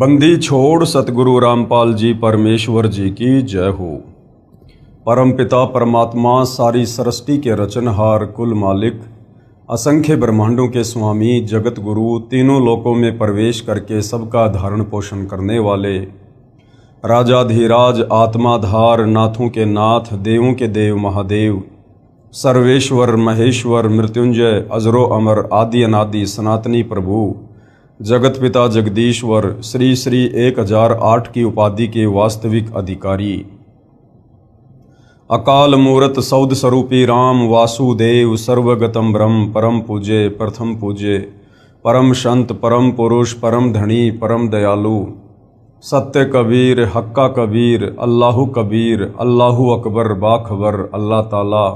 बंदी छोड़ सतगुरु रामपाल जी परमेश्वर जी की जय हो। परमपिता परमात्मा सारी सृष्टि के रचनहार कुल मालिक असंख्य ब्रह्मांडों के स्वामी जगत गुरु तीनों लोकों में प्रवेश करके सबका धारण पोषण करने वाले राजाधिराज आत्माधार नाथों के नाथ देवों के देव महादेव सर्वेश्वर महेश्वर मृत्युंजय अजरो अमर आदि अनादि सनातनी प्रभु जगत पिता जगदीश्वर श्री श्री 1008 की उपाधि के वास्तविक अधिकारी अकाल मूरत सौद स्वरूपी राम वासुदेव सर्वगतम ब्रह्म परम पूज्य प्रथम पूज्य परम संत परम पुरुष परम धनी परम दयालु सत्य कबीर हक्का कबीर अल्लाहु कबीर अल्लाहु अकबर बाखबर अल्लाह ताला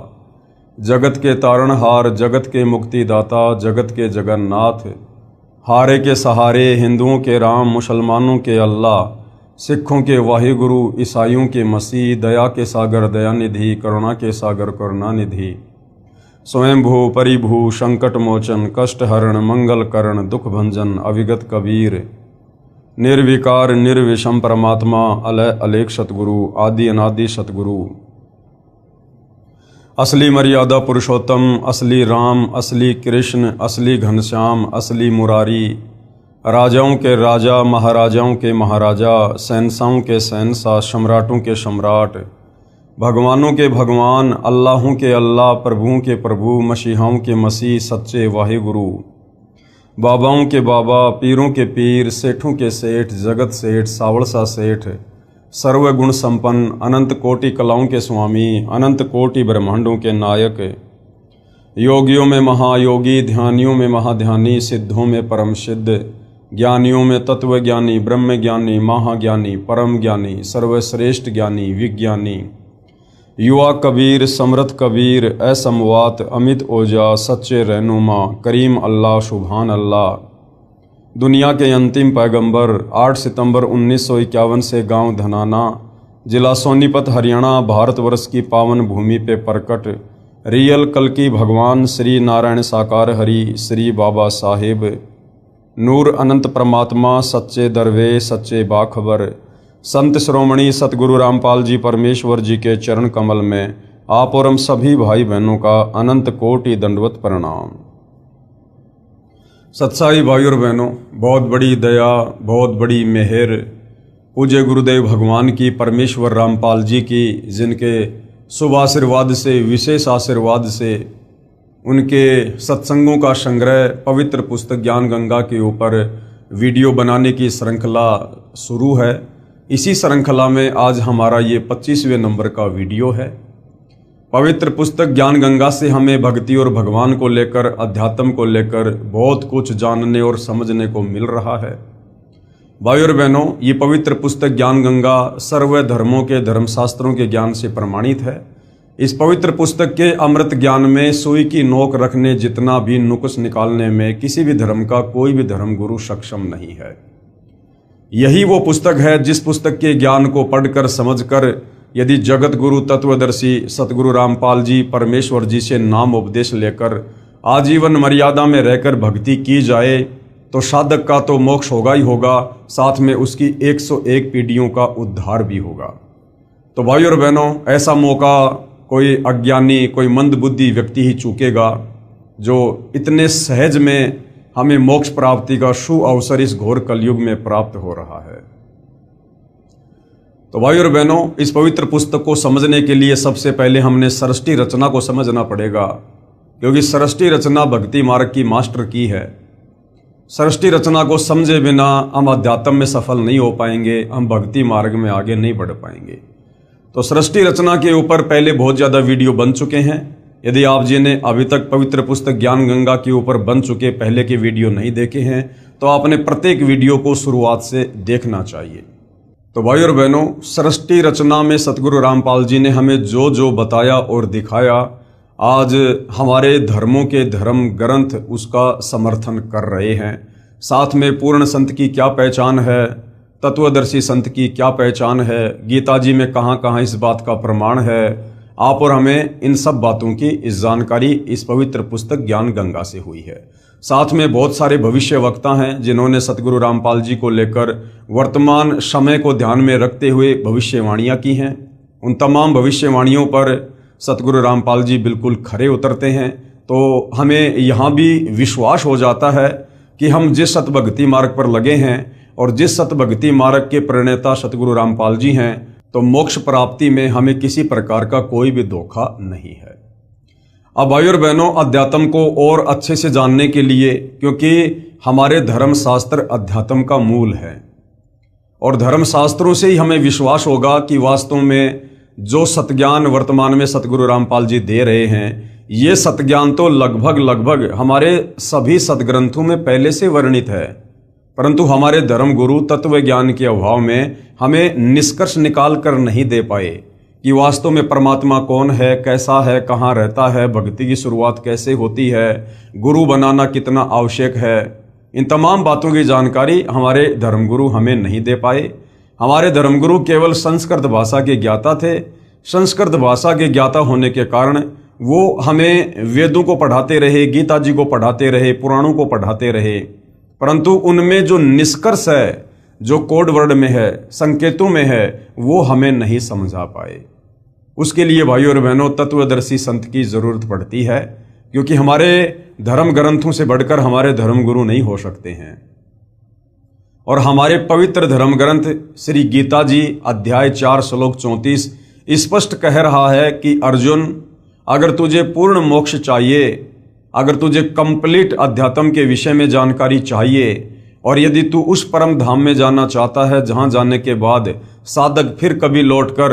जगत के तारणहार जगत के मुक्तिदाता जगत के जगन्नाथ हारे के सहारे हिंदुओं के राम मुसलमानों के अल्लाह सिखों के वाहिगुरु ईसाइयों के मसीह दया के सागर दयानिधि करुणा के सागर करुणानिधि स्वयंभू परिभू संकट मोचन कष्ट हरण मंगल करण दुख भंजन अविगत कबीर निर्विकार निर्विषम परमात्मा अलय अलेख सतगुरु आदि अनादि सतगुरु असली मर्यादा पुरुषोत्तम असली राम असली कृष्ण असली घनश्याम असली मुरारी राजाओं के राजा महाराजाओं के महाराजा शहंशाहों के शहंशाह सम्राटों के सम्राट भगवानों के भगवान अल्लाहों के अल्लाह प्रभुओं के प्रभु मसीहाओं के मसीह सच्चे वाहिगुरु बाबाओं के बाबा पीरों के पीर सेठों के सेठ जगत सेठ सावड़सा सेठ सर्वगुण संपन्न अनंत कोटि कलाओं के स्वामी अनंत कोटि ब्रह्मांडों के नायक योगियों में महायोगी ध्यानियों में महाध्यानी सिद्धों में परम सिद्ध ज्ञानियों में तत्वज्ञानी ब्रह्म ज्ञानी महाज्ञानी परम ज्ञानी सर्वश्रेष्ठ ज्ञानी विज्ञानी युवा कबीर समर्थ कबीर असमवात अमित ओजा सच्चे रहनुमा करीम अल्लाह सुभान अल्लाह दुनिया के अंतिम पैगंबर 8 सितंबर 1951 से गांव धनाना जिला सोनीपत हरियाणा भारतवर्ष की पावन भूमि पे प्रकट रियल कल्कि भगवान श्री नारायण साकार हरि श्री बाबा साहेब नूर अनंत परमात्मा सच्चे दरवे सच्चे बाखबर संत श्रोमणी सतगुरु रामपाल जी परमेश्वर जी के चरण कमल में आप और हम सभी भाई बहनों का अनंत कोटि दंडवत प्रणाम। सत्साई भाई और बहनों, बहुत बड़ी दया बहुत बड़ी मेहर पूज्य गुरुदेव भगवान की परमेश्वर रामपाल जी की जिनके शुभ आशीर्वाद से विशेष आशीर्वाद से उनके सत्संगों का संग्रह पवित्र पुस्तक ज्ञान गंगा के ऊपर वीडियो बनाने की श्रृंखला शुरू है। इसी श्रृंखला में आज हमारा ये 25वें नंबर का वीडियो है। पवित्र पुस्तक ज्ञान गंगा से हमें भक्ति और भगवान को लेकर अध्यात्म को लेकर बहुत कुछ जानने और समझने को मिल रहा है। भाई और बहनों, ये पवित्र पुस्तक ज्ञान गंगा सर्व धर्मों के धर्मशास्त्रों के ज्ञान से प्रमाणित है। इस पवित्र पुस्तक के अमृत ज्ञान में सुई की नोक रखने जितना भी नुक्स निकालने में किसी भी धर्म का कोई भी धर्म गुरु सक्षम नहीं है। यही वो पुस्तक है जिस पुस्तक के ज्ञान को पढ़कर समझकर यदि जगत गुरु तत्वदर्शी सतगुरु रामपाल जी परमेश्वर जी से नाम उपदेश लेकर आजीवन मर्यादा में रहकर भक्ति की जाए तो साधक का तो मोक्ष होगा ही होगा, साथ में उसकी 101 पीढ़ियों का उद्धार भी होगा। तो भाई और बहनों, ऐसा मौका कोई अज्ञानी कोई मंदबुद्धि व्यक्ति ही चूकेगा जो इतने सहज में हमें मोक्ष प्राप्ति का शु अवसर इस घोर कलयुग में प्राप्त हो रहा है। तो भाई और बहनों, इस पवित्र पुस्तक को समझने के लिए सबसे पहले हमने सृष्टि रचना को समझना पड़ेगा, क्योंकि सृष्टि रचना भक्ति मार्ग की मास्टर की है। सृष्टि रचना को समझे बिना हम अध्यात्म में सफल नहीं हो पाएंगे, हम भक्ति मार्ग में आगे नहीं बढ़ पाएंगे। तो सृष्टि रचना के ऊपर पहले बहुत ज़्यादा वीडियो बन चुके हैं। यदि आप जी ने अभी तक पवित्र पुस्तक ज्ञान गंगा के ऊपर बन चुके पहले के वीडियो नहीं देखे हैं तो आपने प्रत्येक वीडियो को शुरुआत से देखना चाहिए। तो भाई और बहनों, सृष्टि रचना में सतगुरु रामपाल जी ने हमें जो जो बताया और दिखाया, आज हमारे धर्मों के धर्म ग्रंथ उसका समर्थन कर रहे हैं। साथ में पूर्ण संत की क्या पहचान है, तत्वदर्शी संत की क्या पहचान है, गीता जी में कहाँ कहाँ इस बात का प्रमाण है, आप और हमें इन सब बातों की इस जानकारी इस पवित्र पुस्तक ज्ञान गंगा से हुई है। साथ में बहुत सारे भविष्य वक्ता हैं जिन्होंने सतगुरु रामपाल जी को लेकर वर्तमान समय को ध्यान में रखते हुए भविष्यवाणियां की हैं। उन तमाम भविष्यवाणियों पर सतगुरु रामपाल जी बिल्कुल खरे उतरते हैं। तो हमें यहाँ भी विश्वास हो जाता है कि हम जिस सतभक्ति मार्ग पर लगे हैं और जिस सतभक्ति मार्ग के प्रणेता सतगुरु रामपाल जी हैं, तो मोक्ष प्राप्ति में हमें किसी प्रकार का कोई भी धोखा नहीं है। अब भाइयों और बहनों, अध्यात्म को और अच्छे से जानने के लिए, क्योंकि हमारे धर्म शास्त्र अध्यात्म का मूल है और धर्म शास्त्रों से ही हमें विश्वास होगा कि वास्तव में जो सतज्ञान वर्तमान में सतगुरु रामपाल जी दे रहे हैं, ये सतज्ञान तो लगभग हमारे सभी सदग्रंथों में पहले से वर्णित है, परंतु हमारे धर्म गुरु तत्व ज्ञान के अभाव में हमें निष्कर्ष निकाल कर नहीं दे पाए कि वास्तव में परमात्मा कौन है, कैसा है, कहाँ रहता है, भक्ति की शुरुआत कैसे होती है, गुरु बनाना कितना आवश्यक है। इन तमाम बातों की जानकारी हमारे धर्मगुरु हमें नहीं दे पाए। हमारे धर्मगुरु केवल संस्कृत भाषा के ज्ञाता थे। संस्कृत भाषा के ज्ञाता होने के कारण वो हमें वेदों को पढ़ाते रहे, गीता जी को पढ़ाते रहे, पुराणों को पढ़ाते रहे, परंतु उनमें जो निष्कर्ष है, जो कोड वर्ड में है, संकेतों में है, वो हमें नहीं समझा पाए। उसके लिए भाइयों और बहनों तत्वदर्शी संत की जरूरत पड़ती है, क्योंकि हमारे धर्म ग्रंथों से बढ़कर हमारे धर्मगुरु नहीं हो सकते हैं। और हमारे पवित्र धर्म ग्रंथ श्री गीता जी अध्याय 4 श्लोक 34 स्पष्ट कह रहा है कि अर्जुन, अगर तुझे पूर्ण मोक्ष चाहिए, अगर तुझे कंप्लीट अध्यात्म के विषय में जानकारी चाहिए और यदि तू उस परम धाम में जाना चाहता है जहां जाने के बाद साधक फिर कभी लौटकर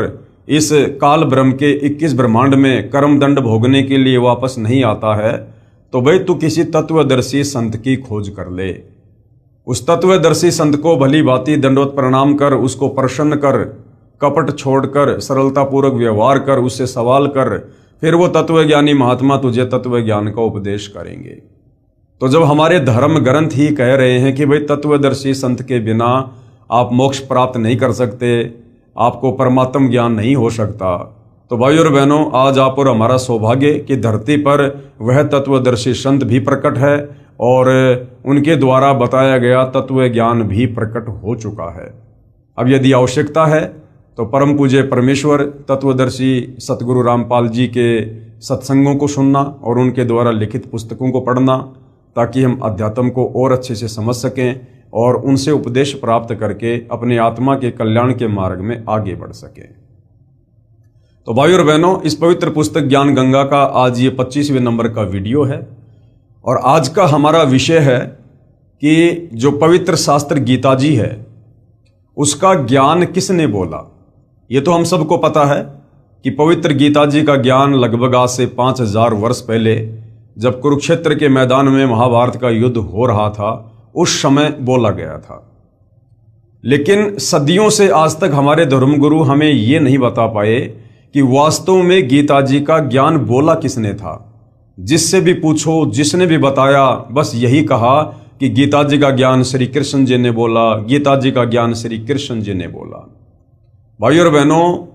इस काल ब्रह्म के 21 ब्रह्मांड में कर्म दंड भोगने के लिए वापस नहीं आता है, तो भाई तू किसी तत्वदर्शी संत की खोज कर ले। उस तत्वदर्शी संत को भली भांति दंडवत प्रणाम कर, उसको प्रसन्न कर, कपट छोड़कर सरलतापूर्वक व्यवहार कर, उससे सवाल कर, फिर वो तत्वज्ञानी महात्मा तुझे तत्व ज्ञान का उपदेश करेंगे। तो जब हमारे धर्म ग्रंथ ही कह रहे हैं कि भाई तत्वदर्शी संत के बिना आप मोक्ष प्राप्त नहीं कर सकते, आपको परमात्म ज्ञान नहीं हो सकता, तो भाइयों और बहनों, आज आप और हमारा सौभाग्य कि धरती पर वह तत्वदर्शी संत भी प्रकट है और उनके द्वारा बताया गया तत्व ज्ञान भी प्रकट हो चुका है। अब यदि आवश्यकता है तो परम पूज्य परमेश्वर तत्वदर्शी सतगुरु रामपाल जी के सत्संगों को सुनना और उनके द्वारा लिखित पुस्तकों को पढ़ना, ताकि हम अध्यात्म को और अच्छे से समझ सकें और उनसे उपदेश प्राप्त करके अपने आत्मा के कल्याण के मार्ग में आगे बढ़ सकें। तो भाइयों और बहनों, इस पवित्र पुस्तक ज्ञान गंगा का आज ये 25वें नंबर का वीडियो है और आज का हमारा विषय है कि जो पवित्र शास्त्र गीता जी है उसका ज्ञान किसने बोला। ये तो हम सबको पता है कि पवित्र गीता जी का ज्ञान लगभग आज से 5000 वर्ष पहले जब कुरुक्षेत्र के मैदान में महाभारत का युद्ध हो रहा था उस समय बोला गया था। लेकिन सदियों से आज तक हमारे धर्मगुरु हमें ये नहीं बता पाए कि वास्तव में गीता जी का ज्ञान बोला किसने था। जिससे भी पूछो, जिसने भी बताया, बस यही कहा कि गीता जी का ज्ञान श्री कृष्ण जी ने बोला, गीता जी का ज्ञान श्री कृष्ण जी ने बोला। भाइयों और बहनों,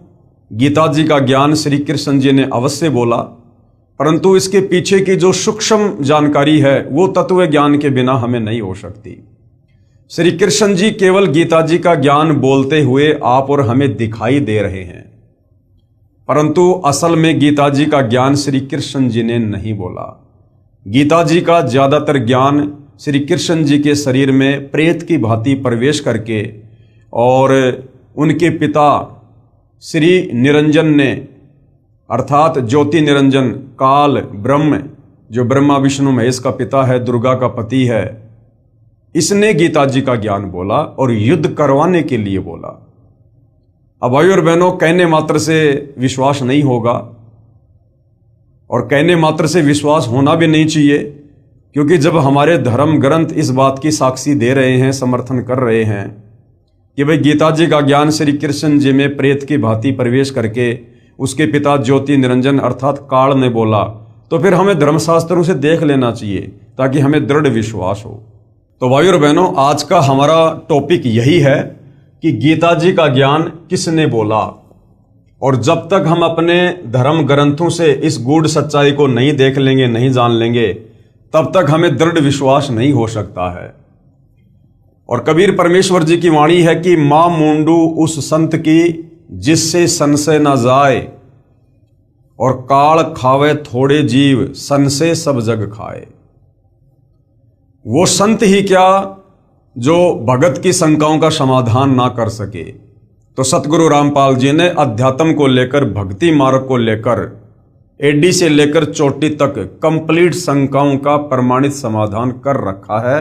गीता जी का ज्ञान श्री कृष्ण जी ने अवश्य बोला, परंतु इसके पीछे की जो सूक्ष्म जानकारी है वो तत्व ज्ञान के बिना हमें नहीं हो सकती। श्री कृष्ण जी केवल गीता जी का ज्ञान बोलते हुए आप और हमें दिखाई दे रहे हैं, परंतु असल में गीता जी का ज्ञान श्री कृष्ण जी ने नहीं बोला। गीता जी का ज्यादातर ज्ञान श्री कृष्ण जी के शरीर में प्रेत की भांति प्रवेश करके और उनके पिता श्री निरंजन ने, अर्थात ज्योति निरंजन काल ब्रह्म, जो ब्रह्मा विष्णु महेश का पिता है, दुर्गा का पति है, इसने गीता जी का ज्ञान बोला और युद्ध करवाने के लिए बोला। अब भाइयों और बहनों, कहने मात्र से विश्वास नहीं होगा और कहने मात्र से विश्वास होना भी नहीं चाहिए, क्योंकि जब हमारे धर्म ग्रंथ इस बात की साक्षी दे रहे हैं, समर्थन कर रहे हैं कि भाई गीता जी का ज्ञान श्री कृष्ण जी में प्रेत की भांति प्रवेश करके उसके पिता ज्योति निरंजन अर्थात काल ने बोला, तो फिर हमें धर्मशास्त्रों से देख लेना चाहिए ताकि हमें दृढ़ विश्वास हो। तो भाइयों और बहनों, आज का हमारा टॉपिक यही है कि गीता जी का ज्ञान किसने बोला। और जब तक हम अपने धर्म ग्रंथों से इस गूढ़ सच्चाई को नहीं देख लेंगे, नहीं जान लेंगे, तब तक हमें दृढ़ विश्वास नहीं हो सकता है। और कबीर परमेश्वर जी की वाणी है कि मां मूंडू उस संत की जिससे संशय न जाए, और काल खावे थोड़े जीव सन से सब जग खाए। वो संत ही क्या जो भगत की शंकाओं का समाधान ना कर सके। तो सतगुरु रामपाल जी ने अध्यात्म को लेकर, भक्ति मार्ग को लेकर, एडी से लेकर चोटी तक कंप्लीट शंकाओं का प्रमाणित समाधान कर रखा है।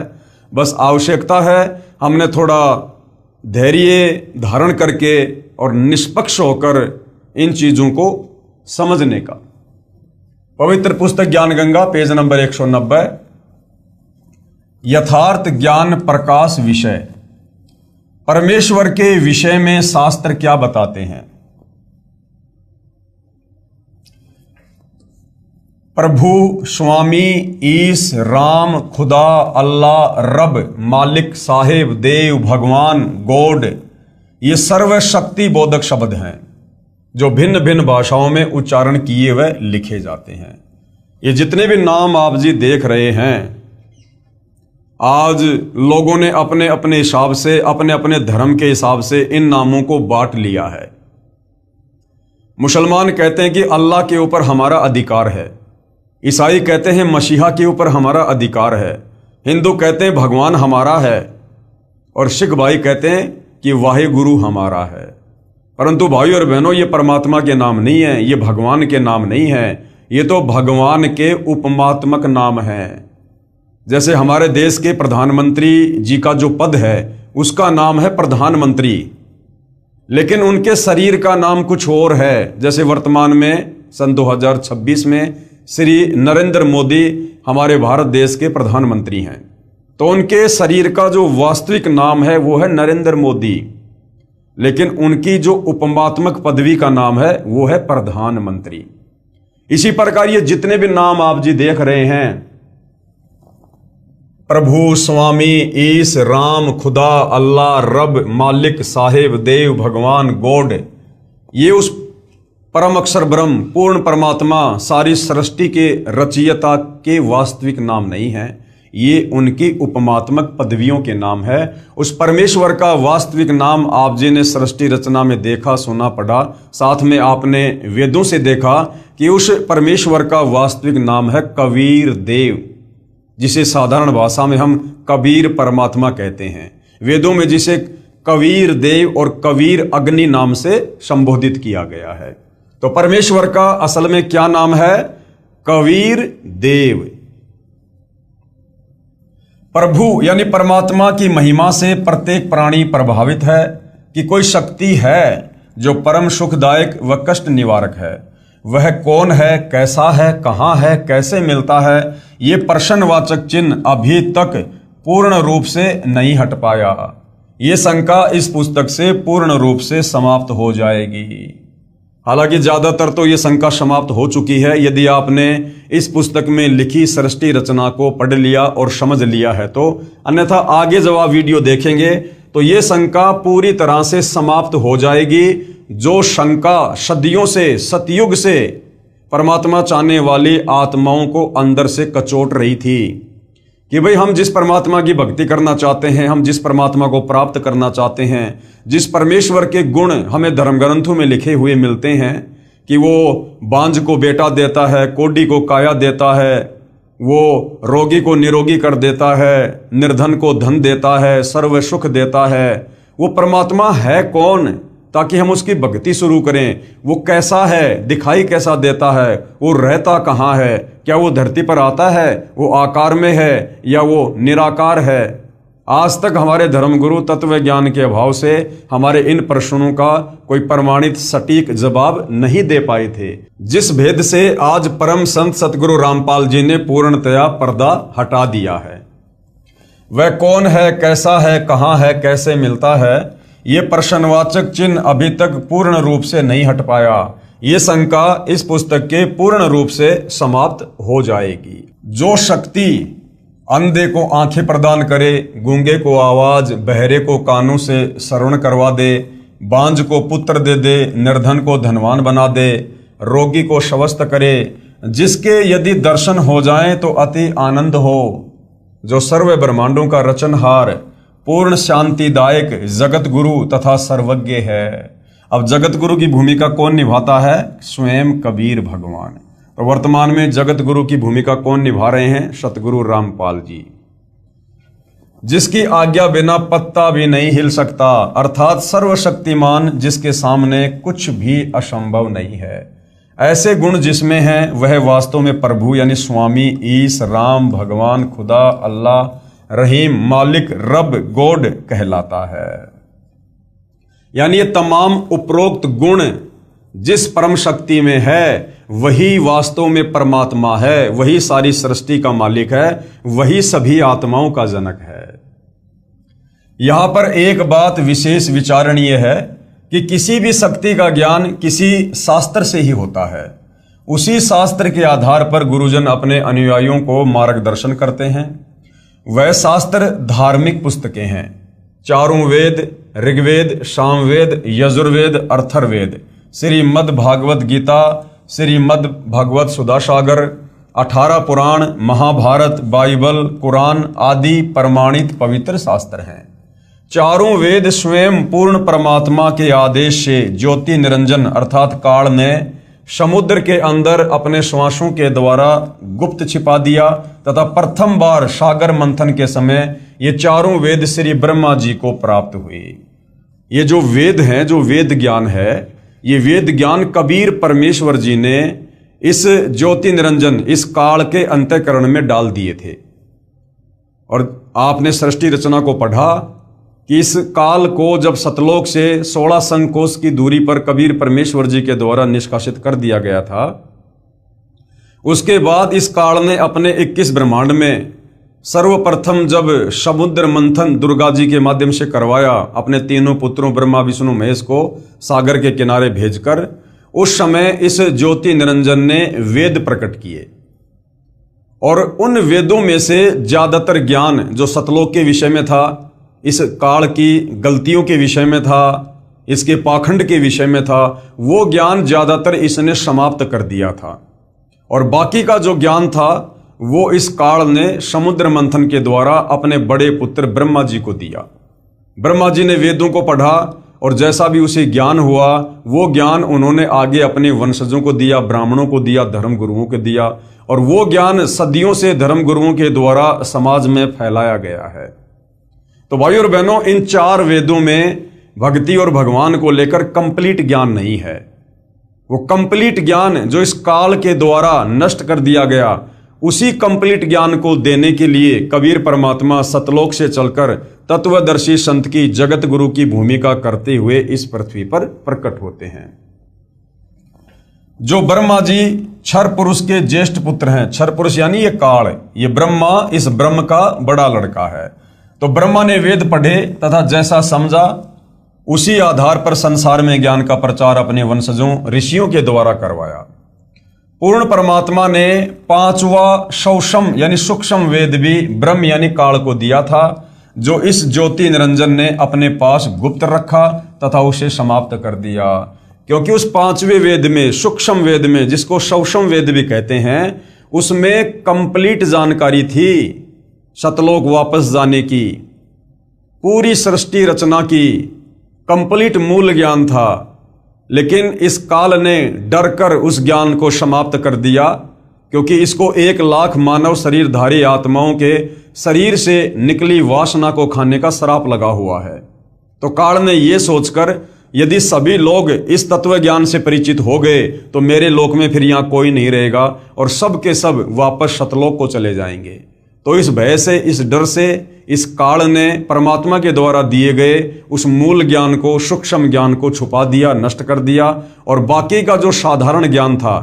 बस आवश्यकता है हमने थोड़ा धैर्य धारण करके और निष्पक्ष होकर इन चीजों को समझने का। पवित्र पुस्तक ज्ञान गंगा, पेज नंबर 190, यथार्थ ज्ञान प्रकाश विषय। परमेश्वर के विषय में शास्त्र क्या बताते हैं? प्रभु, स्वामी, ईश, राम, खुदा, अल्लाह, रब, मालिक, साहेब, देव, भगवान, गॉड, ये सर्वशक्ति बोधक शब्द हैं जो भिन्न भिन्न भाषाओं में उच्चारण किए हुए लिखे जाते हैं। ये जितने भी नाम आप जी देख रहे हैं, आज लोगों ने अपने अपने हिसाब से, अपने अपने धर्म के हिसाब से इन नामों को बांट लिया है। मुसलमान कहते हैं कि अल्लाह के ऊपर हमारा अधिकार है, ईसाई कहते हैं मसीहा के ऊपर हमारा अधिकार है, हिंदू कहते हैं भगवान हमारा है, और सिख भाई कहते हैं कि वाहिगुरु हमारा है। परंतु भाई और बहनों, ये परमात्मा के नाम नहीं है, ये भगवान के नाम नहीं है, ये तो भगवान के उपमात्मक नाम हैं। जैसे हमारे देश के प्रधानमंत्री जी का जो पद है उसका नाम है प्रधानमंत्री, लेकिन उनके शरीर का नाम कुछ और है। जैसे वर्तमान में सन 2026 में श्री नरेंद्र मोदी हमारे भारत देश के प्रधानमंत्री हैं, तो उनके शरीर का जो वास्तविक नाम है वो है नरेंद्र मोदी, लेकिन उनकी जो उपमात्मक पदवी का नाम है वो है प्रधानमंत्री। इसी प्रकार ये जितने भी नाम आप जी देख रहे हैं, प्रभु, स्वामी, ईश, राम, खुदा, अल्लाह, रब, मालिक, साहेब, देव, भगवान, गॉड, ये उस परम अक्षर ब्रह्म पूर्ण परमात्मा सारी सृष्टि के रचयिता के वास्तविक नाम नहीं है, ये उनकी उपमात्मक पदवियों के नाम है। उस परमेश्वर का वास्तविक नाम आप जी ने सृष्टि रचना में देखा, सुना, पढ़ा, साथ में आपने वेदों से देखा कि उस परमेश्वर का वास्तविक नाम है कबीर देव, जिसे साधारण भाषा में हम कबीर परमात्मा कहते हैं। वेदों में जिसे कबीर देव और कबीर अग्नि नाम से संबोधित किया गया है। तो परमेश्वर का असल में क्या नाम है? कबीर देव। प्रभु यानी परमात्मा की महिमा से प्रत्येक प्राणी प्रभावित है कि कोई शक्ति है जो परम सुखदायक व कष्ट निवारक है। वह कौन है, कैसा है, कहाँ है, कैसे मिलता है, ये प्रश्नवाचक चिन्ह अभी तक पूर्ण रूप से नहीं हट पाया। ये शंका इस पुस्तक से पूर्ण रूप से समाप्त हो जाएगी। हालांकि ज्यादातर तो ये शंका समाप्त हो चुकी है यदि आपने इस पुस्तक में लिखी सृष्टि रचना को पढ़ लिया और समझ लिया है तो, अन्यथा आगे जब आप वीडियो देखेंगे तो ये शंका पूरी तरह से समाप्त हो जाएगी। जो शंका सदियों से, सतयुग से परमात्मा चाहने वाली आत्माओं को अंदर से कचोट रही थी कि भाई हम जिस परमात्मा की भक्ति करना चाहते हैं, हम जिस परमात्मा को प्राप्त करना चाहते हैं, जिस परमेश्वर के गुण हमें धर्म ग्रंथों में लिखे हुए मिलते हैं कि वो बांझ को बेटा देता है, कोढ़ी को काया देता है, वो रोगी को निरोगी कर देता है, निर्धन को धन देता है, सर्व सुख देता है, वो परमात्मा है कौन ताकि हम उसकी भक्ति शुरू करें। वो कैसा है, दिखाई कैसा देता है, वो रहता कहाँ है, क्या वो धरती पर आता है, वो आकार में है या वो निराकार है। आज तक हमारे धर्मगुरु तत्व ज्ञान के अभाव से हमारे इन प्रश्नों का कोई प्रमाणित सटीक जवाब नहीं दे पाए थे, जिस भेद से आज परम संत सतगुरु रामपाल जी ने पूर्णतया पर्दा हटा दिया है। वह कौन है, कैसा है, कहाँ है, कैसे मिलता है, ये प्रश्नवाचक चिन्ह अभी तक पूर्ण रूप से नहीं हट पाया। ये शंका इस पुस्तक के पूर्ण रूप से समाप्त हो जाएगी। जो शक्ति अंधे को आंखें प्रदान करे, गूंगे को आवाज, बहरे को कानों से श्रवण करवा दे, बांझ को पुत्र दे दे, निर्धन को धनवान बना दे, रोगी को स्वस्थ करे, जिसके यदि दर्शन हो जाएं तो अति आनंद हो, जो सर्व ब्रह्मांडों का रचनहार, पूर्ण शांतिदायक जगत गुरु तथा सर्वज्ञ है। अब जगत गुरु की भूमिका कौन निभाता है? स्वयं कबीर भगवान। तो वर्तमान में जगत गुरु की भूमिका कौन निभा रहे हैं? सतगुरु रामपाल जी, जिसकी आज्ञा बिना पत्ता भी नहीं हिल सकता, अर्थात सर्वशक्तिमान, जिसके सामने कुछ भी असंभव नहीं है। ऐसे गुण जिसमें हैं वह वास्तव में प्रभु यानी स्वामी, ईश, राम, भगवान, खुदा, अल्लाह, रहीम, मालिक, रब, गॉड कहलाता है। यानी ये तमाम उपरोक्त गुण जिस परम शक्ति में है वही वास्तव में परमात्मा है, वही सारी सृष्टि का मालिक है, वही सभी आत्माओं का जनक है। यहां पर एक बात विशेष विचारणीय है कि किसी भी शक्ति का ज्ञान किसी शास्त्र से ही होता है। उसी शास्त्र के आधार पर गुरुजन अपने अनुयायियों को मार्गदर्शन करते हैं। वह शास्त्र धार्मिक पुस्तकें हैं, चारों वेद, ऋग्वेद, सामवेद, यजुर्वेद, अथर्ववेद, श्रीमद् भागवत गीता, श्रीमद् भगवत सुधासागर, 18 पुराण, महाभारत, बाइबल, कुरान आदि प्रमाणित पवित्र शास्त्र हैं। चारों वेद स्वयं पूर्ण परमात्मा के आदेश से ज्योति निरंजन अर्थात काल ने समुद्र के अंदर अपने श्वासों के द्वारा गुप्त छिपा दिया तथा प्रथम बार सागर मंथन के समय ये चारों वेद श्री ब्रह्मा जी को प्राप्त हुए। ये जो वेद हैं, जो वेद ज्ञान है, ये वेद ज्ञान कबीर परमेश्वर जी ने इस ज्योति निरंजन, इस काल के अंतःकरण में डाल दिए थे। और आपने सृष्टि रचना को पढ़ा कि इस काल को जब सतलोक से 16 संकोश की दूरी पर कबीर परमेश्वर जी के द्वारा निष्कासित कर दिया गया था, उसके बाद इस काल ने अपने 21 ब्रह्मांड में सर्वप्रथम जब समुद्र मंथन दुर्गा जी के माध्यम से करवाया, अपने तीनों पुत्रों ब्रह्मा, विष्णु, महेश को सागर के किनारे भेजकर, उस समय इस ज्योति निरंजन ने वेद प्रकट किए। और उन वेदों में से ज्यादातर ज्ञान जो सतलोक के विषय में था, इस काल की गलतियों के विषय में था, इसके पाखंड के विषय में था, वो ज्ञान ज्यादातर इसने समाप्त कर दिया था। और बाकी का जो ज्ञान था वो इस काल ने समुद्र मंथन के द्वारा अपने बड़े पुत्र ब्रह्मा जी को दिया। ब्रह्मा जी ने वेदों को पढ़ा और जैसा भी उसे ज्ञान हुआ वो ज्ञान उन्होंने आगे अपने वंशजों को दिया, ब्राह्मणों को दिया, धर्म गुरुओं को दिया। और वो ज्ञान सदियों से धर्म गुरुओं के द्वारा समाज में फैलाया गया है। तो भाई और बहनों, इन 4 वेदों में भक्ति और भगवान को लेकर कंप्लीट ज्ञान नहीं है। वो कंप्लीट ज्ञान जो इस काल के द्वारा नष्ट कर दिया गया, उसी कंप्लीट ज्ञान को देने के लिए कबीर परमात्मा सतलोक से चलकर तत्वदर्शी संत की, जगत गुरु की भूमिका करते हुए इस पृथ्वी पर प्रकट होते हैं। जो ब्रह्मा जी क्षर पुरुष के ज्येष्ठ पुत्र हैं, क्षर पुरुष यानी ये काल, ये ब्रह्मा इस ब्रह्म का बड़ा लड़का है। तो ब्रह्मा ने वेद पढ़े तथा जैसा समझा उसी आधार पर संसार में ज्ञान का प्रचार अपने वंशजों ऋषियों के द्वारा करवाया। पूर्ण परमात्मा ने 5वां सौषम यानी सूक्ष्म वेद भी ब्रह्म यानी काल को दिया था, जो इस ज्योति निरंजन ने अपने पास गुप्त रखा तथा उसे समाप्त कर दिया। क्योंकि उस 5वें वेद में, सूक्ष्म वेद में, जिसको सौषम वेद भी कहते हैं, उसमें कंप्लीट जानकारी थी सतलोक वापस जाने की, पूरी सृष्टि रचना की, कंप्लीट मूल ज्ञान था। लेकिन इस काल ने डर कर उस ज्ञान को समाप्त कर दिया, क्योंकि इसको 1 लाख मानव शरीरधारी आत्माओं के शरीर से निकली वासना को खाने का श्राप लगा हुआ है। तो काल ने यह सोचकर यदि सभी लोग इस तत्व ज्ञान से परिचित हो गए तो मेरे लोक में फिर यहाँ कोई नहीं रहेगा और सब के सब वापस सतलोक को चले जाएंगे। तो इस भय से, इस डर से इस काल ने परमात्मा के द्वारा दिए गए उस मूल ज्ञान को, सूक्ष्म ज्ञान को छुपा दिया, नष्ट कर दिया। और बाकी का जो साधारण ज्ञान था,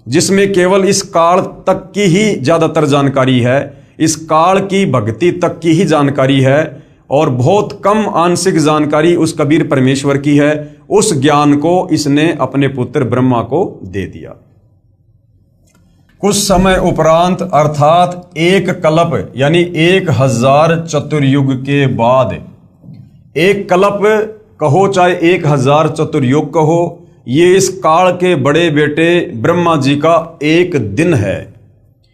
जिसमें केवल इस काल तक की ही ज्यादातर जानकारी है, इस काल की भक्ति तक की ही जानकारी है और बहुत कम आंशिक जानकारी उस कबीर परमेश्वर की है, उस ज्ञान को इसने अपने पुत्र ब्रह्मा को दे दिया। कुछ समय उपरांत अर्थात 1 कल्प यानी 1000 चतुर्युग के बाद, 1 कल्प कहो चाहे 1000 चतुर्युग कहो, ये इस काल के बड़े बेटे ब्रह्मा जी का एक दिन है।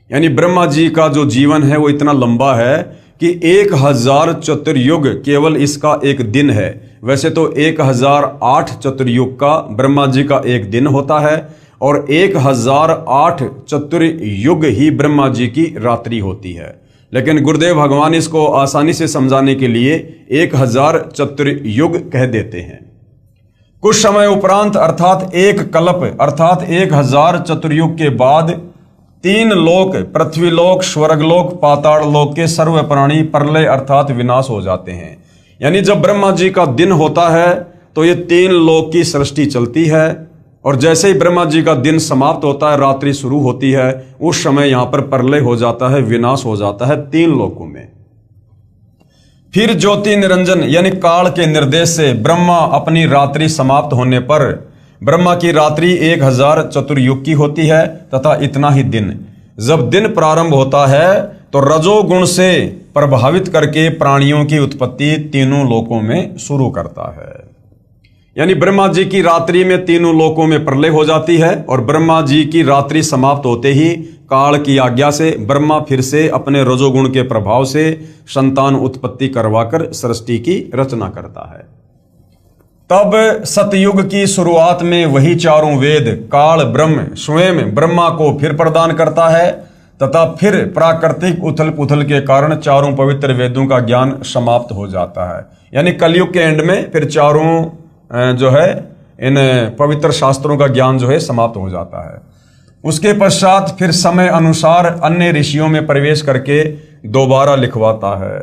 यानी ब्रह्मा जी का जो जीवन है वो इतना लंबा है कि 1000 चतुर्युग केवल इसका एक दिन है। वैसे तो 1008 चतुर्युग का ब्रह्मा जी का एक दिन होता है और 1008 चतुर्युग ही ब्रह्मा जी की रात्रि होती है, लेकिन गुरुदेव भगवान इसको आसानी से समझाने के लिए 1000 चतुर्युग कह देते हैं। कुछ समय उपरांत अर्थात एक कल्प अर्थात 1000 चतुर्युग के बाद 3 लोक, पृथ्वीलोक, स्वर्गलोक, पाताल लोक के सर्व प्राणी प्रलय अर्थात विनाश हो जाते हैं। यानी जब ब्रह्मा जी का दिन होता है तो ये 3 लोक की सृष्टि चलती है और जैसे ही ब्रह्मा जी का दिन समाप्त होता है, रात्रि शुरू होती है, उस समय यहां पर प्रलय हो जाता है, विनाश हो जाता है 3 लोकों में। फिर ज्योति निरंजन यानी काल के निर्देश से ब्रह्मा अपनी रात्रि समाप्त होने पर, ब्रह्मा की रात्रि 1000 चतुर्युग की होती है तथा इतना ही दिन। जब दिन प्रारंभ होता है तो रजोगुण से प्रभावित करके प्राणियों की उत्पत्ति तीनों लोकों में शुरू करता है। यानी ब्रह्मा जी की रात्रि में तीनों लोकों में प्रलय हो जाती है और ब्रह्मा जी की रात्रि समाप्त होते ही काल की आज्ञा से ब्रह्मा फिर से अपने रजोगुण के प्रभाव से संतान उत्पत्ति करवाकर सृष्टि की रचना करता है। तब सतयुग की शुरुआत में वही चारों वेद काल ब्रह्म स्वयं ब्रह्मा को फिर प्रदान करता है तथा फिर प्राकृतिक उथल पुथल के कारण चारों पवित्र वेदों का ज्ञान समाप्त हो जाता है। यानी कलयुग के एंड में फिर चारों जो है इन पवित्र शास्त्रों का ज्ञान जो है समाप्त हो जाता है। उसके पश्चात फिर समय अनुसार अन्य ऋषियों में प्रवेश करके दोबारा लिखवाता है।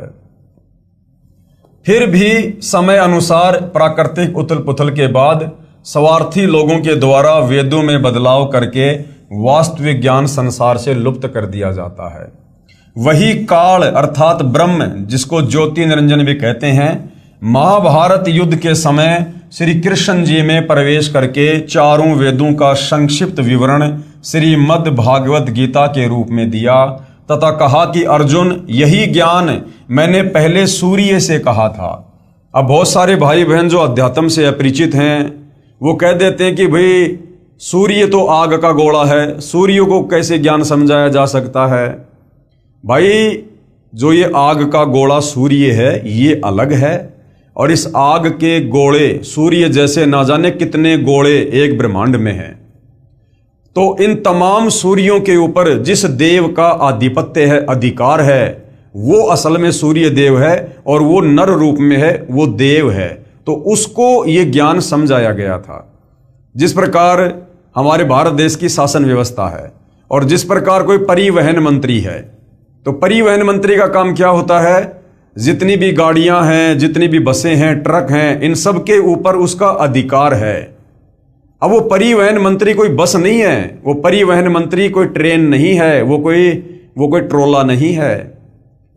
फिर भी समय अनुसार प्राकृतिक उथल पुथल के बाद स्वार्थी लोगों के द्वारा वेदों में बदलाव करके वास्तविक ज्ञान संसार से लुप्त कर दिया जाता है। वही काल अर्थात ब्रह्म, जिसको ज्योति निरंजन भी कहते हैं, महाभारत युद्ध के समय श्री कृष्ण जी में प्रवेश करके चारों वेदों का संक्षिप्त विवरण श्रीमद् भागवत गीता के रूप में दिया तथा कहा कि अर्जुन, यही ज्ञान मैंने पहले सूर्य से कहा था। अब बहुत सारे भाई बहन जो अध्यात्म से अपरिचित हैं वो कह देते हैं कि भाई सूर्य तो आग का गोला है, सूर्य को कैसे ज्ञान समझाया जा सकता है। भाई जो ये आग का गोला सूर्य है ये अलग है और इस आग के गोले सूर्य जैसे ना जाने कितने गोले एक ब्रह्मांड में हैं। तो इन तमाम सूर्यों के ऊपर जिस देव का आधिपत्य है, अधिकार है, वो असल में सूर्य देव है और वो नर रूप में है, वो देव है। तो उसको ये ज्ञान समझाया गया था। जिस प्रकार हमारे भारत देश की शासन व्यवस्था है और जिस प्रकार कोई परिवहन मंत्री है, तो परिवहन मंत्री का काम क्या होता है, जितनी भी गाड़ियां हैं, जितनी भी बसें हैं, ट्रक हैं, इन सब के ऊपर उसका अधिकार है। अब वो परिवहन मंत्री कोई बस नहीं है, वो परिवहन मंत्री कोई ट्रेन नहीं है, वो कोई ट्रोला नहीं है।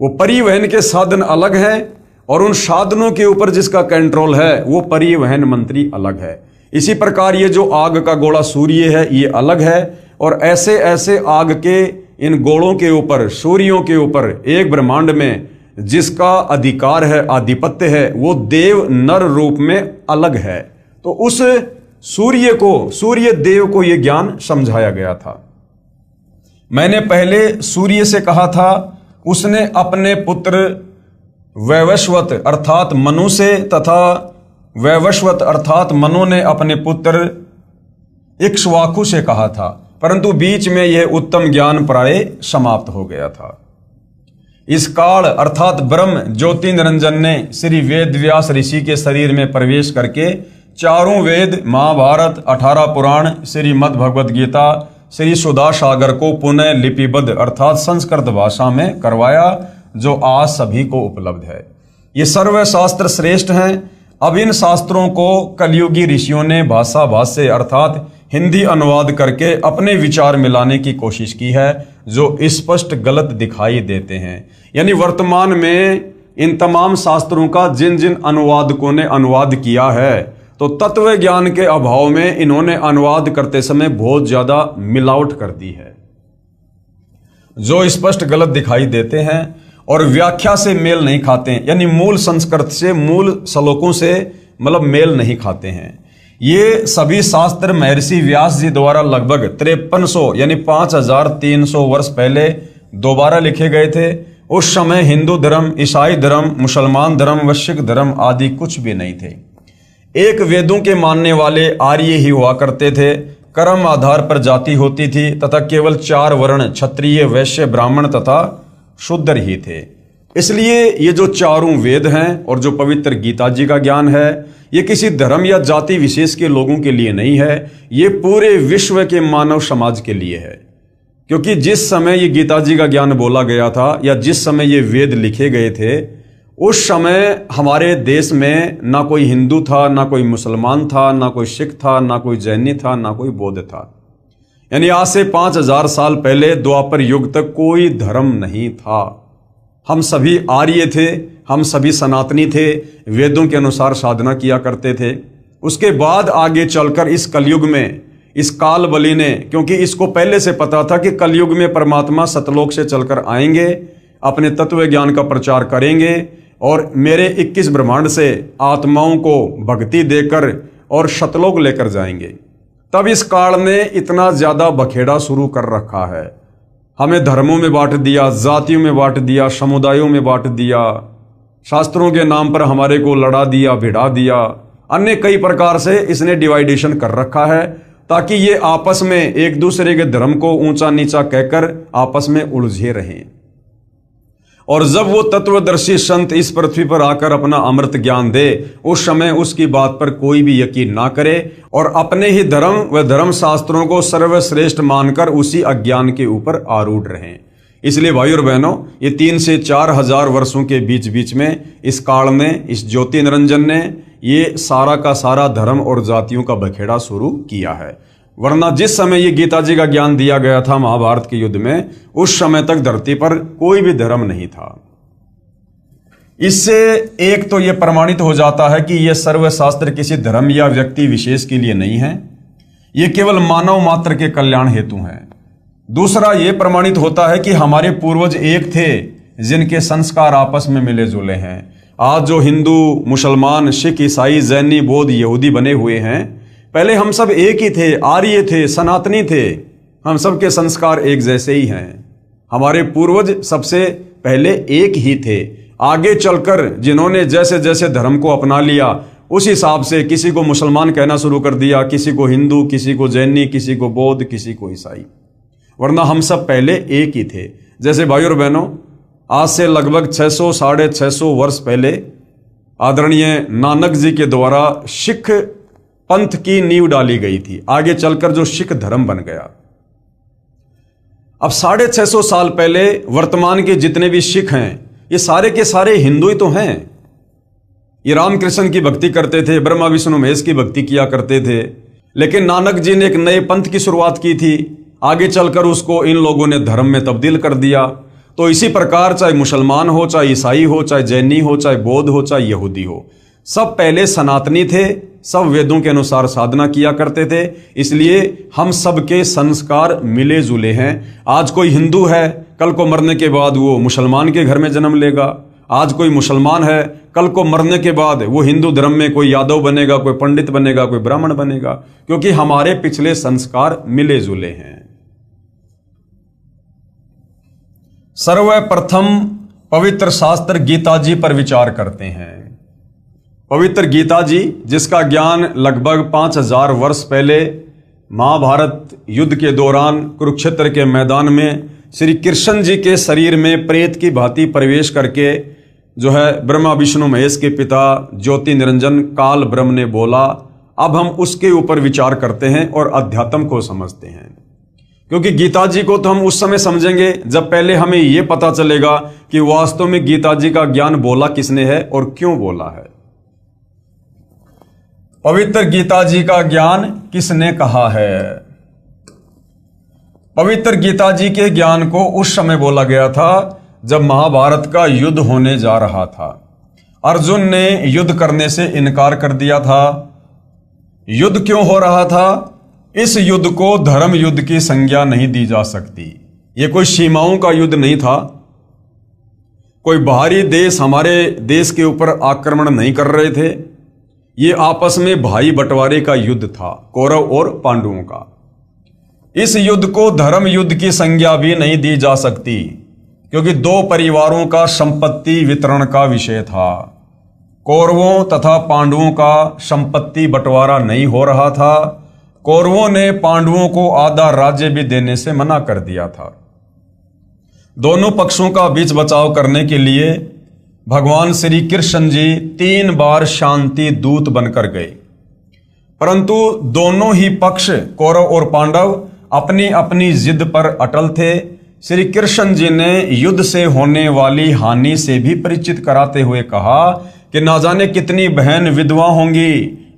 वो परिवहन के साधन अलग हैं और उन साधनों के ऊपर जिसका कंट्रोल है वो परिवहन मंत्री अलग है। इसी प्रकार ये जो आग का गोला सूर्य है ये अलग है और ऐसे ऐसे आग के इन गोलों के ऊपर, सूर्यों के ऊपर एक ब्रह्मांड में जिसका अधिकार है, आधिपत्य है, वो देव नर रूप में अलग है। तो उस सूर्य को, सूर्य देव को यह ज्ञान समझाया गया था। मैंने पहले सूर्य से कहा था, उसने अपने पुत्र वैवस्वत अर्थात मनु से तथा वैवस्वत अर्थात मनु ने अपने पुत्र इक्ष्वाकु से कहा था, परंतु बीच में यह उत्तम ज्ञान प्राय समाप्त हो गया था। इस काल अर्थात ब्रह्म ज्योति निरंजन ने श्री वेद व्यास ऋषि के शरीर में प्रवेश करके चारों वेद, महाभारत, 18 पुराण, श्रीमद् भगवद गीता, श्री सुधा सागर को पुनः लिपिबद्ध अर्थात संस्कृत भाषा में करवाया, जो आज सभी को उपलब्ध है। ये सर्व शास्त्र श्रेष्ठ हैं। अब इन शास्त्रों को कलयुगी ऋषियों ने भाषा भाष्य अर्थात हिंदी अनुवाद करके अपने विचार मिलाने की कोशिश की है, जो स्पष्ट गलत दिखाई देते हैं। यानी वर्तमान में इन तमाम शास्त्रों का जिन जिन अनुवादकों ने अनुवाद किया है, तो तत्व ज्ञान के अभाव में इन्होंने अनुवाद करते समय बहुत ज्यादा मिलावट कर दी है, जो स्पष्ट गलत दिखाई देते हैं और व्याख्या से मेल नहीं खाते हैं। यानी मूल संस्कृत से, मूल श्लोकों से मतलब मेल नहीं खाते हैं। ये सभी शास्त्र महर्षि व्यास जी द्वारा लगभग 5300 यानी 5300 वर्ष पहले दोबारा लिखे गए थे। उस समय हिंदू धर्म, ईसाई धर्म, मुसलमान धर्म व सिख धर्म आदि कुछ भी नहीं थे। एक वेदों के मानने वाले आर्य ही हुआ करते थे। कर्म आधार पर जाति होती थी तथा केवल 4 वर्ण क्षत्रिय, वैश्य, ब्राह्मण तथा शूद्र ही थे। इसलिए ये जो चारों वेद हैं और जो पवित्र गीता जी का ज्ञान है, ये किसी धर्म या जाति विशेष के लोगों के लिए नहीं है, ये पूरे विश्व के मानव समाज के लिए है। क्योंकि जिस समय ये गीता जी का ज्ञान बोला गया था या जिस समय ये वेद लिखे गए थे, उस समय हमारे देश में ना कोई हिंदू था, ना कोई मुसलमान था, ना कोई सिख था, ना कोई जैनी था, ना कोई बौद्ध था। यानी आज से 5000 साल पहले द्वापर युग तक कोई धर्म नहीं था। हम सभी आर्य थे, हम सभी सनातनी थे, वेदों के अनुसार साधना किया करते थे। उसके बाद आगे चलकर इस कलयुग में इस काल बलि ने, क्योंकि इसको पहले से पता था कि कलयुग में परमात्मा सतलोक से चलकर आएंगे, अपने तत्व ज्ञान का प्रचार करेंगे और मेरे 21 ब्रह्मांड से आत्माओं को भक्ति देकर और सतलोक लेकर जाएंगे। तब इस काल ने इतना ज्यादा बखेड़ा शुरू कर रखा है। हमें धर्मों में बांट दिया, जातियों में बांट दिया, समुदायों में बांट दिया, शास्त्रों के नाम पर हमारे को लड़ा दिया, भिड़ा दिया, अन्य कई प्रकार से इसने डिवाइडेशन कर रखा है ताकि ये आपस में एक दूसरे के धर्म को ऊंचा नीचा कहकर आपस में उलझे रहें। और जब वो तत्वदर्शी संत इस पृथ्वी पर आकर अपना अमृत ज्ञान दे, उस समय उसकी बात पर कोई भी यकीन ना करे और अपने ही धर्म व धर्म शास्त्रों को सर्वश्रेष्ठ मानकर उसी अज्ञान के ऊपर आरूढ़ रहें। इसलिए भाई और बहनों, ये 3 से 4 हजार वर्षों के बीच बीच में इस काल ने, इस ज्योति निरंजन ने ये सारा का सारा धर्म और जातियों का बखेड़ा शुरू किया है। वरना जिस समय ये गीता जी का ज्ञान दिया गया था महाभारत के युद्ध में, उस समय तक धरती पर कोई भी धर्म नहीं था। इससे एक तो ये प्रमाणित हो जाता है कि ये सर्वशास्त्र किसी धर्म या व्यक्ति विशेष के लिए नहीं है, ये केवल मानव मात्र के कल्याण हेतु हैं। दूसरा ये प्रमाणित होता है कि हमारे पूर्वज एक थे जिनके संस्कार आपस में मिले जुले हैं। आज जो हिंदू, मुसलमान, सिख, ईसाई, जैनी, बौद्ध, यहूदी बने हुए हैं, पहले हम सब एक ही थे, आर्य थे, सनातनी थे। हम सब के संस्कार एक जैसे ही हैं। हमारे पूर्वज सबसे पहले एक ही थे। आगे चलकर जिन्होंने जैसे जैसे धर्म को अपना लिया, उस हिसाब से किसी को मुसलमान कहना शुरू कर दिया, किसी को हिंदू, किसी को जैनी, किसी को बौद्ध, किसी को ईसाई। वरना हम सब पहले एक ही थे। जैसे भाई और बहनों, आज से लगभग 600 साढ़े 600 वर्ष पहले आदरणीय नानक जी के द्वारा सिख पंथ की नींव डाली गई थी। आगे चलकर जो सिख धर्म बन गया। अब 650 साल पहले वर्तमान के जितने भी सिख हैं, ये सारे के सारे हिंदू ही तो हैं। ये रामकृष्ण की भक्ति करते थे, ब्रह्मा विष्णु महेश की भक्ति किया करते थे। लेकिन नानक जी ने एक नए पंथ की शुरुआत की थी। आगे चलकर उसको इन लोगों ने धर्म में तब्दील कर दिया। तो इसी प्रकार चाहे मुसलमान हो, चाहे ईसाई हो, चाहे जैनी हो, चाहे बौद्ध हो, चाहे यहूदी हो, सब पहले सनातनी थे, सब वेदों के अनुसार साधना किया करते थे। इसलिए हम सबके संस्कार मिले जुले हैं। आज कोई हिंदू है, कल को मरने के बाद वो मुसलमान के घर में जन्म लेगा। आज कोई मुसलमान है, कल को मरने के बाद वो हिंदू धर्म में कोई यादव बनेगा, कोई पंडित बनेगा, कोई ब्राह्मण बनेगा, क्योंकि हमारे पिछले संस्कार मिले जुले हैं। सर्वप्रथम पवित्र शास्त्र गीता जी पर विचार करते हैं। पवित्र गीता जी, जिसका ज्ञान लगभग 5000 वर्ष पहले महाभारत युद्ध के दौरान कुरुक्षेत्र के मैदान में श्री कृष्ण जी के शरीर में प्रेत की भांति प्रवेश करके जो है ब्रह्मा विष्णु महेश के पिता ज्योति निरंजन काल ब्रह्म ने बोला, अब हम उसके ऊपर विचार करते हैं और अध्यात्म को समझते हैं। क्योंकि गीता जी को तो हम उस समय समझेंगे जब पहले हमें यह पता चलेगा कि वास्तव में गीता जी का ज्ञान बोला किसने है और क्यों बोला है। पवित्र गीता जी का ज्ञान किसने कहा है? पवित्र गीता जी के ज्ञान को उस समय बोला गया था जब महाभारत का युद्ध होने जा रहा था। अर्जुन ने युद्ध करने से इनकार कर दिया था। युद्ध क्यों हो रहा था? इस युद्ध को धर्म युद्ध की संज्ञा नहीं दी जा सकती। यह कोई सीमाओं का युद्ध नहीं था। कोई बाहरी देश हमारे देश के ऊपर आक्रमण नहीं कर रहे थे। ये आपस में भाई बंटवारे का युद्ध था, कौरव और पांडवों का। इस युद्ध को धर्म युद्ध की संज्ञा भी नहीं दी जा सकती, क्योंकि दो परिवारों का संपत्ति वितरण का विषय था। कौरवों तथा पांडवों का संपत्ति बंटवारा नहीं हो रहा था। कौरवों ने पांडवों को आधा राज्य भी देने से मना कर दिया था। दोनों पक्षों का बीच बचाव करने के लिए भगवान श्री कृष्ण जी 3 बार शांति दूत बनकर गए, परंतु दोनों ही पक्ष कौरव और पांडव अपनी अपनी जिद पर अटल थे। श्री कृष्ण जी ने युद्ध से होने वाली हानि से भी परिचित कराते हुए कहा कि ना जाने कितनी बहन विधवा होंगी,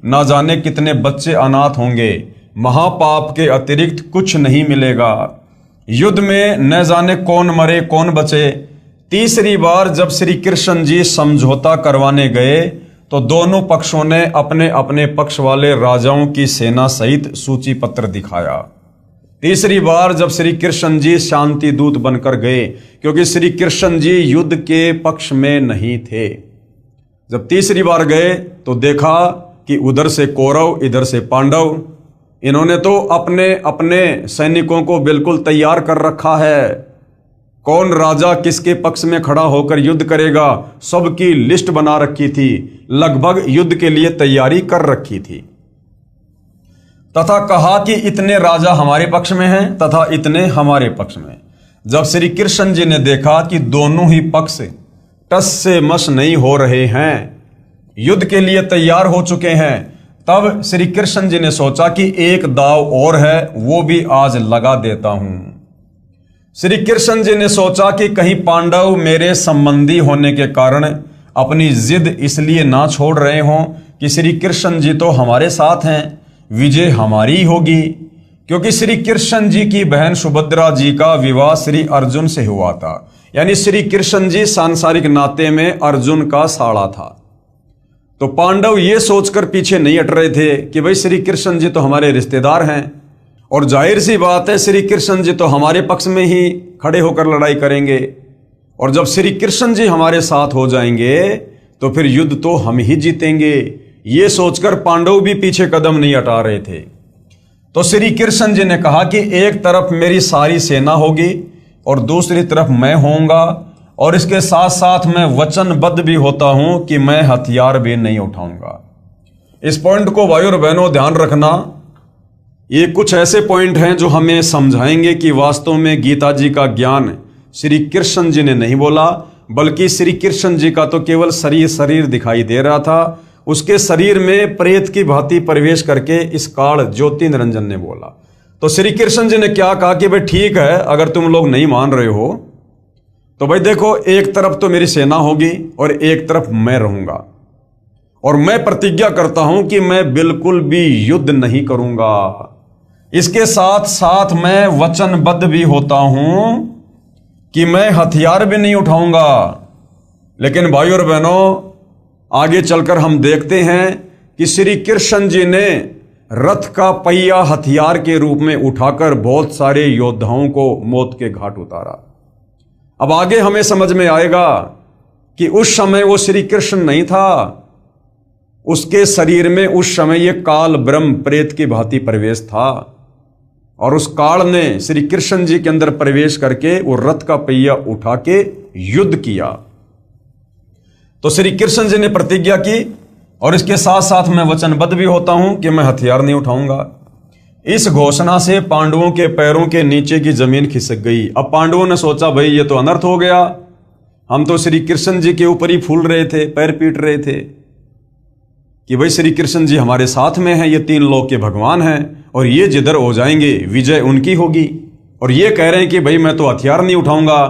ना जाने कितने बच्चे अनाथ होंगे, महापाप के अतिरिक्त कुछ नहीं मिलेगा। युद्ध में न जाने कौन मरे कौन बचे। तीसरी बार जब श्री कृष्ण जी समझौता करवाने गए तो दोनों पक्षों ने अपने अपने पक्ष वाले राजाओं की सेना सहित सूची पत्र दिखाया। तीसरी बार जब श्री कृष्ण जी शांति दूत बनकर गए, क्योंकि श्री कृष्ण जी युद्ध के पक्ष में नहीं थे। जब तीसरी बार गए तो देखा कि उधर से कौरव इधर से पांडव, इन्होंने तो अपने अपने सैनिकों को बिल्कुल तैयार कर रखा है। कौन राजा किसके पक्ष में खड़ा होकर युद्ध करेगा, सबकी लिस्ट बना रखी थी, लगभग युद्ध के लिए तैयारी कर रखी थी। तथा कहा कि इतने राजा हमारे पक्ष में हैं तथा इतने हमारे पक्ष में। जब श्री कृष्ण जी ने देखा कि दोनों ही पक्ष टस से मस नहीं हो रहे हैं, युद्ध के लिए तैयार हो चुके हैं, तब श्री कृष्ण जी ने सोचा कि एक दाव और है, वो भी आज लगा देता हूं। श्री कृष्ण जी ने सोचा कि कहीं पांडव मेरे संबंधी होने के कारण अपनी जिद इसलिए ना छोड़ रहे हों कि श्री कृष्ण जी तो हमारे साथ हैं, विजय हमारी होगी। क्योंकि श्री कृष्ण जी की बहन सुभद्रा जी का विवाह श्री अर्जुन से हुआ था, यानी श्री कृष्ण जी सांसारिक नाते में अर्जुन का साड़ा था। तो पांडव ये सोचकर पीछे नहीं हट रहे थे कि भाई श्री कृष्ण जी तो हमारे रिश्तेदार हैं, और जाहिर सी बात है श्री कृष्ण जी तो हमारे पक्ष में ही खड़े होकर लड़ाई करेंगे, और जब श्री कृष्ण जी हमारे साथ हो जाएंगे तो फिर युद्ध तो हम ही जीतेंगे। ये सोचकर पांडव भी पीछे कदम नहीं हटा रहे थे। तो श्री कृष्ण जी ने कहा कि एक तरफ मेरी सारी सेना होगी और दूसरी तरफ मैं होऊंगा, और इसके साथ साथ मैं वचनबद्ध भी होता हूं कि मैं हथियार भी नहीं उठाऊंगा। इस पॉइंट को भाई और बहनों ध्यान रखना। ये कुछ ऐसे पॉइंट हैं जो हमें समझाएंगे कि वास्तव में गीता जी का ज्ञान श्री कृष्ण जी ने नहीं बोला, बल्कि श्री कृष्ण जी का तो केवल शरीर दिखाई दे रहा था। उसके शरीर में प्रेत की भांति प्रवेश करके इस काल ज्योति निरंजन ने बोला। तो श्री कृष्ण जी ने क्या कहा कि भाई ठीक है, अगर तुम लोग नहीं मान रहे हो तो भाई देखो, एक तरफ तो मेरी सेना होगी और एक तरफ मैं रहूंगा, और मैं प्रतिज्ञा करता हूं कि मैं बिल्कुल भी युद्ध नहीं करूंगा। इसके साथ साथ मैं वचनबद्ध भी होता हूं कि मैं हथियार भी नहीं उठाऊंगा। लेकिन भाई और बहनों, आगे चलकर हम देखते हैं कि श्री कृष्ण जी ने रथ का पहिया हथियार के रूप में उठाकर बहुत सारे योद्धाओं को मौत के घाट उतारा। अब आगे हमें समझ में आएगा कि उस समय वो श्री कृष्ण नहीं था, उसके शरीर में उस समय ये काल ब्रह्म प्रेत की भांति प्रवेश था, और उस काल ने श्री कृष्ण जी के अंदर प्रवेश करके वो रथ का पहिया उठा के युद्ध किया। तो श्री कृष्ण जी ने प्रतिज्ञा की, और इसके साथ साथ मैं वचनबद्ध भी होता हूं कि मैं हथियार नहीं उठाऊंगा। इस घोषणा से पांडवों के पैरों के नीचे की जमीन खिसक गई। अब पांडवों ने सोचा भाई ये तो अनर्थ हो गया, हम तो श्री कृष्ण जी के ऊपर ही फूल रहे थे, पैर पीट रहे थे कि भाई श्री कृष्ण जी हमारे साथ में हैं, ये 3 लोक के भगवान हैं, और ये जिधर हो जाएंगे विजय उनकी होगी, और ये कह रहे हैं कि भाई मैं तो हथियार नहीं उठाऊंगा,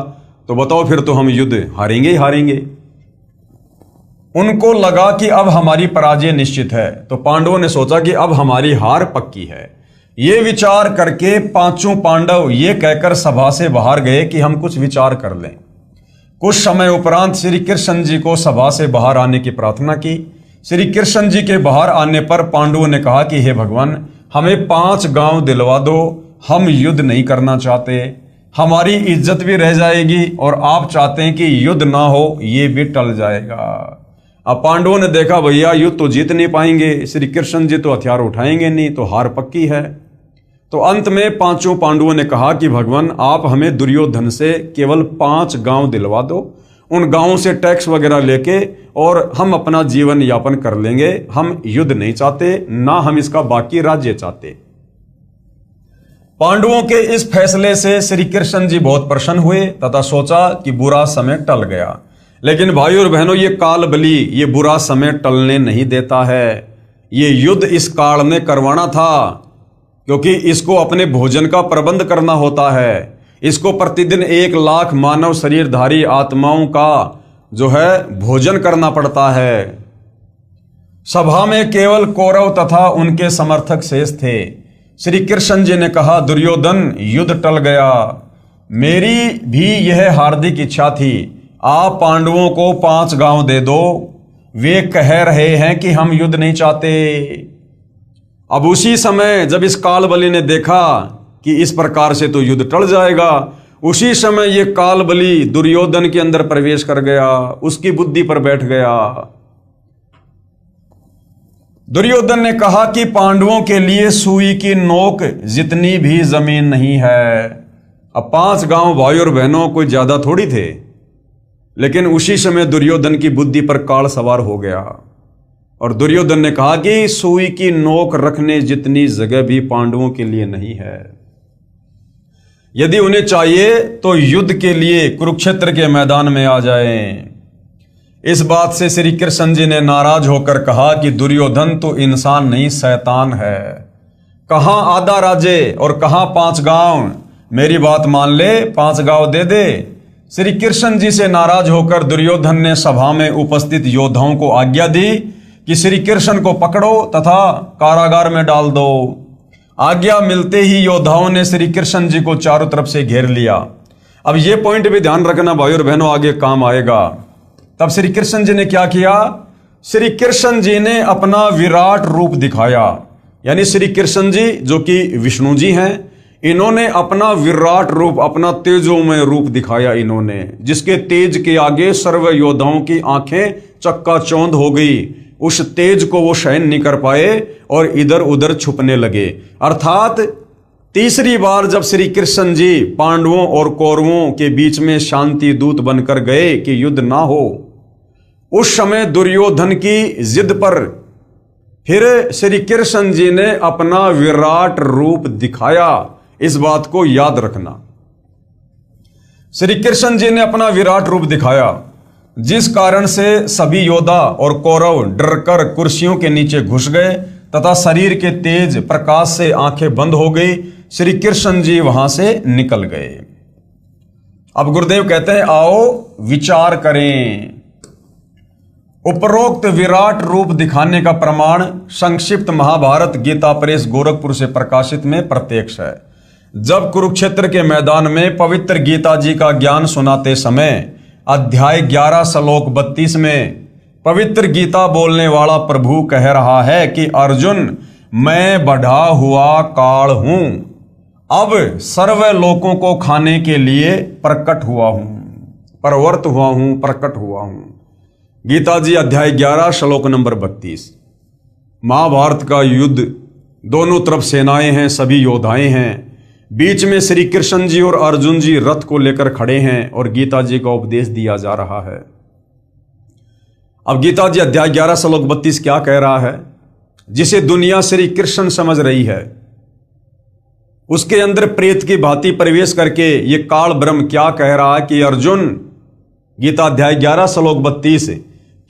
तो बताओ फिर तो हम युद्ध हारेंगे ही हारेंगे। उनको लगा कि अब हमारी पराजय निश्चित है। तो पांडवों ने सोचा कि अब हमारी हार पक्की है। ये विचार करके 5 पांडव ये कहकर सभा से बाहर गए कि हम कुछ विचार कर लें। कुछ समय उपरांत श्री कृष्ण जी को सभा से बाहर आने की प्रार्थना की। श्री कृष्ण जी के बाहर आने पर पांडवों ने कहा कि हे भगवान, हमें 5 गांव दिलवा दो, हम युद्ध नहीं करना चाहते, हमारी इज्जत भी रह जाएगी, और आप चाहते हैं कि युद्ध ना हो, ये भी टल जाएगा। अब पांडवों ने देखा भैया युद्ध तो जीत नहीं पाएंगे, श्री कृष्ण जी तो हथियार उठाएंगे नहीं, तो हार पक्की है। तो अंत में पांचों पांडवों ने कहा कि भगवान आप हमें दुर्योधन से केवल 5 गांव दिलवा दो, उन गांवों से टैक्स वगैरह लेके और हम अपना जीवन यापन कर लेंगे, हम युद्ध नहीं चाहते, ना हम इसका बाकी राज्य चाहते। पांडवों के इस फैसले से श्री कृष्ण जी बहुत प्रसन्न हुए तथा सोचा कि बुरा समय टल गया। लेकिन भाई और बहनों, ये काल बलि ये बुरा समय टलने नहीं देता है। ये युद्ध इस काल ने करवाना था, क्योंकि इसको अपने भोजन का प्रबंध करना होता है। इसको प्रतिदिन 1 लाख मानव शरीरधारी आत्माओं का जो है भोजन करना पड़ता है। सभा में केवल कौरव तथा उनके समर्थक शेष थे। श्री कृष्ण जी ने कहा, दुर्योधन युद्ध टल गया, मेरी भी यह हार्दिक इच्छा थी, आप पांडवों को 5 गांव दे दो, वे कह रहे हैं कि हम युद्ध नहीं चाहते। अब उसी समय जब इस काल बलि ने देखा कि इस प्रकार से तो युद्ध टल जाएगा, उसी समय ये काल बलि दुर्योधन के अंदर प्रवेश कर गया, उसकी बुद्धि पर बैठ गया। दुर्योधन ने कहा कि पांडवों के लिए सुई की नोक जितनी भी जमीन नहीं है। अब 5 गांव भाई और बहनों कोई ज्यादा थोड़ी थे, लेकिन उसी समय दुर्योधन की बुद्धि पर काल सवार हो गया और दुर्योधन ने कहा कि सुई की नोक रखने जितनी जगह भी पांडवों के लिए नहीं है। यदि उन्हें चाहिए तो युद्ध के लिए कुरुक्षेत्र के मैदान में आ जाएं। इस बात से श्री कृष्ण जी ने नाराज होकर कहा कि दुर्योधन तो इंसान नहीं शैतान है, कहां आधा राज्य और कहां 5 गांव, मेरी बात मान ले, 5 गांव दे दे। श्री कृष्ण जी से नाराज होकर दुर्योधन ने सभा में उपस्थित योद्धाओं को आज्ञा दी कि श्री कृष्ण को पकड़ो तथा कारागार में डाल दो। आज्ञा मिलते ही योद्धाओं ने श्री कृष्ण जी को चारों तरफ से घेर लिया। अब ये पॉइंट भी ध्यान रखना भाई और बहनों, आगे काम आएगा। तब श्री कृष्ण जी ने क्या किया? श्री कृष्ण जी ने अपना विराट रूप दिखाया। यानी श्री कृष्ण जी जो कि विष्णु जी हैं, इन्होंने अपना विराट रूप, अपना तेजोमय रूप दिखाया इन्होंने, जिसके तेज के आगे सर्व योद्धाओं की आंखें चक्काचौंध हो गई। उस तेज को वो सहन नहीं कर पाए और इधर उधर छुपने लगे। अर्थात तीसरी बार जब श्री कृष्ण जी पांडवों और कौरवों के बीच में शांति दूत बनकर गए कि युद्ध ना हो, उस समय दुर्योधन की जिद पर फिर श्री कृष्ण जी ने अपना विराट रूप दिखाया। इस बात को याद रखना, श्री कृष्ण जी ने अपना विराट रूप दिखाया, जिस कारण से सभी योद्धा और कौरव डरकर कुर्सियों के नीचे घुस गए तथा शरीर के तेज प्रकाश से आंखें बंद हो गई। श्री कृष्ण जी वहां से निकल गए। अब गुरुदेव कहते हैं, आओ विचार करें। उपरोक्त विराट रूप दिखाने का प्रमाण संक्षिप्त महाभारत गीता प्रेस गोरखपुर से प्रकाशित में प्रत्यक्ष है। जब कुरुक्षेत्र के मैदान में पवित्र गीता जी का ज्ञान सुनाते समय अध्याय 11 श्लोक 32 में पवित्र गीता बोलने वाला प्रभु कह रहा है कि अर्जुन, मैं बढ़ा हुआ काल हूं, अब सर्व लोकों को खाने के लिए प्रकट हुआ हूं, प्रवर्त हुआ हूं, प्रकट हुआ हूं। गीता जी अध्याय 11 श्लोक नंबर 32। महाभारत का युद्ध, दोनों तरफ सेनाएं हैं, सभी योद्धाएं हैं, बीच में श्री कृष्ण जी और अर्जुन जी रथ को लेकर खड़े हैं और गीता जी का उपदेश दिया जा रहा है। अब गीता जी अध्याय 11 श्लोक 32 क्या कह रहा है? जिसे दुनिया श्री कृष्ण समझ रही है, उसके अंदर प्रेत की भांति प्रवेश करके ये काल ब्रह्म क्या कह रहा है कि अर्जुन, गीता अध्याय 11 श्लोक 32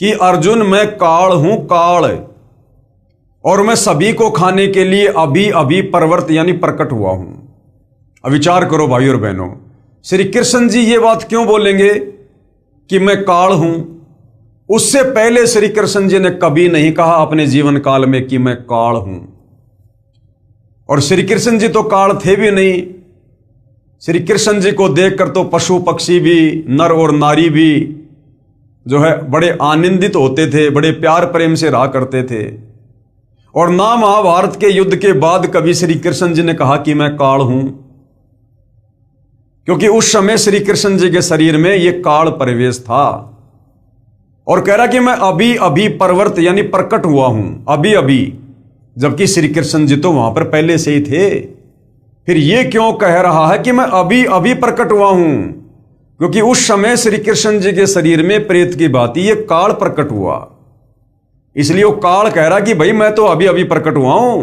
कि अर्जुन, मैं काल हूं, काल, और मैं सभी को खाने के लिए अभी अभी प्रवर्त यानी प्रकट हुआ हूं। अब विचार करो भाई और बहनों, श्री कृष्ण जी ये बात क्यों बोलेंगे कि मैं काल हूं? उससे पहले श्री कृष्ण जी ने कभी नहीं कहा अपने जीवन काल में कि मैं काल हूं। और श्री कृष्ण जी तो काल थे भी नहीं। श्री कृष्ण जी को देखकर तो पशु पक्षी भी, नर और नारी भी जो है बड़े आनंदित होते थे, बड़े प्यार प्रेम से रहा करते थे। और ना महाभारत के युद्ध के बाद कभी श्री कृष्ण जी ने कहा कि मैं काल हूं, क्योंकि उस समय श्री कृष्ण जी के शरीर में यह काल प्रवेश था और कह रहा कि मैं अभी अभी परवर्त यानी प्रकट हुआ हूं, अभी अभी, जबकि श्री कृष्ण जी तो वहां पर पहले से ही थे। फिर ये क्यों कह रहा है कि मैं अभी अभी प्रकट हुआ हूं? क्योंकि उस समय श्री कृष्ण जी के शरीर में प्रेत की भांति ये काल प्रकट हुआ, इसलिए वो काल कह रहा कि भाई मैं तो अभी अभी प्रकट हुआ हूं।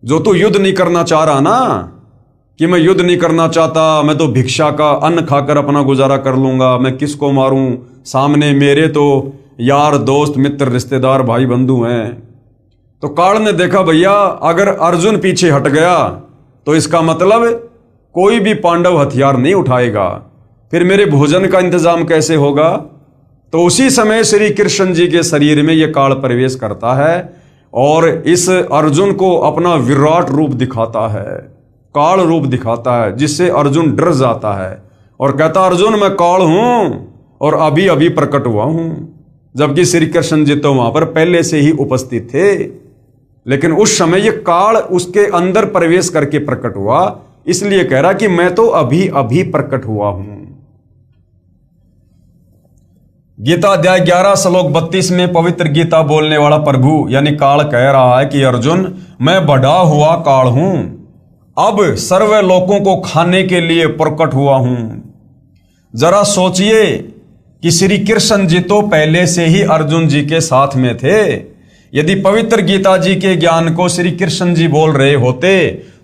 जो तू युद्ध नहीं करना चाह रहा ना, कि मैं युद्ध नहीं करना चाहता, मैं तो भिक्षा का अन्न खाकर अपना गुजारा कर लूंगा, मैं किसको मारूं, सामने मेरे तो यार दोस्त मित्र रिश्तेदार भाई बंधु हैं। तो काल ने देखा भैया अगर अर्जुन पीछे हट गया तो इसका मतलब कोई भी पांडव हथियार नहीं उठाएगा, फिर मेरे भोजन का इंतजाम कैसे होगा? तो उसी समय श्री कृष्ण जी के शरीर में यह काल प्रवेश करता है और इस अर्जुन को अपना विराट रूप दिखाता है, काल रूप दिखाता है, जिससे अर्जुन डर जाता है और कहता अर्जुन मैं काल हूं और अभी अभी प्रकट हुआ हूं। जबकि श्री कृष्ण जी तो वहां पर पहले से ही उपस्थित थे, लेकिन उस समय यह काल उसके अंदर प्रवेश करके प्रकट हुआ, इसलिए कह रहा कि मैं तो अभी अभी प्रकट हुआ हूं। गीता अध्याय 11 श्लोक 32 में पवित्र गीता बोलने वाला प्रभु यानी काल कह रहा है कि अर्जुन मैं बढ़ा हुआ काल हूं, अब सर्व लोगों को खाने के लिए प्रकट हुआ हूं। जरा सोचिए कि श्री कृष्ण जी तो पहले से ही अर्जुन जी के साथ में थे। यदि पवित्र गीता जी के ज्ञान को श्री कृष्ण जी बोल रहे होते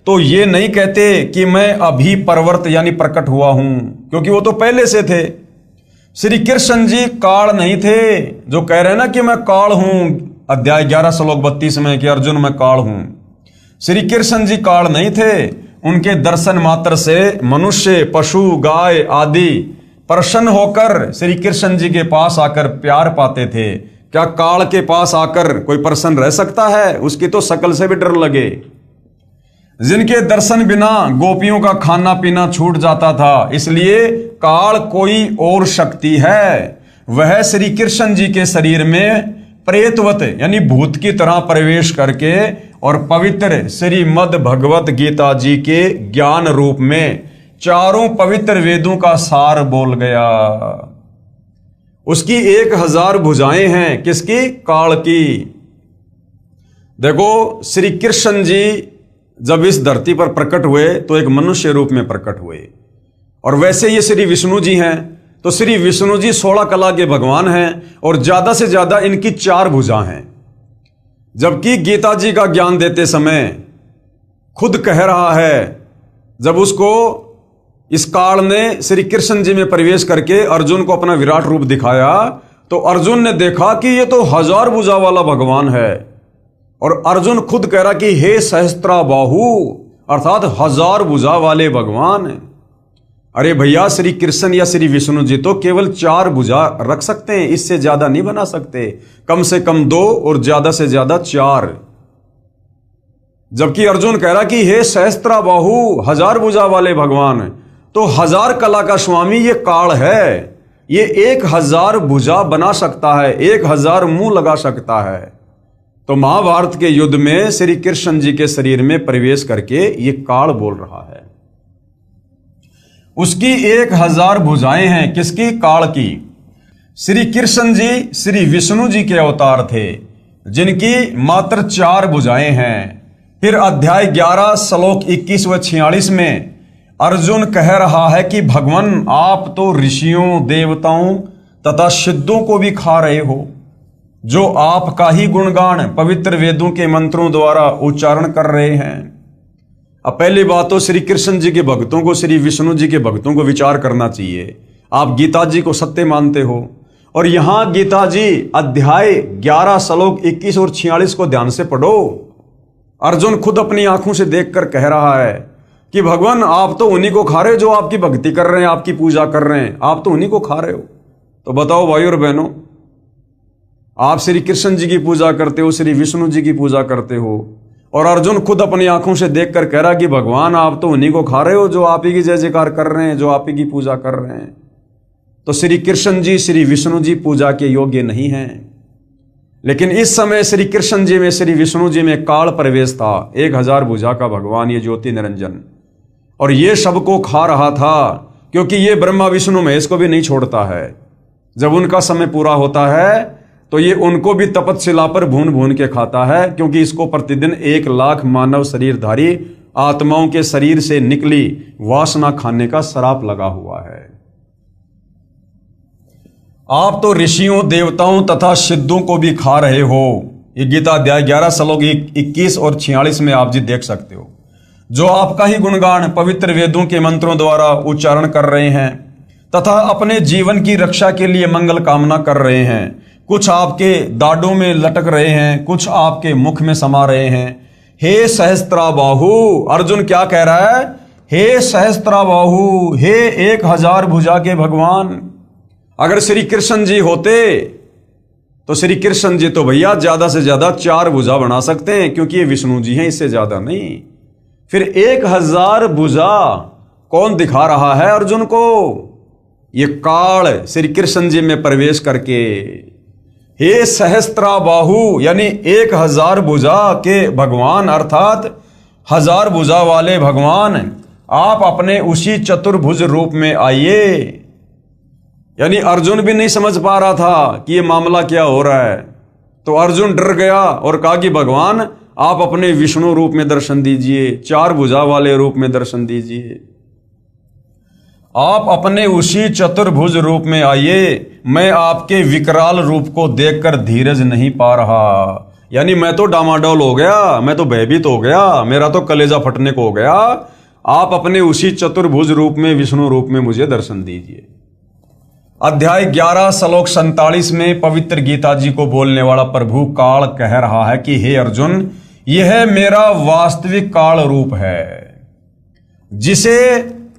तो ये नहीं कहते कि मैं अभी परवर्त यानी प्रकट हुआ हूं, क्योंकि वो तो पहले से थे। श्री कृष्ण जी काल नहीं थे, जो कह रहे हैं ना कि मैं काल हूं, अध्याय 11 श्लोक 32 में कि अर्जुन मैं काल हूं। श्री कृष्ण जी काल नहीं थे, उनके दर्शन मात्र से मनुष्य पशु गाय आदि प्रसन्न होकर श्री कृष्ण जी के पास आकर प्यार पाते थे। क्या काल के पास आकर कोई प्रसन्न रह सकता है? उसकी तो शकल से भी डर लगे। जिनके दर्शन बिना गोपियों का खाना पीना छूट जाता था, इसलिए काल कोई और शक्ति है, वह श्री कृष्ण जी के शरीर में प्रेतवत यानी भूत की तरह प्रवेश करके और पवित्र श्रीमद् भगवत गीता जी के ज्ञान रूप में चारों पवित्र वेदों का सार बोल गया। उसकी 1000 भुजाएं हैं, किसकी? काल की। देखो श्री कृष्ण जी जब इस धरती पर प्रकट हुए तो एक मनुष्य रूप में प्रकट हुए, और वैसे ये श्री विष्णु जी हैं, तो श्री विष्णु जी 16 कला के भगवान हैं और ज्यादा से ज्यादा इनकी 4 भुजा हैं। जबकि गीता जी का ज्ञान देते समय खुद कह रहा है, जब उसको इस काल ने श्री कृष्ण जी में प्रवेश करके अर्जुन को अपना विराट रूप दिखाया, तो अर्जुन ने देखा कि ये तो 1000 भुजा वाला भगवान है, और अर्जुन खुद कह रहा कि हे सहस्त्रा बाहु, अर्थात 1000 भुजा वाले भगवान। अरे भैया श्री कृष्ण या श्री विष्णु जी तो केवल 4 भुजा रख सकते हैं, इससे ज्यादा नहीं बना सकते, कम से कम 2 और ज्यादा से ज्यादा 4। जबकि अर्जुन कह रहा कि हे सहस्त्रा बाहु, 1000 भुजा वाले भगवान, तो 1000 कला का स्वामी ये काल है, ये 1000 भुजा बना सकता है, 1000 मुंह लगा सकता है। तो महाभारत के युद्ध में श्री कृष्ण जी के शरीर में प्रवेश करके ये काल बोल रहा है। उसकी 1000 भुजाएं हैं, किसकी? काल की। श्री कृष्ण जी श्री विष्णु जी के अवतार थे, जिनकी मात्र 4 भुजाएं हैं। फिर अध्याय 11 श्लोक 21 व 46 में अर्जुन कह रहा है कि भगवान आप तो ऋषियों देवताओं तथा सिद्धों को भी खा रहे हो, जो आपका ही गुणगान पवित्र वेदों के मंत्रों द्वारा उच्चारण कर रहे हैं। अब पहली बात तो श्री कृष्ण जी के भक्तों को, श्री विष्णु जी के भक्तों को विचार करना चाहिए। आप गीता जी को सत्य मानते हो, और यहां गीता जी अध्याय 11 श्लोक 21 और 46 को ध्यान से पढ़ो। अर्जुन खुद अपनी आंखों से देखकर कह रहा है कि भगवान आप तो उन्हीं को खा रहे हो जो आपकी भक्ति कर रहे हैं, आपकी पूजा कर रहे हैं, आप तो उन्हीं को खा रहे हो। तो बताओ भाई और बहनों, आप श्री कृष्ण जी की पूजा करते हो, श्री विष्णु जी की पूजा करते हो, और अर्जुन खुद अपनी आंखों से देखकर कह रहा कि भगवान आप तो उन्हीं को खा रहे हो जो आप ही की जय जयकार कर रहे हैं, जो आप ही की पूजा कर रहे हैं। तो श्री कृष्ण जी श्री विष्णु जी पूजा के योग्य नहीं हैं। लेकिन इस समय श्री कृष्ण जी में, श्री विष्णु जी में काल प्रवेश था, 1000 भुजा का भगवान, ये ज्योति निरंजन, और ये सबको खा रहा था, क्योंकि ये ब्रह्मा विष्णु महेश को भी नहीं छोड़ता है। जब उनका समय पूरा होता है तो ये उनको भी तपतशिला पर भून भून के खाता है, क्योंकि इसको प्रतिदिन 1 लाख मानव शरीरधारी आत्माओं के शरीर से निकली वासना खाने का श्राप लगा हुआ है। आप तो ऋषियों, देवताओं तथा सिद्धों को भी खा रहे हो। ये गीता अध्याय 11 श्लोक 21 और 46 में आप जी देख सकते हो। जो आपका ही गुणगान पवित्र वेदों के मंत्रों द्वारा उच्चारण कर रहे हैं तथा अपने जीवन की रक्षा के लिए मंगल कामना कर रहे हैं। कुछ आपके दाढ़ों में लटक रहे हैं, कुछ आपके मुख में समा रहे हैं। हे सहस्त्राबाहु, अर्जुन क्या कह रहा है? हे सहस्त्राबाहु, हे 1000 भुजा के भगवान। अगर श्री कृष्ण जी होते तो श्री कृष्ण जी तो भैया ज्यादा से ज्यादा 4 भुजा बना सकते हैं, क्योंकि ये विष्णु जी हैं, इससे ज्यादा नहीं। फिर 1000 भुजा कौन दिखा रहा है अर्जुन को? ये काल श्री कृष्ण जी में प्रवेश करके। हे सहस्त्राबाहु यानी 1000 भुजा के भगवान, अर्थात 1000 भुजा वाले भगवान, आप अपने उसी चतुर्भुज रूप में आइए। यानी अर्जुन भी नहीं समझ पा रहा था कि ये मामला क्या हो रहा है, तो अर्जुन डर गया और कहा कि भगवान आप अपने विष्णु रूप में दर्शन दीजिए, 4 भुजा वाले रूप में दर्शन दीजिए। आप अपने उसी चतुर्भुज रूप में आइए। मैं आपके विकराल रूप को देखकर धीरज नहीं पा रहा। यानी मैं तो डामाडोल हो गया, मैं तो भयभीत हो गया, मेरा तो कलेजा फटने को हो गया। आप अपने उसी चतुर्भुज रूप में, विष्णु रूप में मुझे दर्शन दीजिए। अध्याय 11 श्लोक 47 में पवित्र गीता जी को बोलने वाला प्रभु काल कह रहा है कि हे अर्जुन, यह मेरा वास्तविक काल रूप है, जिसे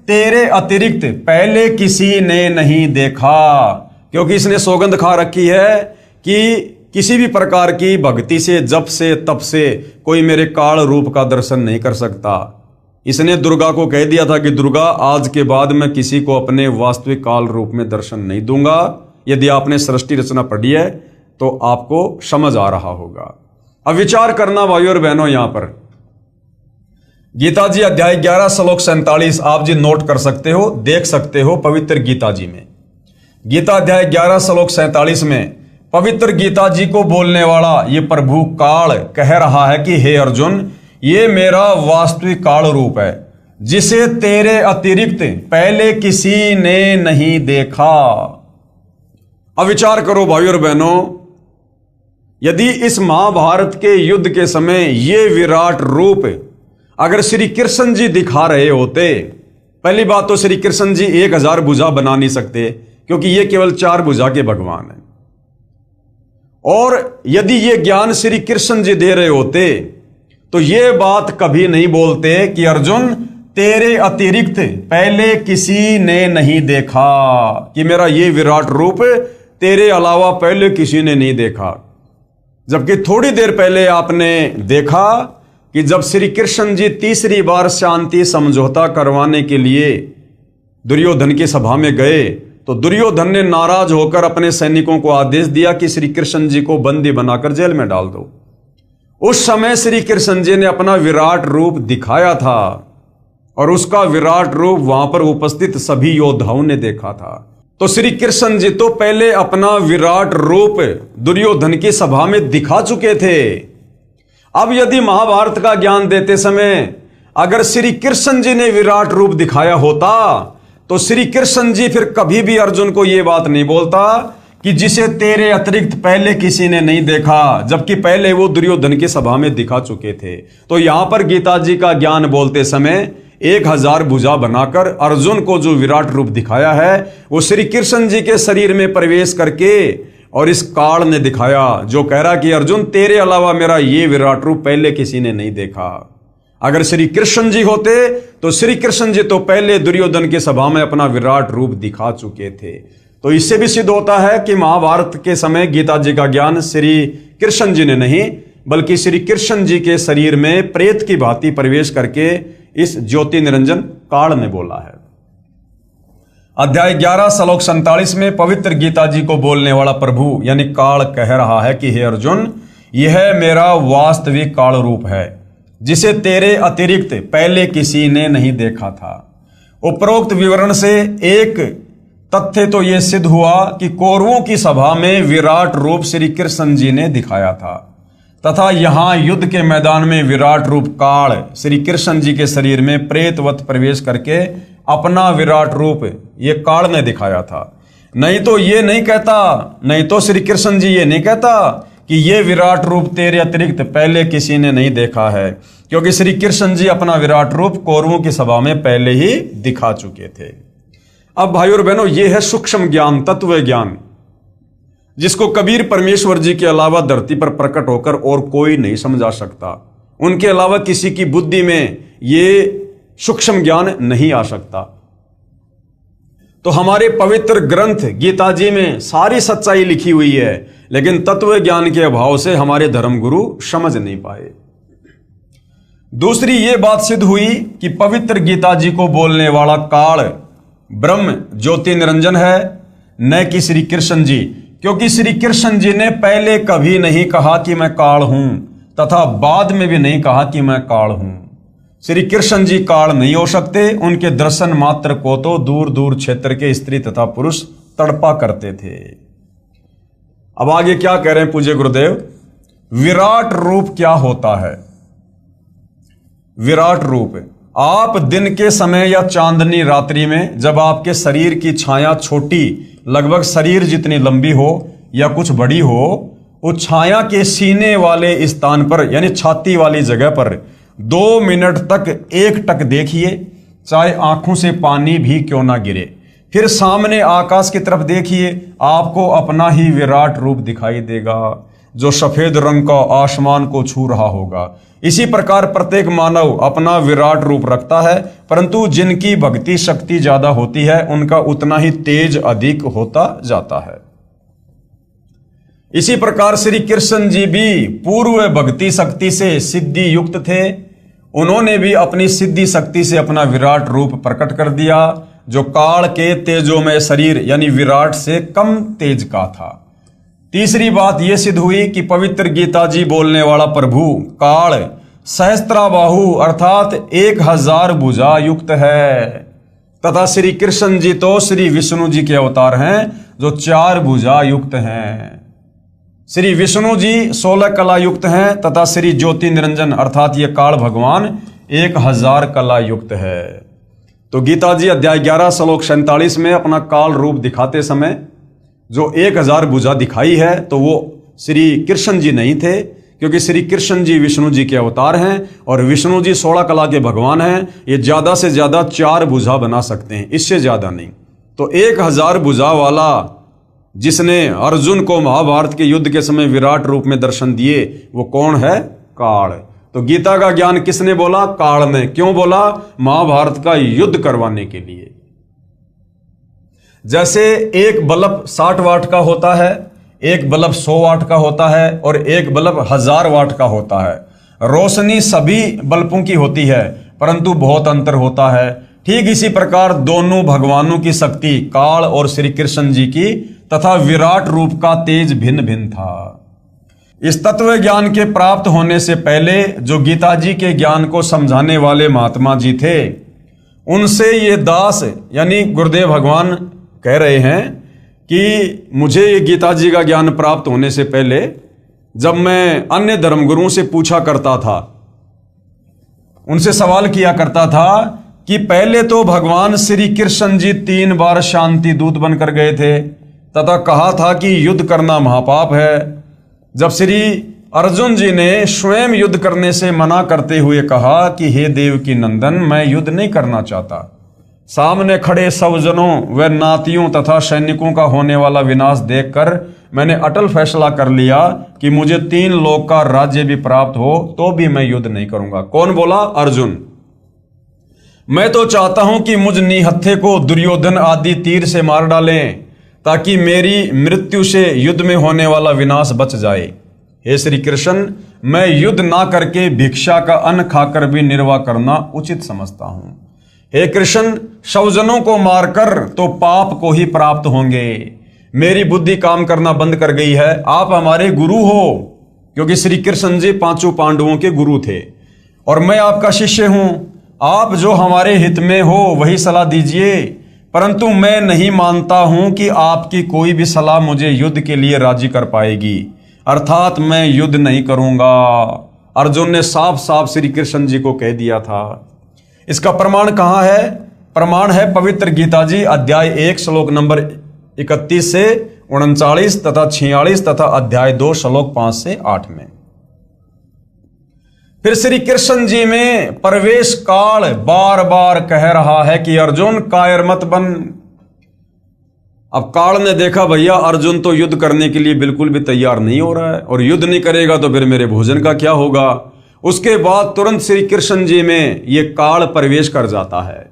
तेरे अतिरिक्त पहले किसी ने नहीं देखा। क्योंकि इसने सौगंध खा रखी है कि किसी भी प्रकार की भक्ति से, जप से, तप से कोई मेरे काल रूप का दर्शन नहीं कर सकता। इसने दुर्गा को कह दिया था कि दुर्गा, आज के बाद मैं किसी को अपने वास्तविक काल रूप में दर्शन नहीं दूंगा। यदि आपने सृष्टि रचना पढ़ी है तो आपको समझ आ रहा होगा। अब विचार करना भाइयों और बहनों, यहां पर गीता जी अध्याय 11 श्लोक 47 आप जी नोट कर सकते हो, देख सकते हो पवित्र गीता जी में। गीता अध्याय 11 श्लोक 47 में पवित्र गीता जी को बोलने वाला ये प्रभु काल कह रहा है कि हे अर्जुन, ये मेरा वास्तविक काल रूप है, जिसे तेरे अतिरिक्त पहले किसी ने नहीं देखा। अब विचार करो भाइयों और बहनों, यदि इस महाभारत के युद्ध के समय ये विराट रूप अगर श्री कृष्ण जी दिखा रहे होते, पहली बात तो श्री कृष्ण जी 1000 भुजा बना नहीं सकते, क्योंकि ये केवल 4 भुजा के भगवान हैं। और यदि ये ज्ञान श्री कृष्ण जी दे रहे होते तो ये बात कभी नहीं बोलते कि अर्जुन, तेरे अतिरिक्त पहले किसी ने नहीं देखा, कि मेरा ये विराट रूप तेरे अलावा पहले किसी ने नहीं देखा। जबकि थोड़ी देर पहले आपने देखा कि जब श्री कृष्ण जी तीसरी बार शांति समझौता करवाने के लिए दुर्योधन की सभा में गए, तो दुर्योधन ने नाराज होकर अपने सैनिकों को आदेश दिया कि श्री कृष्ण जी को बंदी बनाकर जेल में डाल दो। उस समय श्री कृष्ण जी ने अपना विराट रूप दिखाया था और उसका विराट रूप वहां पर उपस्थित सभी योद्धाओं ने देखा था। तो श्री कृष्ण जी तो पहले अपना विराट रूप दुर्योधन की सभा में दिखा चुके थे। अब यदि महाभारत का ज्ञान देते समय अगर श्री कृष्ण जी ने विराट रूप दिखाया होता तो श्री कृष्ण जी फिर कभी भी अर्जुन को यह बात नहीं बोलता कि जिसे तेरे अतिरिक्त पहले किसी ने नहीं देखा, जबकि पहले वो दुर्योधन की सभा में दिखा चुके थे। तो यहां पर गीता जी का ज्ञान बोलते समय 1000 भुजा बनाकर अर्जुन को जो विराट रूप दिखाया है वो श्री कृष्ण जी के शरीर में प्रवेश करके और इस काल ने दिखाया, जो कह रहा कि अर्जुन, तेरे अलावा मेरा ये विराट रूप पहले किसी ने नहीं देखा। अगर श्री कृष्ण जी होते तो श्री कृष्ण जी तो पहले दुर्योधन की सभा में अपना विराट रूप दिखा चुके थे। तो इससे भी सिद्ध होता है कि महाभारत के समय गीता जी का ज्ञान श्री कृष्ण जी ने नहीं, बल्कि श्री कृष्ण जी के शरीर में प्रेत की भांति प्रवेश करके इस ज्योति निरंजन काल ने बोला है। अध्याय 11 श्लोक 47 में पवित्र गीता जी को बोलने वाला प्रभु यानी काल कह रहा है कि हे अर्जुन, यह मेरा वास्तविक काल रूप है, जिसे तेरे अतिरिक्त पहले किसी ने नहीं देखा था। उपरोक्त विवरण से एक तथ्य तो ये सिद्ध हुआ कि कौरवों की सभा में विराट रूप श्री कृष्ण जी ने दिखाया था, तथा यहाँ युद्ध के मैदान में विराट रूप काल श्री कृष्ण जी के शरीर में प्रेतवत प्रवेश करके अपना विराट रूप ये काल ने दिखाया था। नहीं तो ये नहीं कहता, नहीं तो श्री कृष्ण जी ये नहीं कहता कि ये विराट रूप तेरे अतिरिक्त पहले किसी ने नहीं देखा है, क्योंकि श्री कृष्ण जी अपना विराट रूप कौरवों की सभा में पहले ही दिखा चुके थे। अब भाइयों और बहनों, ये है सूक्ष्म ज्ञान, तत्व ज्ञान, जिसको कबीर परमेश्वर जी के अलावा धरती पर प्रकट होकर और कोई नहीं समझा सकता। उनके अलावा किसी की बुद्धि में ये सूक्ष्म ज्ञान नहीं आ सकता। तो हमारे पवित्र ग्रंथ गीता जी में सारी सच्चाई लिखी हुई है, लेकिन तत्व ज्ञान के अभाव से हमारे धर्मगुरु समझ नहीं पाए। दूसरी ये बात सिद्ध हुई कि पवित्र गीता जी को बोलने वाला काल ब्रह्म ज्योति निरंजन है, न कि श्री कृष्ण जी, क्योंकि श्री कृष्ण जी ने पहले कभी नहीं कहा कि मैं काल हूं, तथा बाद में भी नहीं कहा कि मैं काल हूं। श्री कृष्ण जी काल नहीं हो सकते, उनके दर्शन मात्र को तो दूर दूर क्षेत्र के स्त्री तथा पुरुष तड़पा करते थे। अब आगे क्या कह रहे हैं पूज्य गुरुदेव, विराट रूप क्या होता है? विराट रूप, आप दिन के समय या चांदनी रात्रि में जब आपके शरीर की छाया छोटी, लगभग शरीर जितनी लंबी हो या कुछ बड़ी हो, उस छाया के सीने वाले स्थान पर यानी छाती वाली जगह पर 2 मिनट तक एकटक देखिए, चाहे आंखों से पानी भी क्यों ना गिरे। फिर सामने आकाश की तरफ देखिए, आपको अपना ही विराट रूप दिखाई देगा, जो सफेद रंग का आसमान को छू रहा होगा। इसी प्रकार प्रत्येक मानव अपना विराट रूप रखता है, परंतु जिनकी भक्ति शक्ति ज्यादा होती है उनका उतना ही तेज अधिक होता जाता है। इसी प्रकार श्री कृष्ण जी भी पूर्व भक्ति शक्ति से सिद्धि युक्त थे। उन्होंने भी अपनी सिद्धि शक्ति से अपना विराट रूप प्रकट कर दिया, जो काल के तेजोमय शरीर यानी विराट से कम तेज का था। तीसरी बात यह सिद्ध हुई कि पवित्र गीता जी बोलने वाला प्रभु काल सहस्त्राबाहु अर्थात 1000 भुजा युक्त है, तथा श्री कृष्ण जी तो श्री विष्णु जी के अवतार हैं, जो 4 भुजा युक्त हैं। श्री विष्णु जी 16 कला युक्त हैं, तथा श्री ज्योति निरंजन अर्थात ये काल भगवान 1000 कला युक्त है। तो गीता जी अध्याय 11 श्लोक 47 में अपना काल रूप दिखाते समय जो 1000 भुजा दिखाई है, तो वो श्री कृष्ण जी नहीं थे, क्योंकि श्री कृष्ण जी विष्णु जी के अवतार हैं और विष्णु जी 16 कला के भगवान हैं। ये ज्यादा से ज्यादा 4 भुजा बना सकते हैं, इससे ज्यादा नहीं। तो 1000 भुजा वाला जिसने अर्जुन को महाभारत के युद्ध के समय विराट रूप में दर्शन दिए, वो कौन है? काल। तो गीता का ज्ञान किसने बोला? काल ने। क्यों बोला? महाभारत का युद्ध करवाने के लिए। जैसे एक बल्ब 60 वाट का होता है, एक बल्ब 100 वाट का होता है और एक बल्ब 1000 वाट का होता है। रोशनी सभी बल्बों की होती है, परंतु बहुत अंतर होता है। ठीक इसी प्रकार दोनों भगवानों की शक्ति, काल और श्री कृष्ण जी की, तथा विराट रूप का तेज भिन्न भिन्न था। इस तत्व ज्ञान के प्राप्त होने से पहले जो गीता जी के ज्ञान को समझाने वाले महात्मा जी थे, उनसे ये दास यानी गुरुदेव भगवान कह रहे हैं कि मुझे ये गीता जी का ज्ञान प्राप्त होने से पहले जब मैं अन्य धर्मगुरुओं से पूछा करता था, उनसे सवाल किया करता था कि पहले तो भगवान श्री कृष्ण जी 3 बार शांति दूत बनकर गए थे, तथा कहा था कि युद्ध करना महापाप है। जब श्री अर्जुन जी ने स्वयं युद्ध करने से मना करते हुए कहा कि हे देव की नंदन, मैं युद्ध नहीं करना चाहता, सामने खड़े सब जनों व नातियों तथा सैनिकों का होने वाला विनाश देखकर मैंने अटल फैसला कर लिया कि मुझे 3 लोक का राज्य भी प्राप्त हो तो भी मैं युद्ध नहीं करूंगा। कौन बोला? अर्जुन। मैं तो चाहता हूं कि मुझ निहत्थे को दुर्योधन आदि तीर से मार डालें, ताकि मेरी मृत्यु से युद्ध में होने वाला विनाश बच जाए। हे श्री कृष्ण, मैं युद्ध ना करके भिक्षा का अन्न खाकर भी निर्वाह करना उचित समझता हूं। हे कृष्ण, सौजनों को मारकर तो पाप को ही प्राप्त होंगे। मेरी बुद्धि काम करना बंद कर गई है। आप हमारे गुरु हो, क्योंकि श्री कृष्ण जी 5 पांडवों के गुरु थे, और मैं आपका शिष्य हूं। आप जो हमारे हित में हो वही सलाह दीजिए। परंतु मैं नहीं मानता हूं कि आपकी कोई भी सलाह मुझे युद्ध के लिए राजी कर पाएगी, अर्थात मैं युद्ध नहीं करूंगा। अर्जुन ने साफ साफ श्री कृष्ण जी को कह दिया था। इसका प्रमाण कहाँ है? प्रमाण है पवित्र गीता जी अध्याय 1 श्लोक नंबर 31 से 39 तथा 46 तथा अध्याय 2 श्लोक 5 से 8 में। फिर श्री कृष्ण जी में प्रवेश काल बार बार कह रहा है कि अर्जुन कायर मत बन। अब काल ने देखा भैया अर्जुन तो युद्ध करने के लिए बिल्कुल भी तैयार नहीं हो रहा है, और युद्ध नहीं करेगा तो फिर मेरे भोजन का क्या होगा। उसके बाद तुरंत श्री कृष्ण जी में ये काल प्रवेश कर जाता है।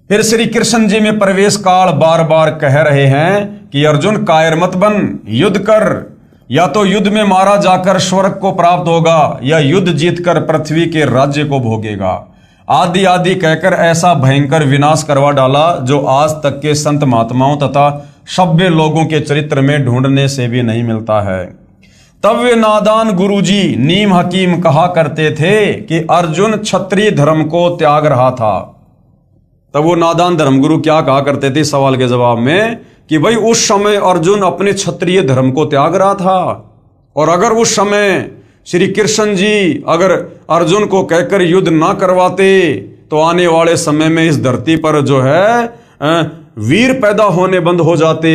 फिर श्री कृष्ण जी में प्रवेश काल बार बार कह रहे हैं कि अर्जुन कायर मत बन, युद्ध कर, या तो युद्ध में मारा जाकर स्वर्ग को प्राप्त होगा या युद्ध जीतकर पृथ्वी के राज्य को भोगेगा, आदि आदि कहकर ऐसा भयंकर विनाश करवा डाला जो आज तक के संत महात्माओं तथा सभ्य लोगों के चरित्र में ढूंढने से भी नहीं मिलता है। तब वे नादान गुरुजी नीम हकीम कहा करते थे कि अर्जुन क्षत्रिय धर्म को त्याग रहा था। तब वो नादान धर्मगुरु क्या कहा करते थे सवाल के जवाब में कि भाई उस समय अर्जुन अपने क्षत्रिय धर्म को त्याग रहा था, और अगर उस समय श्री कृष्ण जी अगर अर्जुन को कहकर युद्ध ना करवाते तो आने वाले समय में इस धरती पर जो है वीर पैदा होने बंद हो जाते।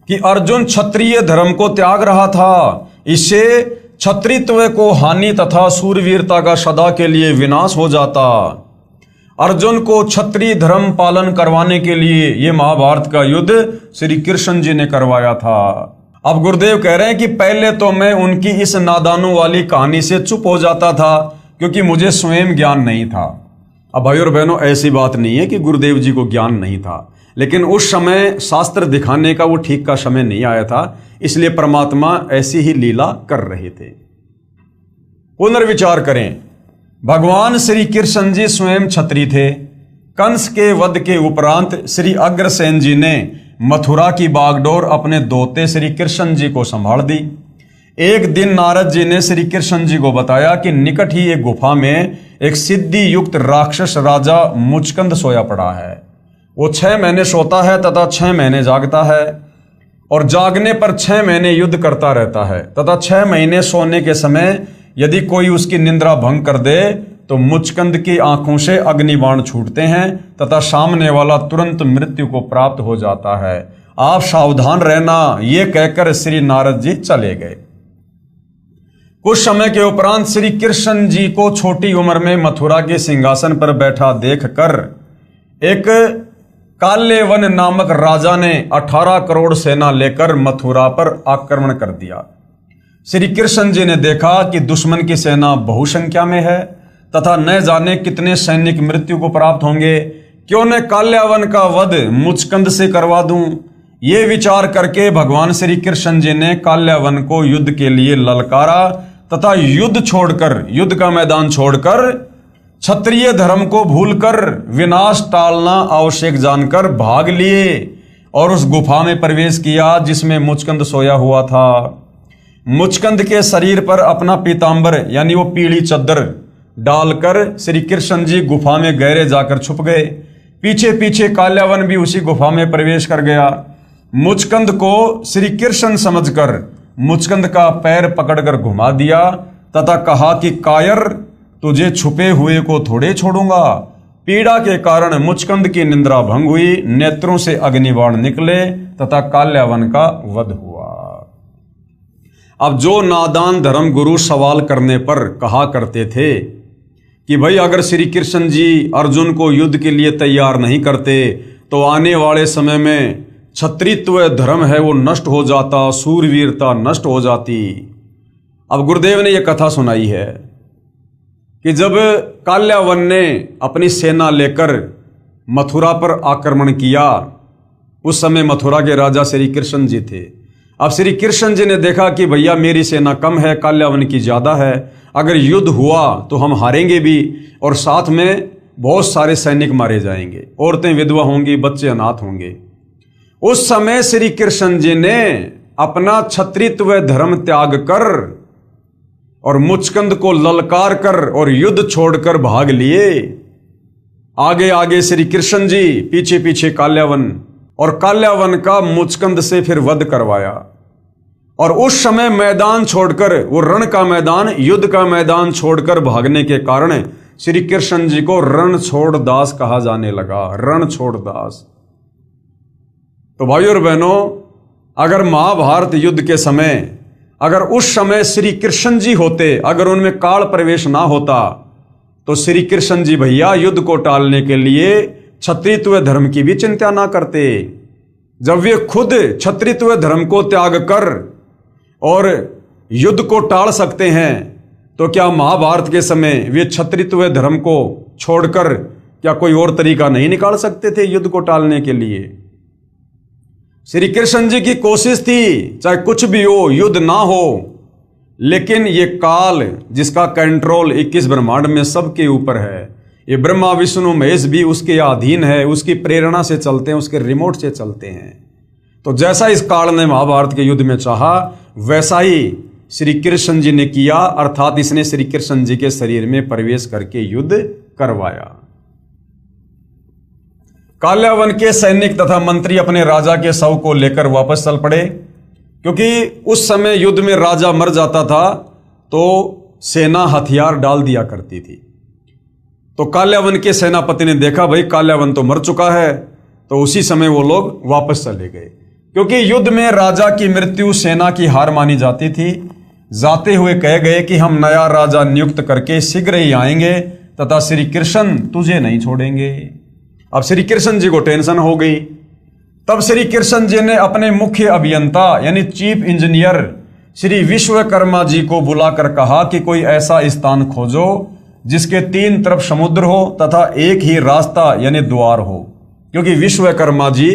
कि अर्जुन क्षत्रिय धर्म को त्याग रहा था, इससे क्षत्रित्व को हानि तथा सूरवीरता का सदा के लिए विनाश हो जाता। अर्जुन को क्षत्रिय धर्म पालन करवाने के लिए यह महाभारत का युद्ध श्री कृष्ण जी ने करवाया था। अब गुरुदेव कह रहे हैं कि पहले तो मैं उनकी इस नादानों वाली कहानी से चुप हो जाता था क्योंकि मुझे स्वयं ज्ञान नहीं था। अब भाई और बहनों ऐसी बात नहीं है कि गुरुदेव जी को ज्ञान नहीं था, लेकिन उस समय शास्त्र दिखाने का वो ठीक का समय नहीं आया था, इसलिए परमात्मा ऐसी ही लीला कर रहे थे। पुनर्विचार करें, भगवान श्री कृष्ण जी स्वयं क्षत्रिय थे। कंस के वध के उपरांत श्री अग्रसेन जी ने मथुरा की बागडोर अपने दोते श्री कृष्ण जी को संभाल दी। एक दिन नारद जी ने श्री कृष्ण जी को बताया कि निकट ही एक गुफा में एक सिद्धि युक्त राक्षस राजा मुचकंद सोया पड़ा है। वो 6 महीने सोता है तथा 6 महीने जागता है, और जागने पर 6 महीने युद्ध करता रहता है तथा 6 महीने सोने के समय यदि कोई उसकी निंद्रा भंग कर दे तो मुचकंद की आंखों से अग्निबाण छूटते हैं तथा सामने वाला तुरंत मृत्यु को प्राप्त हो जाता है। आप सावधान रहना, ये कहकर श्री नारद जी चले गए। कुछ समय के उपरांत श्री कृष्ण जी को छोटी उम्र में मथुरा के सिंहासन पर बैठा देखकर एक काल्यवन नामक राजा ने 18 करोड़ सेना लेकर मथुरा पर आक्रमण कर दिया। श्री कृष्ण जी ने देखा कि दुश्मन की सेना बहुसंख्या में है तथा न जाने कितने सैनिक मृत्यु को प्राप्त होंगे, क्यों न काल्यावन का वध मुचकंद से करवा दूं। ये विचार करके भगवान श्री कृष्ण जी ने काल्यावन को युद्ध के लिए ललकारा तथा युद्ध का मैदान छोड़कर क्षत्रिय धर्म को भूलकर विनाश टालना आवश्यक जानकर भाग लिए और उस गुफा में प्रवेश किया जिसमें मुचकंद सोया हुआ था। मुचकंद के शरीर पर अपना पीतांबर यानी वो पीली चद्दर डालकर श्री कृष्ण जी गुफा में गहरे जाकर छुप गए। पीछे पीछे काल्यावन भी उसी गुफा में प्रवेश कर गया। मुचकंद को श्री कृष्ण समझकर मुचकंद का पैर पकड़कर घुमा दिया तथा कहा कि कायर, तुझे छुपे हुए को थोड़े छोड़ूंगा। पीड़ा के कारण मुचकंद की निंद्रा भंग हुई, नेत्रों से अग्निबाण निकले तथा काल्यावन का वध हुआ। अब जो नादान धर्म गुरु सवाल करने पर कहा करते थे कि भाई अगर श्री कृष्ण जी अर्जुन को युद्ध के लिए तैयार नहीं करते तो आने वाले समय में क्षत्रित्व धर्म है वो नष्ट हो जाता, सूरवीरता नष्ट हो जाती। अब गुरुदेव ने यह कथा सुनाई है कि जब काल्यावन ने अपनी सेना लेकर मथुरा पर आक्रमण किया, उस समय मथुरा के राजा श्री कृष्ण जी थे। अब श्री कृष्ण जी ने देखा कि भैया मेरी सेना कम है, काल्यावन की ज्यादा है, अगर युद्ध हुआ तो हम हारेंगे भी और साथ में बहुत सारे सैनिक मारे जाएंगे, औरतें विधवा होंगी, बच्चे अनाथ होंगे। उस समय श्री कृष्ण जी ने अपना क्षत्रित्व धर्म त्याग कर और मुचकंद को ललकार कर और युद्ध छोड़कर भाग लिए आगे आगे श्री कृष्ण जी, पीछे पीछे काल्यावन, और काल्यावन का मुचकंद से फिर वध करवाया। और उस समय मैदान छोड़कर, वो रण का मैदान, युद्ध का मैदान छोड़कर भागने के कारण श्री कृष्ण जी को रणछोड़ दास कहा जाने लगा। रणछोड़ दास। तो भाइयों और बहनों, अगर महाभारत युद्ध के समय, अगर उस समय श्री कृष्ण जी होते, अगर उनमें काल प्रवेश ना होता, तो श्री कृष्ण जी भैया युद्ध को टालने के लिए क्षत्रित्व धर्म की भी चिंता ना करते। जब वे खुद क्षत्रित्व धर्म को त्याग कर और युद्ध को टाल सकते हैं, तो क्या महाभारत के समय वे क्षत्रित्व धर्म को छोड़कर क्या कोई और तरीका नहीं निकाल सकते थे युद्ध को टालने के लिए? श्री कृष्ण जी की कोशिश थी, चाहे कुछ भी हो, युद्ध ना हो, लेकिन ये काल जिसका कंट्रोल 21 ब्रह्मांड में सबके ऊपर है, ये ब्रह्मा विष्णु महेश भी उसके अधीन है, उसकी प्रेरणा से चलते हैं, उसके रिमोट से चलते हैं। तो जैसा इस काल ने महाभारत के युद्ध में चाहा, वैसा ही श्री कृष्ण जी ने किया, अर्थात इसने श्री कृष्ण जी के शरीर में प्रवेश करके युद्ध करवाया। काल्यावन के सैनिक तथा मंत्री अपने राजा के शव को लेकर वापस चल पड़े, क्योंकि उस समय युद्ध में राजा मर जाता था तो सेना हथियार डाल दिया करती थी। तो काल्यावन के सेनापति ने देखा भाई काल्यावन तो मर चुका है, तो उसी समय वो लोग वापस चले गए, क्योंकि युद्ध में राजा की मृत्यु सेना की हार मानी जाती थी। जाते हुए कह गए कि हम नया राजा नियुक्त करके शीघ्र ही आएंगे तथा श्री कृष्ण तुझे नहीं छोड़ेंगे। अब श्री कृष्ण जी को टेंशन हो गई। तब श्री कृष्ण जी ने अपने मुख्य अभियंता यानी चीफ इंजीनियर श्री विश्वकर्मा जी को बुलाकर कहा कि कोई ऐसा स्थान खोजो जिसके 3 तरफ समुद्र हो तथा एक ही रास्ता यानी द्वार हो, क्योंकि विश्वकर्मा जी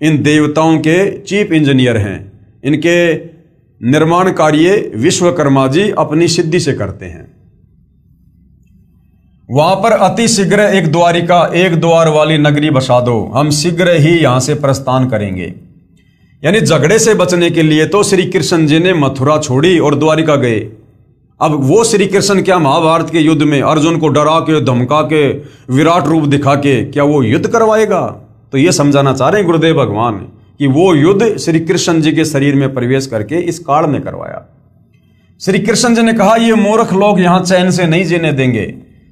इन देवताओं के चीफ इंजीनियर हैं। इनके निर्माण कार्य विश्वकर्मा जी अपनी सिद्धि से करते हैं। वहां पर अति शीघ्र एक द्वारिका, एक द्वार वाली नगरी बसा दो, हम शीघ्र ही यहां से प्रस्थान करेंगे। यानी झगड़े से बचने के लिए तो श्री कृष्ण जी ने मथुरा छोड़ी और द्वारिका गए। अब वो श्री कृष्ण क्या महाभारत के युद्ध में अर्जुन को डरा के, धमका के, विराट रूप दिखा के क्या वो युद्ध करवाएगा? तो ये समझाना चाह रहे हैं गुरुदेव भगवान कि वो युद्ध श्री कृष्ण जी के शरीर में प्रवेश करके इस काल ने करवाया। श्री कृष्ण जी ने कहा ये मूर्ख लोग यहां चैन से नहीं जीने देंगे।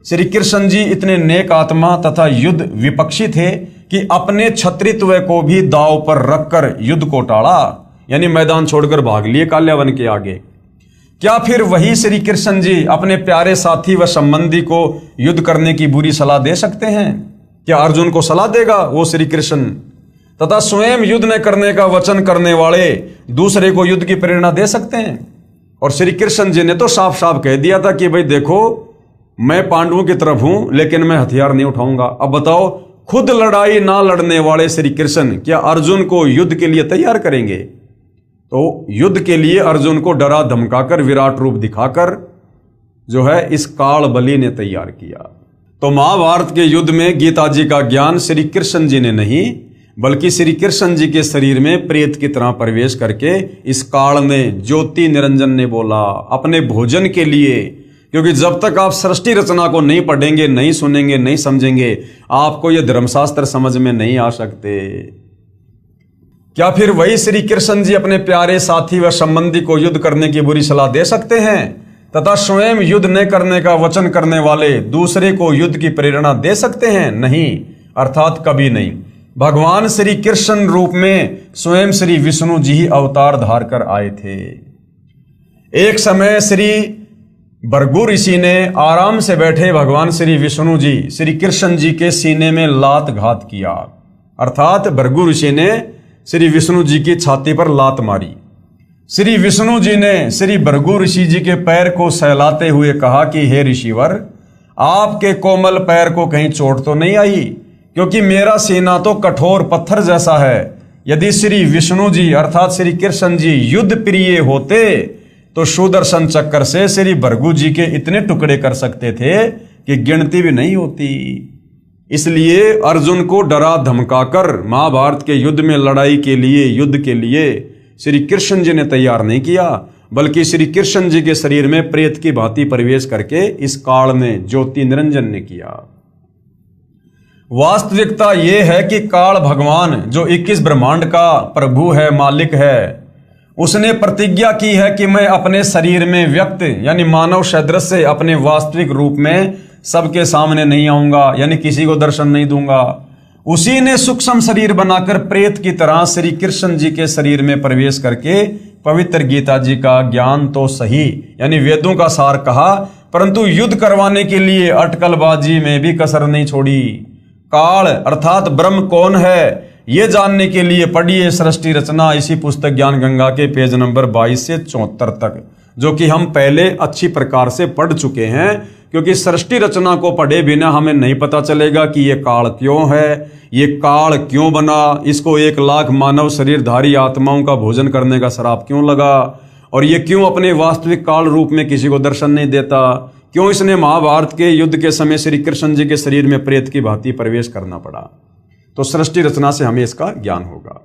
श्री कृष्ण जी इतने नेक आत्मा तथा युद्ध विपक्षी थे कि अपने क्षत्रित्व को भी दांव पर रखकर युद्ध को टाला, यानी मैदान छोड़कर भाग लिए काल्यावन के आगे। क्या फिर वही श्री कृष्ण जी अपने प्यारे साथी व संबंधी को युद्ध करने की बुरी सलाह दे सकते हैं? क्या अर्जुन को सलाह देगा वो श्री कृष्ण? तथा स्वयं युद्ध न करने का वचन करने वाले दूसरे को युद्ध की प्रेरणा दे सकते हैं? और श्री कृष्ण जी ने तो साफ साफ कह दिया था कि भाई देखो, मैं पांडवों की तरफ हूं लेकिन मैं हथियार नहीं उठाऊंगा। अब बताओ, खुद लड़ाई ना लड़ने वाले श्री कृष्ण क्या अर्जुन को युद्ध के लिए तैयार करेंगे? तो युद्ध के लिए अर्जुन को डरा धमकाकर, विराट रूप दिखाकर जो है इस काल बलि ने तैयार किया। तो महाभारत के युद्ध में गीता जी का ज्ञान श्री कृष्ण जी ने नहीं, बल्कि श्री कृष्ण जी के शरीर में प्रेत की तरह प्रवेश करके इस काल ने, ज्योति निरंजन ने बोला अपने भोजन के लिए। क्योंकि जब तक आप सृष्टि रचना को नहीं पढ़ेंगे, नहीं सुनेंगे, नहीं समझेंगे, आपको यह धर्मशास्त्र समझ में नहीं आ सकते। क्या फिर वही श्री कृष्ण जी अपने प्यारे साथी व संबंधी को युद्ध करने की बुरी सलाह दे सकते हैं तथा स्वयं युद्ध न करने का वचन करने वाले दूसरे को युद्ध की प्रेरणा दे सकते हैं? नहीं, अर्थात कभी नहीं। भगवान श्री कृष्ण रूप में स्वयं श्री विष्णु जी ही अवतार धार कर आए थे। एक समय श्री भृगु ऋषि ने आराम से बैठे भगवान श्री विष्णु जी श्री कृष्ण जी के सीने में लात घात किया, अर्थात भृगु ऋषि ने श्री विष्णु जी की छाती पर लात मारी। श्री विष्णु जी ने श्री भृगु ऋषि जी के पैर को सहलाते हुए कहा कि हे ऋषिवर, आपके कोमल पैर को कहीं चोट तो नहीं आई? क्योंकि मेरा सीना तो कठोर पत्थर जैसा है। यदि श्री विष्णु जी अर्थात श्री कृष्ण जी युद्ध प्रिय होते तो सुदर्शन चक्र से श्री भृगु जी के इतने टुकड़े कर सकते थे कि गिनती भी नहीं होती। इसलिए अर्जुन को डरा धमकाकर महाभारत के युद्ध में लड़ाई के लिए, युद्ध के लिए श्री कृष्ण जी ने तैयार नहीं किया, बल्कि श्री कृष्ण जी के शरीर में प्रेत की भांति प्रवेश करके इस काल ने, ज्योति निरंजन ने किया। वास्तविकता ये है कि काल भगवान जो 21 ब्रह्मांड का प्रभु है, मालिक है, उसने प्रतिज्ञा की है कि मैं अपने शरीर में व्यक्त यानी मानव सदृश से अपने वास्तविक रूप में सबके सामने नहीं आऊंगा, यानी किसी को दर्शन नहीं दूंगा। उसी ने सूक्ष्म शरीर बनाकर प्रेत की तरह श्री कृष्ण जी के शरीर में प्रवेश करके पवित्र गीता जी का ज्ञान तो सही यानी वेदों का सार कहा, परंतु युद्ध करवाने के लिए अटकलबाजी में भी कसर नहीं छोड़ी। काल अर्थात ब्रह्म कौन है ये जानने के लिए पढ़िए सृष्टि रचना, इसी पुस्तक ज्ञान गंगा के पेज नंबर 22 से 74 तक, जो कि हम पहले अच्छी प्रकार से पढ़ चुके हैं। क्योंकि सृष्टि रचना को पढ़े बिना हमें नहीं पता चलेगा कि ये काल क्यों है, ये काल क्यों बना, इसको 1 लाख मानव शरीरधारी आत्माओं का भोजन करने का श्राप क्यों लगा, और ये क्यों अपने वास्तविक काल रूप में किसी को दर्शन नहीं देता, क्यों इसने महाभारत के युद्ध के समय श्री कृष्ण जी के शरीर में प्रेत की भांति प्रवेश करना पड़ा। तो सृष्टि रचना से हमें इसका ज्ञान होगा।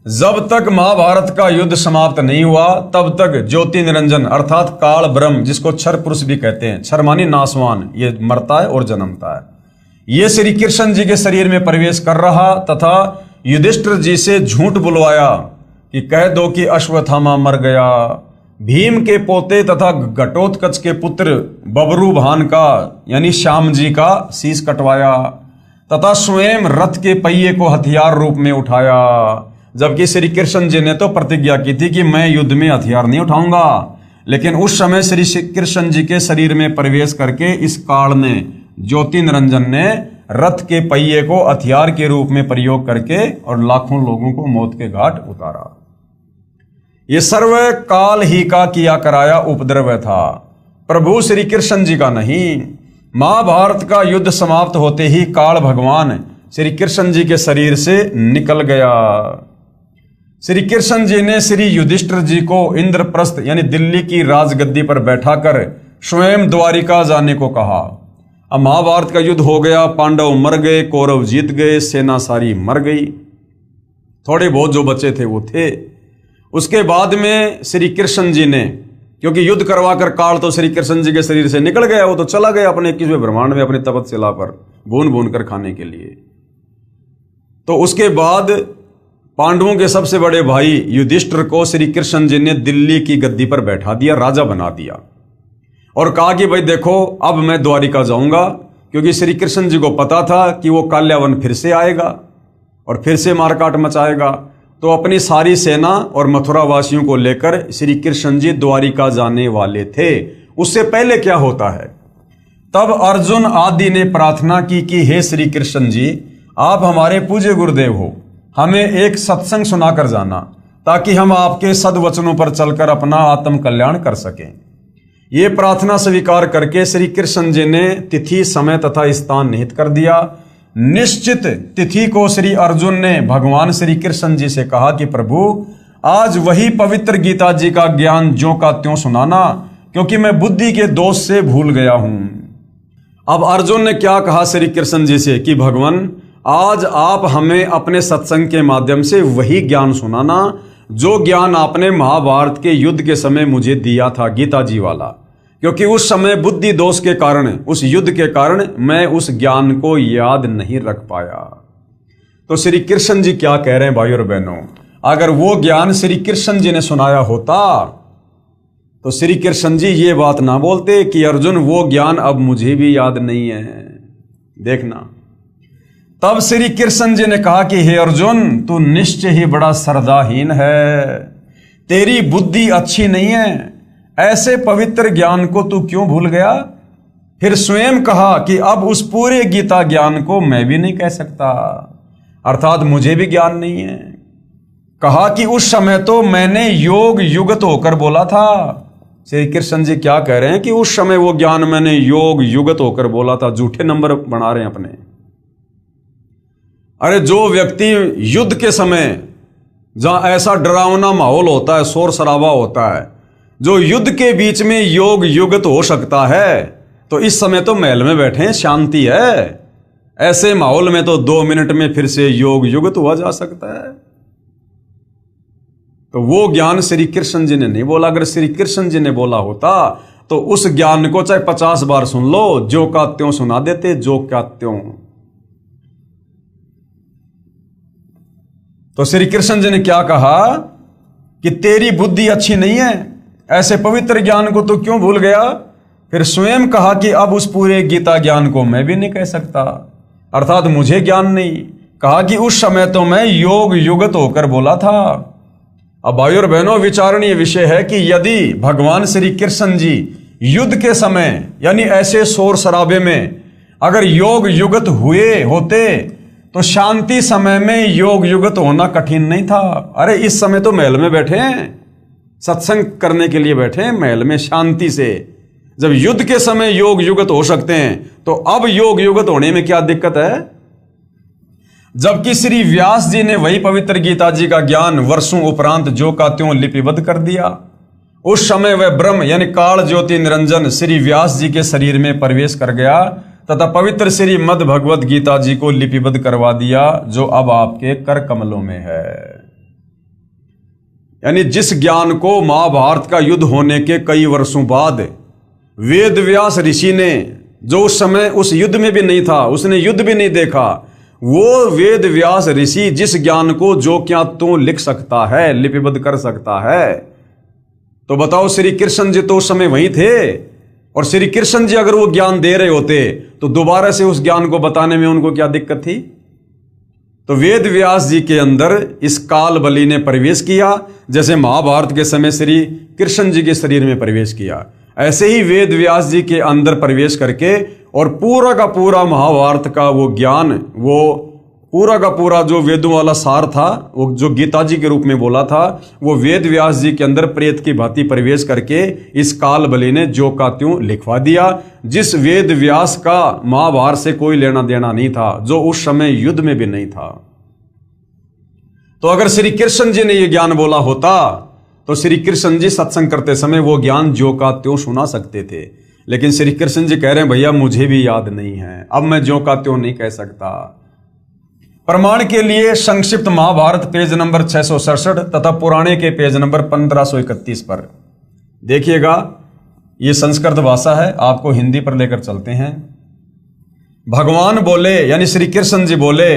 जब तक महाभारत का युद्ध समाप्त नहीं हुआ तब तक ज्योति निरंजन अर्थात काल ब्रह्म, जिसको क्षर पुरुष भी कहते हैं, क्षर मानी नासवान, ये मरता है और जन्मता है, ये श्री कृष्ण जी के शरीर में प्रवेश कर रहा तथा युधिष्ठिर जी से झूठ बुलवाया कि कह दो कि अश्वत्थामा मर गया। भीम के पोते तथा घटोत्कच के पुत्र बबरूभान का यानी श्याम जी का शीश कटवाया तथा स्वयं रथ के पहिए को हथियार रूप में उठाया, जबकि श्री कृष्ण जी ने तो प्रतिज्ञा की थी कि मैं युद्ध में हथियार नहीं उठाऊंगा। लेकिन उस समय श्री कृष्ण जी के शरीर में प्रवेश करके इस काल ने, ज्योति निरंजन ने रथ के पहिए को हथियार के रूप में प्रयोग करके और लाखों लोगों को मौत के घाट उतारा। ये सर्व काल ही का किया कराया उपद्रव था, प्रभु श्री कृष्ण जी का नहीं। महाभारत का युद्ध समाप्त होते ही काल भगवान श्री कृष्ण जी के शरीर से निकल गया। श्री कृष्ण जी ने श्री युधिष्ठिर जी को इंद्रप्रस्थ यानी दिल्ली की राजगद्दी पर बैठाकर स्वयं द्वारिका जाने को कहा। अब महाभारत का युद्ध हो गया, पांडव मर गए, कौरव जीत गए, सेना सारी मर गई, थोड़े बहुत जो बचे थे वो थे। उसके बाद में श्री कृष्ण जी ने, क्योंकि युद्ध करवाकर काल तो श्री कृष्ण जी के शरीर से निकल गया, वो तो चला गया अपने 21वें ब्रह्मांड में अपनी तपस्या पर भून भून कर खाने के लिए। तो उसके बाद पांडवों के सबसे बड़े भाई युधिष्ठिर को श्री कृष्ण जी ने दिल्ली की गद्दी पर बैठा दिया, राजा बना दिया और कहा कि भाई देखो अब मैं द्वारिका जाऊंगा, क्योंकि श्री कृष्ण जी को पता था कि वो काल्यावन फिर से आएगा और फिर से मारकाट मचाएगा। तो अपनी सारी सेना और मथुरा वासियों को लेकर श्री कृष्ण जी द्वारिका जाने वाले थे। उससे पहले क्या होता है, तब अर्जुन आदि ने प्रार्थना की कि हे श्री कृष्ण जी, आप हमारे पूज्य गुरुदेव हो, हमें एक सत्संग सुनाकर जाना ताकि हम आपके सद्वचनों पर चलकर अपना आत्म कल्याण कर सकें। ये प्रार्थना स्वीकार करके श्री कृष्ण जी ने तिथि, समय तथा स्थान निहित कर दिया। निश्चित तिथि को श्री अर्जुन ने भगवान श्री कृष्ण जी से कहा कि प्रभु आज वही पवित्र गीता जी का ज्ञान ज्यों का त्यों सुनाना, क्योंकि मैं बुद्धि के दोष से भूल गया हूं। अब अर्जुन ने क्या कहा श्री कृष्ण जी से कि भगवान आज आप हमें अपने सत्संग के माध्यम से वही ज्ञान सुनाना जो ज्ञान आपने महाभारत के युद्ध के समय मुझे दिया था, गीता जी वाला, क्योंकि उस समय बुद्धि दोष के कारण, उस युद्ध के कारण मैं उस ज्ञान को याद नहीं रख पाया। तो श्री कृष्ण जी क्या कह रहे हैं भाई और बहनों, अगर वो ज्ञान श्री कृष्ण जी ने सुनाया होता तो श्री कृष्ण जी ये बात ना बोलते कि अर्जुन वो ज्ञान अब मुझे भी याद नहीं है। देखना, तब श्री कृष्ण जी ने कहा कि हे अर्जुन, तू निश्चय ही बड़ा श्रद्धाहीन है, तेरी बुद्धि अच्छी नहीं है, ऐसे पवित्र ज्ञान को तू क्यों भूल गया। फिर स्वयं कहा कि अब उस पूरे गीता ज्ञान को मैं भी नहीं कह सकता, अर्थात मुझे भी ज्ञान नहीं है। कहा कि उस समय तो मैंने योग युगत होकर बोला था। श्री कृष्ण जी क्या कह रहे हैं कि उस समय वो ज्ञान मैंने योग युगत होकर बोला था। झूठे नंबर बना रहे हैं अपने। अरे जो व्यक्ति युद्ध के समय जहां ऐसा डरावना माहौल होता है, शोर शराबा होता है, जो युद्ध के बीच में योग युगत हो सकता है, तो इस समय तो महल में बैठे हैं, शांति है। ऐसे माहौल में तो 2 मिनट में फिर से योग युगत हुआ जा सकता है। तो वो ज्ञान श्री कृष्ण जी ने नहीं बोला। अगर श्री कृष्ण जी ने बोला होता तो उस ज्ञान को चाहे 50 बार सुन लो, जो का त्यों सुना देते, जो क्या त्यों। तो श्री कृष्ण जी ने क्या कहा कि तेरी बुद्धि अच्छी नहीं है, ऐसे पवित्र ज्ञान को तो क्यों भूल गया। फिर स्वयं कहा कि अब उस पूरे गीता ज्ञान को मैं भी नहीं कह सकता, अर्थात मुझे ज्ञान नहीं। कहा कि उस समय तो मैं योग युगत होकर बोला था। अब भाई और बहनों, विचारणीय विषय है कि यदि भगवान श्री कृष्ण जी युद्ध के समय यानी ऐसे शोर शराबे में अगर योग युगत हुए होते तो शांति समय में योग युगत होना कठिन नहीं था। अरे इस समय तो महल में बैठे हैं, सत्संग करने के लिए बैठे हैं महल में शांति से। जब युद्ध के समय योग युगत हो सकते हैं तो अब योग युगत होने में क्या दिक्कत है। जबकि श्री व्यास जी ने वही पवित्र गीता जी का ज्ञान वर्षों उपरांत जो का त्यों लिपिबद्ध कर दिया। उस समय वह ब्रह्म यानी काल ज्योति निरंजन श्री व्यास जी के शरीर में प्रवेश कर गया तथा पवित्र श्री मद् भगवत गीता जी को लिपिबद्ध करवा दिया, जो अब आपके कर कमलों में है। यानी जिस ज्ञान को महाभारत का युद्ध होने के कई वर्षों बाद वेद व्यास ऋषि ने, जो उस समय उस युद्ध में भी नहीं था, उसने युद्ध भी नहीं देखा, वो वेद व्यास ऋषि जिस ज्ञान को जो क्या तो लिख सकता है, लिपिबद्ध कर सकता है, तो बताओ श्री कृष्ण जी तो उस समय वहीं थे। और श्री कृष्ण जी अगर वो ज्ञान दे रहे होते तो दोबारा से उस ज्ञान को बताने में उनको क्या दिक्कत थी। तो वेद व्यास जी के अंदर इस काल बलि ने प्रवेश किया, जैसे महाभारत के समय श्री कृष्ण जी के शरीर में प्रवेश किया, ऐसे ही वेद व्यास जी के अंदर प्रवेश करके और पूरा का पूरा महाभारत का वो ज्ञान, वो पूरा का पूरा जो वेदों वाला सार था, वो जो गीता जी के रूप में बोला था, वो वेद व्यास जी के अंदर प्रेत की भांति प्रवेश करके इस काल बलि ने जो का त्यों लिखवा दिया। जिस वेद व्यास का महाभारत से कोई लेना देना नहीं था, जो उस समय युद्ध में भी नहीं था। तो अगर श्री कृष्ण जी ने ये ज्ञान बोला होता तो श्री कृष्ण जी सत्संग करते समय वो ज्ञान जो का त्यों सुना सकते थे। लेकिन श्री कृष्ण जी कह रहे हैं भैया मुझे भी याद नहीं है, अब मैं जो का त्यों नहीं कह सकता। प्रमाण के लिए संक्षिप्त महाभारत पेज नंबर 667 तथा पुराणे के पेज नंबर 1531 पर देखिएगा। ये संस्कृत भाषा है, आपको हिंदी पर लेकर चलते हैं। भगवान बोले यानी श्री कृष्ण जी बोले,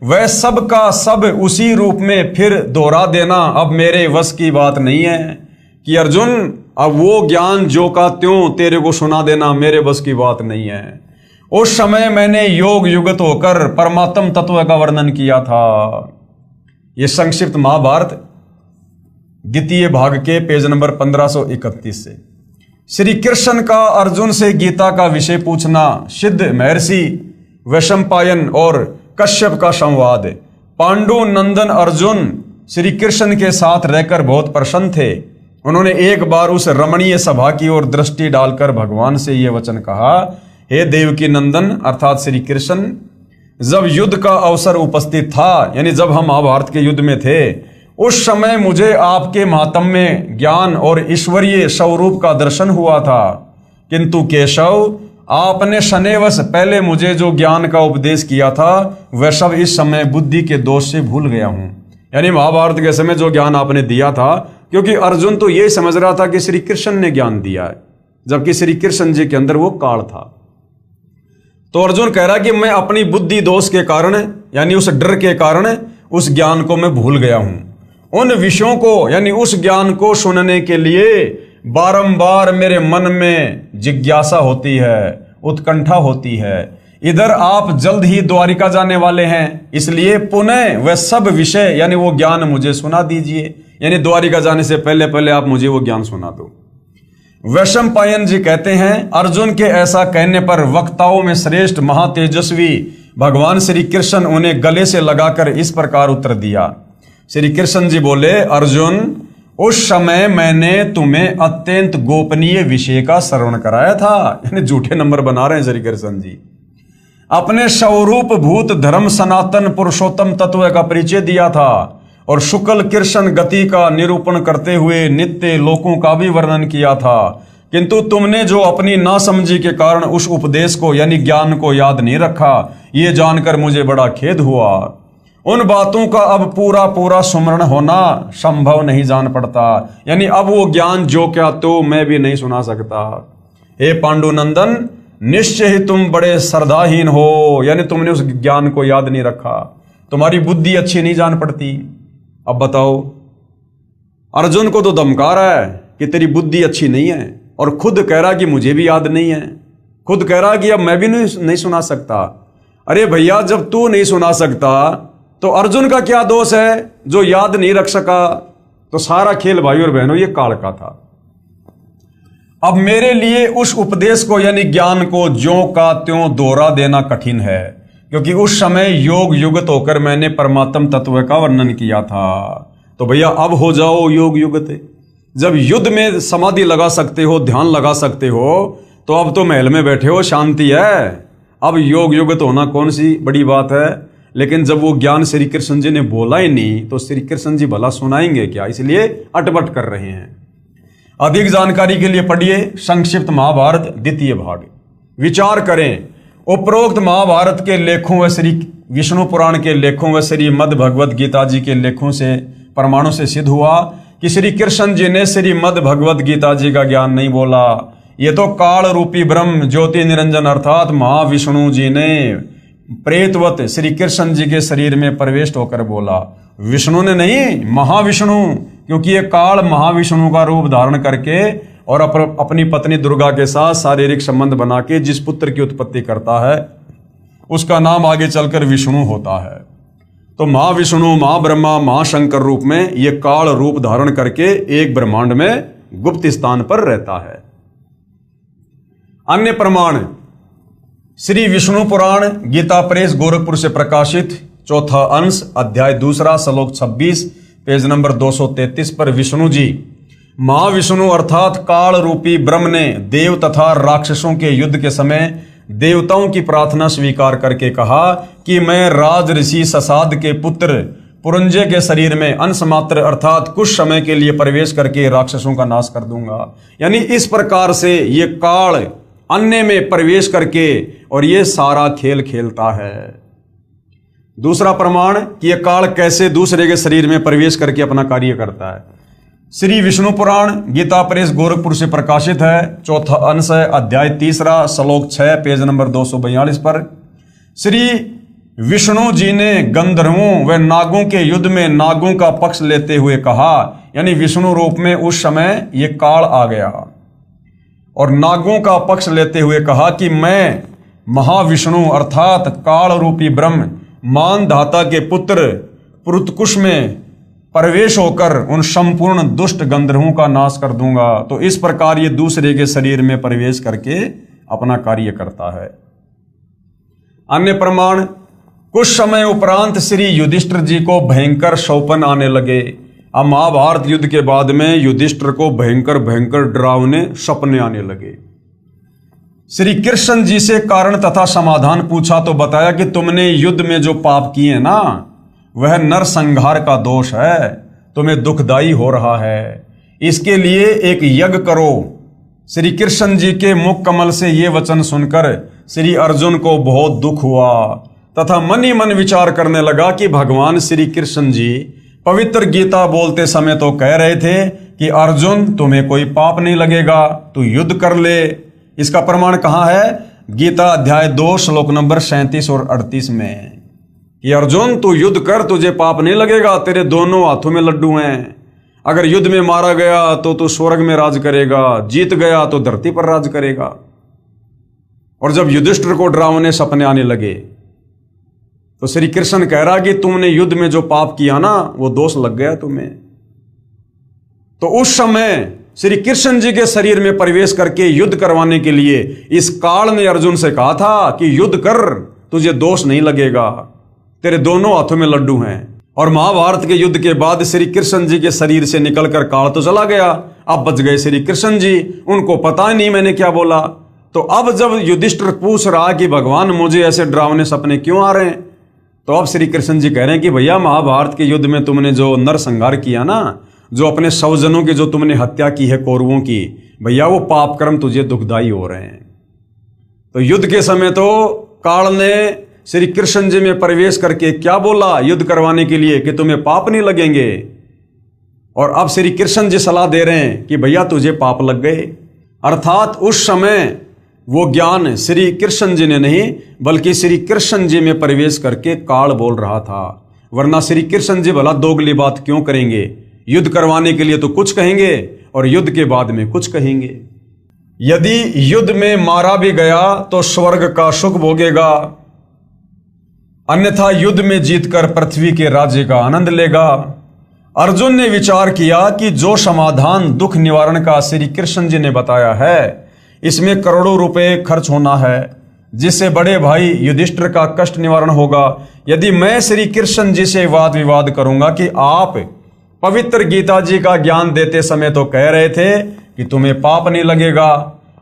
वह सब का सब उसी रूप में फिर दोहरा देना अब मेरे वश की बात नहीं है कि अर्जुन, अब वो ज्ञान जो का त्यों तेरे को सुना देना मेरे बस की बात नहीं है। उस समय मैंने योग युगत होकर परमात्म तत्व का वर्णन किया था। यह संक्षिप्त महाभारत द्वितीय भाग के पेज नंबर 1531 से। श्री कृष्ण का अर्जुन से गीता का विषय पूछना, सिद्ध महर्षि वैशंपायन और कश्यप का संवाद। पांडु नंदन अर्जुन श्री कृष्ण के साथ रहकर बहुत प्रसन्न थे। उन्होंने एक बार उस रमणीय सभा की ओर दृष्टि डालकर भगवान से यह वचन कहा, हे देवकी नंदन अर्थात श्री कृष्ण, जब युद्ध का अवसर उपस्थित था, यानी जब हम महाभारत के युद्ध में थे, उस समय मुझे आपके महात्म्य ज्ञान और ईश्वरीय स्वरूप का दर्शन हुआ था। किंतु केशव, आपने शनिवश पहले मुझे जो ज्ञान का उपदेश किया था वह सब इस समय बुद्धि के दोष से भूल गया हूं। यानी महाभारत के समय जो ज्ञान आपने दिया था, क्योंकि अर्जुन तो यही समझ रहा था कि श्री कृष्ण ने ज्ञान दिया है, जबकि श्री कृष्ण जी के अंदर वो काल था। तो अर्जुन कह रहा कि मैं अपनी बुद्धि दोष के कारण यानी उस डर के कारण उस ज्ञान को मैं भूल गया हूं। उन विषयों को यानी उस ज्ञान को सुनने के लिए बारंबार मेरे मन में जिज्ञासा होती है, उत्कंठा होती है। इधर आप जल्द ही द्वारिका जाने वाले हैं, इसलिए पुनः वह सब विषय यानी वो ज्ञान मुझे सुना दीजिए। यानी द्वारिका जाने से पहले पहले आप मुझे वो ज्ञान सुना दो। वैशंपायन जी कहते हैं, अर्जुन के ऐसा कहने पर वक्ताओं में श्रेष्ठ महातेजस्वी भगवान श्री कृष्ण उन्हें गले से लगाकर इस प्रकार उत्तर दिया। श्री कृष्ण जी बोले, अर्जुन, उस समय मैंने तुम्हें अत्यंत गोपनीय विषय का श्रवण कराया था। यानी झूठे नंबर बना रहे हैं श्री कृष्ण जी। अपने स्वरूप भूत धर्म सनातन पुरुषोत्तम तत्व का परिचय दिया था और शुक्ल कृष्ण गति का निरूपण करते हुए नित्य लोकों का भी वर्णन किया था। किंतु तुमने जो अपनी नासमझी के कारण उस उपदेश को यानी ज्ञान को याद नहीं रखा, ये जानकर मुझे बड़ा खेद हुआ। उन बातों का अब पूरा पूरा स्मरण होना संभव नहीं जान पड़ता। यानी अब वो ज्ञान जो क्या तो मैं भी नहीं सुना सकता। हे पांडुनंदन, निश्चय ही तुम बड़े श्रद्धाहीन हो, यानी तुमने उस ज्ञान को याद नहीं रखा, तुम्हारी बुद्धि अच्छी नहीं जान पड़ती। अब बताओ, अर्जुन को तो धमका रहा है कि तेरी बुद्धि अच्छी नहीं है, और खुद कह रहा कि मुझे भी याद नहीं है, खुद कह रहा कि अब मैं भी नहीं सुना सकता। अरे भैया, जब तू नहीं सुना सकता तो अर्जुन का क्या दोष है जो याद नहीं रख सका? तो सारा खेल भाई और बहनों ये काल का था। अब मेरे लिए उस उपदेश को यानी ज्ञान को ज्यों का त्यों दोहरा देना कठिन है, क्योंकि उस समय योग युगत होकर मैंने परमात्म तत्व का वर्णन किया था। तो भैया अब हो जाओ योग युगत। जब युद्ध में समाधि लगा सकते हो, ध्यान लगा सकते हो, तो अब तो महल में बैठे हो, शांति है, अब योग युगत होना कौन सी बड़ी बात है। लेकिन जब वो ज्ञान श्री कृष्ण जी ने बोला ही नहीं तो श्री कृष्ण जी भला सुनाएंगे क्या? इसलिए अटपट कर रहे हैं। अधिक जानकारी के लिए पढ़िए संक्षिप्त महाभारत द्वितीय भाग। विचार करें, उपरोक्त महाभारत के लेखों व श्री विष्णु पुराण के लेखों व श्रीमद् भगवद गीता जी के लेखों से प्रमाणों से सिद्ध हुआ कि श्री कृष्ण जी ने श्रीमद् भगवद गीता जी का ज्ञान नहीं बोला। ये तो काल रूपी ब्रह्म ज्योति निरंजन अर्थात महाविष्णु जी ने प्रेतवत श्री कृष्ण जी के शरीर में प्रवेश होकर बोला। विष्णु ने नहीं, महाविष्णु, क्योंकि ये काल महाविष्णु का रूप धारण करके और अपनी पत्नी दुर्गा के साथ शारीरिक संबंध बना के जिस पुत्र की उत्पत्ति करता है उसका नाम आगे चलकर विष्णु होता है। तो महाविष्णु, महाब्रह्मा, महाशंकर रूप में ये काल रूप धारण करके एक ब्रह्मांड में गुप्त स्थान पर रहता है। अन्य प्रमाण श्री विष्णु पुराण गीता प्रेस गोरखपुर से प्रकाशित चौथा अंश अध्याय 2 श्लोक 26 पेज नंबर 233 पर विष्णु जी महाविष्णु अर्थात काल रूपी ब्रह्म ने देव तथा राक्षसों के युद्ध के समय देवताओं की प्रार्थना स्वीकार करके कहा कि मैं राज ऋषि ससाद के पुत्र पुरंजय के शरीर में अंश मात्र अर्थात कुछ समय के लिए प्रवेश करके राक्षसों का नाश कर दूंगा। यानी इस प्रकार से ये काल अन्य में प्रवेश करके और ये सारा खेल खेलता है। दूसरा प्रमाण कि यह काल कैसे दूसरे के शरीर में प्रवेश करके अपना कार्य करता है। श्री विष्णु पुराण गीता प्रेस गोरखपुर से प्रकाशित है, चौथा अंश है, अध्याय 3 श्लोक 6 पेज नंबर 242 पर श्री विष्णु जी ने गंधर्वों व नागों के युद्ध में नागों का पक्ष लेते हुए कहा, यानी विष्णु रूप में उस समय ये काल आ गया और नागों का पक्ष लेते हुए कहा कि मैं महाविष्णु अर्थात काल रूपी ब्रह्म मानधाता के पुत्र पुरुतकुश में प्रवेश होकर उन संपूर्ण दुष्ट गंधर्वों का नाश कर दूंगा। तो इस प्रकार ये दूसरे के शरीर में प्रवेश करके अपना कार्य करता है। अन्य प्रमाण कुछ समय उपरांत श्री युधिष्ठिर जी को भयंकर शौपन आने लगे। अब महाभारत युद्ध के बाद में युधिष्ठिर को भयंकर भयंकर डरावने सपने आने लगे। श्री कृष्ण जी से कारण तथा समाधान पूछा तो बताया कि तुमने युद्ध में जो पाप किए ना वह नरसंहार का दोष है, तुम्हें दुखदाई हो रहा है, इसके लिए एक यज्ञ करो। श्री कृष्ण जी के मुख कमल से ये वचन सुनकर श्री अर्जुन को बहुत दुख हुआ तथा मन ही मन विचार करने लगा कि भगवान श्री कृष्ण जी पवित्र गीता बोलते समय तो कह रहे थे कि अर्जुन तुम्हें कोई पाप नहीं लगेगा, तू युद्ध कर ले। इसका प्रमाण कहाँ है? गीता अध्याय 2 श्लोक नंबर 37 और 38 में कि अर्जुन तू युद्ध कर, तुझे पाप नहीं लगेगा, तेरे दोनों हाथों में लड्डू हैं। अगर युद्ध में मारा गया तो तू स्वर्ग में राज करेगा, जीत गया तो धरती पर राज करेगा। और जब युधिष्ठिर को डरावने सपने आने लगे तो श्री कृष्ण कह रहा कि तुमने युद्ध में जो पाप किया ना वो दोष लग गया तुम्हें। तो उस समय श्री कृष्ण जी के शरीर में प्रवेश करके युद्ध करवाने के लिए इस काल ने अर्जुन से कहा था कि युद्ध कर, तुझे दोष नहीं लगेगा, तेरे दोनों हाथों में लड्डू हैं। और महाभारत के युद्ध के बाद श्री कृष्ण जी के शरीर से निकलकर काल तो चला गया, अब बच गए श्री कृष्ण जी, उनको पता ही नहीं मैंने क्या बोला। तो अब जब युधिष्ठिर पूछ रहा कि भगवान मुझे ऐसे डरावने सपने क्यों आ रहे हैं, तो अब श्री कृष्ण जी कह रहे हैं कि भैया महाभारत के युद्ध में तुमने जो नरसंहार किया ना, जो अपने सौजनों की जो तुमने हत्या की है कौरवों की, भैया वो पाप कर्म तुझे दुखदाई हो रहे हैं। तो युद्ध के समय तो काल ने श्री कृष्ण जी में प्रवेश करके क्या बोला युद्ध करवाने के लिए कि तुम्हें पाप नहीं लगेंगे, और अब श्री कृष्ण जी सलाह दे रहे हैं कि भैया तुझे पाप लग गए। अर्थात उस समय वो ज्ञान श्री कृष्ण जी ने नहीं बल्कि श्री कृष्ण जी में प्रवेश करके काल बोल रहा था। वरना श्री कृष्ण जी भला दोगली बात क्यों करेंगे? युद्ध करवाने के लिए तो कुछ कहेंगे और युद्ध के बाद में कुछ कहेंगे। यदि युद्ध में मारा भी गया तो स्वर्ग का सुख भोगेगा, अन्यथा युद्ध में जीतकर पृथ्वी के राज्य का आनंद लेगा। अर्जुन ने विचार किया कि जो समाधान दुख निवारण का श्री कृष्ण जी ने बताया है, इसमें करोड़ों रुपए खर्च होना है, जिससे बड़े भाई युधिष्ठिर का कष्ट निवारण होगा। यदि मैं श्री कृष्ण जी से वाद विवाद करूंगा कि आप पवित्र गीता जी का ज्ञान देते समय तो कह रहे थे कि तुम्हें पाप नहीं लगेगा,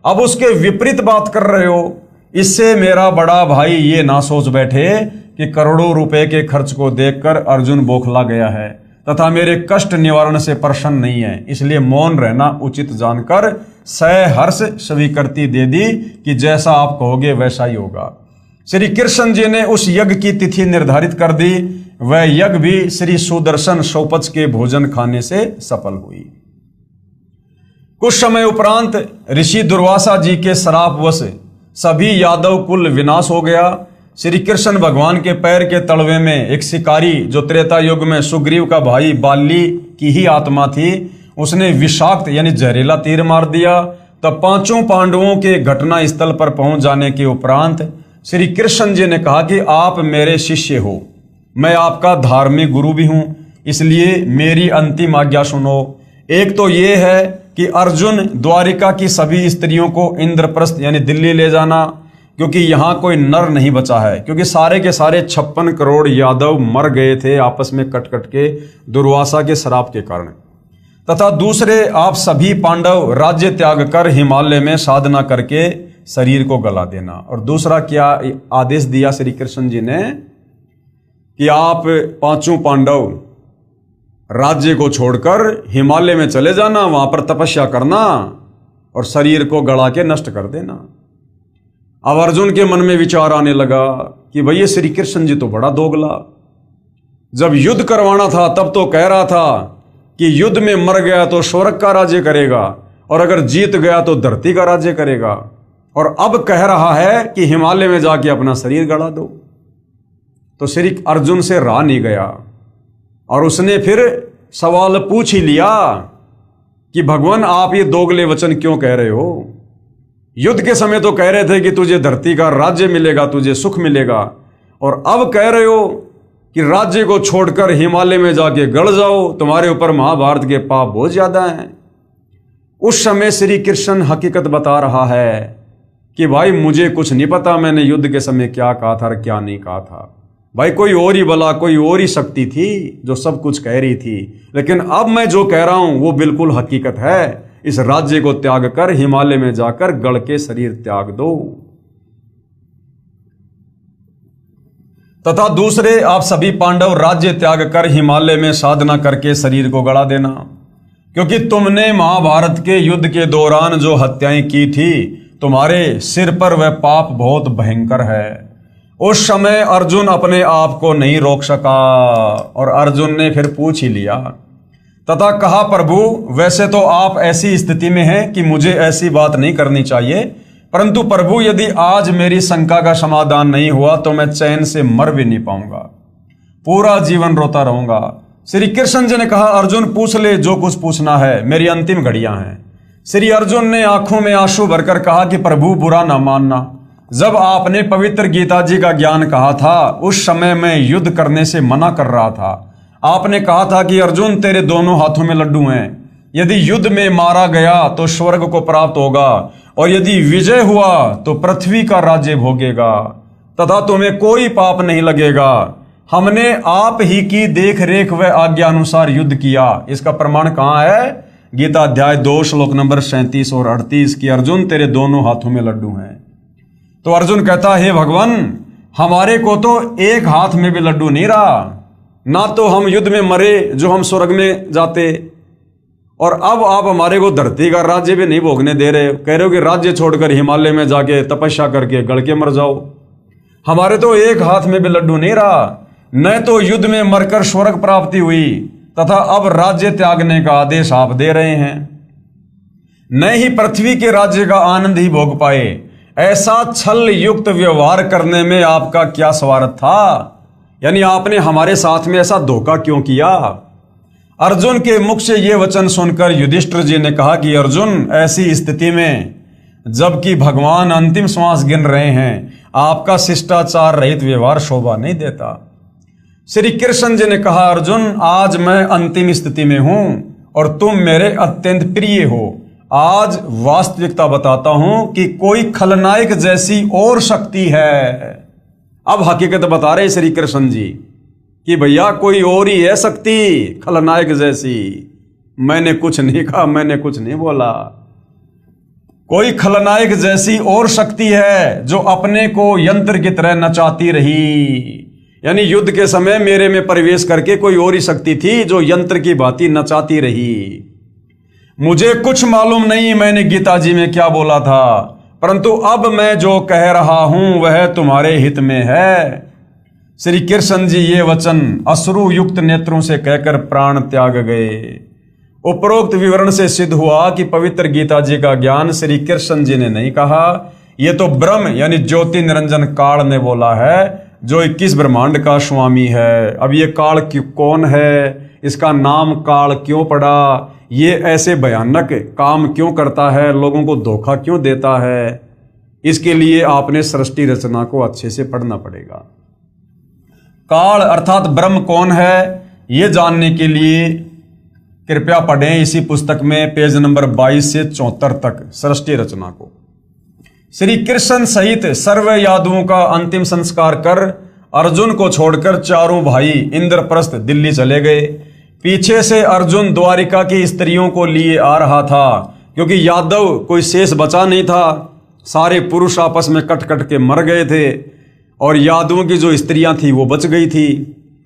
अब उसके विपरीत बात कर रहे हो, इससे मेरा बड़ा भाई ये ना सोच बैठे कि करोड़ों रुपए के खर्च को देखकर अर्जुन बौखला गया है तथा मेरे कष्ट निवारण से प्रसन्न नहीं है, इसलिए मौन रहना उचित जानकर सहर्ष स्वीकृति दे दी कि जैसा आप कहोगे वैसा ही होगा। श्री कृष्ण जी ने उस यज्ञ की तिथि निर्धारित कर दी। वह यज्ञ भी श्री सुदर्शन सोपच के भोजन खाने से सफल हुई। कुछ समय उपरांत ऋषि दुर्वासा जी के श्रापवश सभी यादव कुल विनाश हो गया। श्री कृष्ण भगवान के पैर के तलवे में एक शिकारी, जो त्रेता युग में सुग्रीव का भाई बाली की ही आत्मा थी, उसने विषाक्त यानी जहरीला तीर मार दिया। तब पांचों पांडवों के घटना स्थल पर पहुंच जाने के उपरांत श्री कृष्ण जी ने कहा कि आप मेरे शिष्य हो, मैं आपका धार्मिक गुरु भी हूं, इसलिए मेरी अंतिम आज्ञा सुनो। एक तो ये है कि अर्जुन द्वारिका की सभी स्त्रियों को इंद्रप्रस्थ यानी दिल्ली ले जाना, क्योंकि यहां कोई नर नहीं बचा है, क्योंकि सारे के सारे 56 करोड़ यादव मर गए थे आपस में कट कट के दुर्वासा के श्राप के कारण। तथा दूसरे, आप सभी पांडव राज्य त्याग कर हिमालय में साधना करके शरीर को गला देना। और दूसरा क्या आदेश दिया श्री कृष्ण जी ने कि आप पांचों पांडव राज्य को छोड़कर हिमालय में चले जाना, वहां पर तपस्या करना और शरीर को गला के नष्ट कर देना। अब अर्जुन के मन में विचार आने लगा कि भैया श्री कृष्ण जी तो बड़ा दोगला, जब युद्ध करवाना था तब तो कह रहा था कि युद्ध में मर गया तो स्वर्ग का राज्य करेगा और अगर जीत गया तो धरती का राज्य करेगा, और अब कह रहा है कि हिमालय में जाके अपना शरीर गड़ा दो। तो श्री अर्जुन से रहा नहीं गया और उसने फिर सवाल पूछ ही लिया कि भगवान आप ये दोगले वचन क्यों कह रहे हो? युद्ध के समय तो कह रहे थे कि तुझे धरती का राज्य मिलेगा, तुझे सुख मिलेगा, और अब कह रहे हो कि राज्य को छोड़कर हिमालय में जाके गड़ जाओ, तुम्हारे ऊपर महाभारत के पाप बहुत ज्यादा हैं। उस समय श्री कृष्ण हकीकत बता रहा है कि भाई मुझे कुछ नहीं पता मैंने युद्ध के समय क्या कहा था और क्या नहीं कहा था। भाई कोई और ही बला, कोई और ही शक्ति थी जो सब कुछ कह रही थी, लेकिन अब मैं जो कह रहा हूं वो बिल्कुल हकीकत है। इस राज्य को त्याग कर हिमालय में जाकर गड़ के शरीर त्याग दो। तथा दूसरे, आप सभी पांडव राज्य त्याग कर हिमालय में साधना करके शरीर को गड़ा देना, क्योंकि तुमने महाभारत के युद्ध के दौरान जो हत्याएं की थी, तुम्हारे सिर पर वह पाप बहुत भयंकर है। उस समय अर्जुन अपने आप को नहीं रोक सका और अर्जुन ने फिर पूछ ही लिया तथा कहा, प्रभु वैसे तो आप ऐसी स्थिति में हैं कि मुझे ऐसी बात नहीं करनी चाहिए, परंतु प्रभु यदि आज मेरी शंका का समाधान नहीं हुआ तो मैं चैन से मर भी नहीं पाऊंगा, पूरा जीवन रोता रहूंगा। श्री कृष्ण जी ने कहा, अर्जुन पूछ ले जो कुछ पूछना है, मेरी अंतिम घड़ियां हैं। श्री अर्जुन ने आंखों में आंसू भरकर कहा कि प्रभु बुरा ना मानना, जब आपने पवित्र गीता जी का ज्ञान कहा था उस समय मैं युद्ध करने से मना कर रहा था। आपने कहा था कि अर्जुन तेरे दोनों हाथों में लड्डू हैं, यदि युद्ध में मारा गया तो स्वर्ग को प्राप्त होगा और यदि विजय हुआ तो पृथ्वी का राज्य भोगेगा तथा तुम्हें कोई पाप नहीं लगेगा। हमने आप ही की देख रेख व आज्ञा अनुसार युद्ध किया। इसका प्रमाण कहाँ है? गीता अध्याय 2 श्लोक नंबर 37 और 38 की अर्जुन तेरे दोनों हाथों में लड्डू हैं। तो अर्जुन कहता है, हे भगवान हमारे को तो एक हाथ में भी लड्डू नहीं रहा, ना तो हम युद्ध में मरे जो हम स्वर्ग में जाते, और अब आप हमारे को धरती का राज्य भी नहीं भोगने दे रहे, कह रहे हो कि राज्य छोड़कर हिमालय में जाके तपस्या करके गड़ के मर जाओ। हमारे तो एक हाथ में भी लड्डू नहीं रहा, न तो युद्ध में मरकर स्वर्ग प्राप्ति हुई तथा अब राज्य त्यागने का आदेश आप दे रहे हैं। न ही पृथ्वी के राज्य का आनंद ही भोग पाए। ऐसा छल युक्त व्यवहार करने में आपका क्या स्वार्थ था? यानी आपने हमारे साथ में ऐसा धोखा क्यों किया? अर्जुन के मुख से ये वचन सुनकर युधिष्ठिर जी ने कहा कि अर्जुन, ऐसी स्थिति में जबकि भगवान अंतिम श्वास गिन रहे हैं, आपका शिष्टाचार रहित व्यवहार शोभा नहीं देता। श्री कृष्ण जी ने कहा, अर्जुन, आज मैं अंतिम स्थिति में हूं और तुम मेरे अत्यंत प्रिय हो। आज वास्तविकता बताता हूं कि कोई खलनायक जैसी और शक्ति है। अब हकीकत बता रहे श्री कृष्ण जी कि भैया कोई और ही है शक्ति खलनायक जैसी। मैंने कुछ नहीं कहा, मैंने कुछ नहीं बोला। कोई खलनायक जैसी और शक्ति है जो अपने को यंत्र की तरह नचाती रही। यानी युद्ध के समय मेरे में प्रवेश करके कोई और ही शक्ति थी जो यंत्र की भांति नचाती रही। मुझे कुछ मालूम नहीं मैंने गीता जी में क्या बोला था, परंतु अब मैं जो कह रहा हूं वह तुम्हारे हित में है। श्री कृष्ण जी ये वचन अश्रु युक्त नेत्रों से कहकर प्राण त्याग गए। उपरोक्त विवरण से सिद्ध हुआ कि पवित्र गीता जी का ज्ञान श्री कृष्ण जी ने नहीं कहा, ये तो ब्रह्म यानी ज्योति निरंजन काल ने बोला है, जो 21 ब्रह्मांड का स्वामी है। अब ये काल कौन है, इसका नाम काल क्यों पड़ा, ये ऐसे भयानक काम क्यों करता है, लोगों को धोखा क्यों देता है, इसके लिए आपने सृष्टि रचना को अच्छे से पढ़ना पड़ेगा। काल अर्थात ब्रह्म कौन है, ये जानने के लिए कृपया पढ़ें इसी पुस्तक में पेज नंबर 22 से 74 तक सृष्टि रचना को। श्री कृष्ण सहित सर्व यादवों का अंतिम संस्कार कर अर्जुन को छोड़कर चारों भाई इंद्रप्रस्थ दिल्ली चले गए। पीछे से अर्जुन द्वारिका की स्त्रियों को लिए आ रहा था, क्योंकि यादव कोई शेष बचा नहीं था। सारे पुरुष आपस में कट कट के मर गए थे और यादवों की जो स्त्रियां थी वो बच गई थी।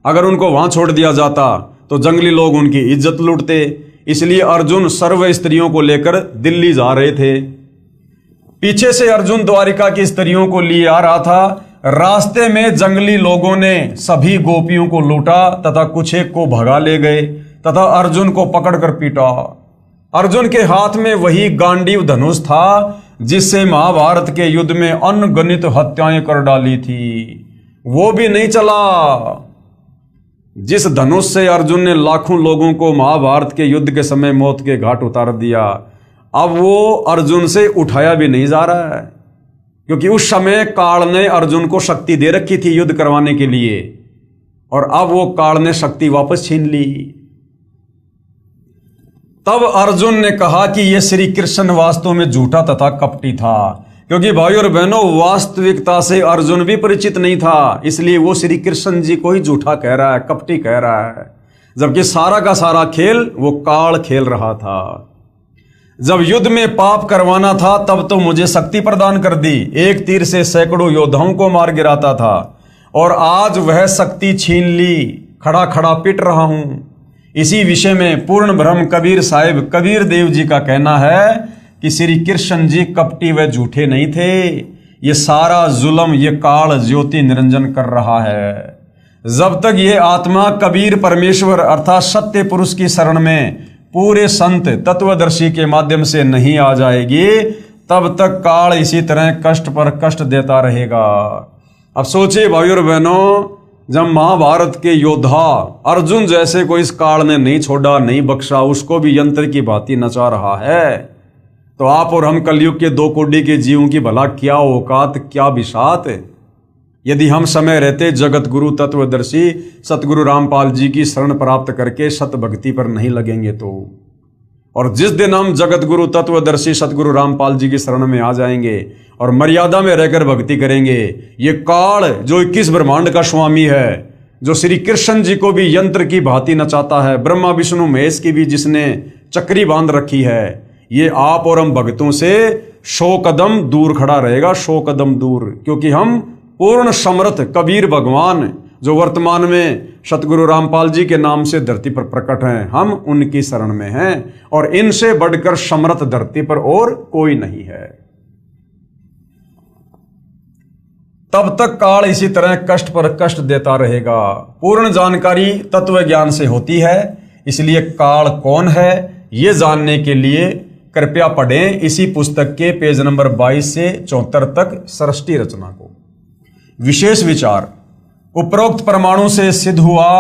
अगर उनको वहां छोड़ दिया जाता तो जंगली लोग उनकी इज्जत लूटते, इसलिए अर्जुन सर्व स्त्रियों को लेकर दिल्ली जा रहे थे। पीछे से अर्जुन द्वारिका की स्त्रियों को लिए आ रहा था। रास्ते में जंगली लोगों ने सभी गोपियों को लूटा तथा कुछ एक को भगा ले गए तथा अर्जुन को पकड़कर पीटा। अर्जुन के हाथ में वही गांडीव धनुष था जिससे महाभारत के युद्ध में अनगिनत हत्याएं कर डाली थी, वो भी नहीं चला। जिस धनुष से अर्जुन ने लाखों लोगों को महाभारत के युद्ध के समय मौत के घाट उतार दिया, अब वो अर्जुन से उठाया भी नहीं जा रहा है, क्योंकि उस समय काल ने अर्जुन को शक्ति दे रखी थी युद्ध करवाने के लिए, और अब वो काल ने शक्ति वापस छीन ली। तब अर्जुन ने कहा कि यह श्री कृष्ण वास्तव में झूठा तथा कपटी था, क्योंकि भाई और बहनों वास्तविकता से अर्जुन भी परिचित नहीं था, इसलिए वो श्री कृष्ण जी को ही झूठा कह रहा है, कपटी कह रहा है, जबकि सारा का सारा खेल वो काल खेल रहा था। जब युद्ध में पाप करवाना था तब तो मुझे शक्ति प्रदान कर दी, एक तीर से सैकड़ों योद्धाओं को मार गिराता था, और आज वह शक्ति छीन ली, खड़ा खड़ा पिट रहा हूं। इसी विषय में पूर्ण ब्रह्म कबीर साहिब कबीर देव जी का कहना है कि श्री कृष्ण जी कपटी व झूठे नहीं थे, ये सारा जुल्म ये काल ज्योति निरंजन कर रहा है। जब तक ये आत्मा कबीर परमेश्वर अर्थात सत्य पुरुष की शरण में पूरे संत तत्वदर्शी के माध्यम से नहीं आ जाएगी, तब तक काल इसी तरह कष्ट पर कष्ट देता रहेगा। अब सोचिए भाइयों और बहनों, जब महाभारत के योद्धा अर्जुन जैसे को इस काल ने नहीं छोड़ा, नहीं बख्शा, उसको भी यंत्र की भांति नचा रहा है, तो आप और हम कलयुग के दो कोटि के जीवों की भला क्या औकात, क्या विशात। यदि हम समय रहते जगत गुरु तत्वदर्शी सतगुरु रामपाल जी की शरण प्राप्त करके सत भक्ति पर नहीं लगेंगे तो, और जिस दिन हम जगत गुरु तत्वदर्शी सतगुरु रामपाल जी की शरण में आ जाएंगे और मर्यादा में रहकर भक्ति करेंगे, ये काल जो 21 ब्रह्मांड का स्वामी है, जो श्री कृष्ण जी को भी यंत्र की भांति नचाता है, ब्रह्मा विष्णु महेश की भी जिसने चक्री बांध रखी है, ये आप और हम भक्तों से 100 कदम दूर खड़ा रहेगा, 100 कदम दूर, क्योंकि हम पूर्ण समर्थ कबीर भगवान जो वर्तमान में सतगुरु रामपाल जी के नाम से धरती पर प्रकट हैं, हम उनकी शरण में हैं, और इनसे बढ़कर समर्थ धरती पर और कोई नहीं है। तब तक काल इसी तरह कष्ट पर कष्ट देता रहेगा। पूर्ण जानकारी तत्व ज्ञान से होती है, इसलिए काल कौन है ये जानने के लिए कृपया पढ़ें इसी पुस्तक के पेज नंबर 22 से 74 तक सृष्टि रचना को। विशेष विचार। उपरोक्त प्रमाणों से सिद्ध हुआ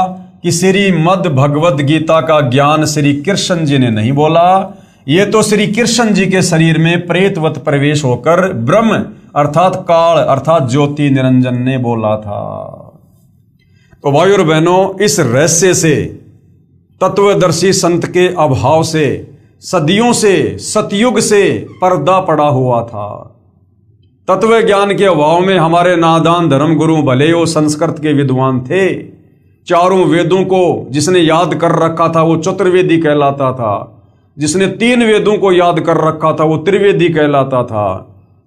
कि श्रीमद् भगवद गीता का ज्ञान श्री कृष्ण जी ने नहीं बोला, ये तो श्री कृष्ण जी के शरीर में प्रेतवत प्रवेश होकर ब्रह्म अर्थात काल अर्थात ज्योति निरंजन ने बोला था। तो भाइयों और बहनों, इस रहस्य से, तत्वदर्शी संत के अभाव से, सदियों से, सतयुग से पर्दा पड़ा हुआ था। तत्व ज्ञान के अभाव में हमारे नादान धर्मगुरु भले वो संस्कृत के विद्वान थे, चारों वेदों को जिसने याद कर रखा था वो चतुर्वेदी कहलाता था, जिसने 3 वेदों को याद कर रखा था वो त्रिवेदी कहलाता था,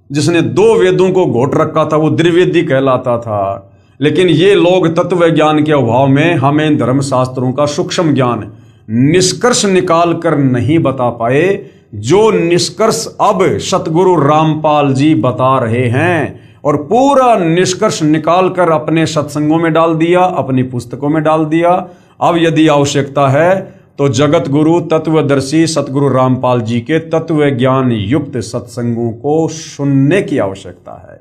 जिसने 2 वेदों को घोट रखा था वो द्विवेदी कहलाता था। लेकिन ये लोग तत्व ज्ञान के अभाव में हमें धर्मशास्त्रों का सूक्ष्म ज्ञान निष्कर्ष निकाल कर नहीं बता पाए, जो निष्कर्ष अब सतगुरु रामपाल जी बता रहे हैं, और पूरा निष्कर्ष निकाल कर अपने सत्संगों में डाल दिया, अपनी पुस्तकों में डाल दिया। अब यदि आवश्यकता है तो जगत गुरु तत्वदर्शी सतगुरु रामपाल जी के तत्व ज्ञान युक्त सत्संगों को सुनने की आवश्यकता है।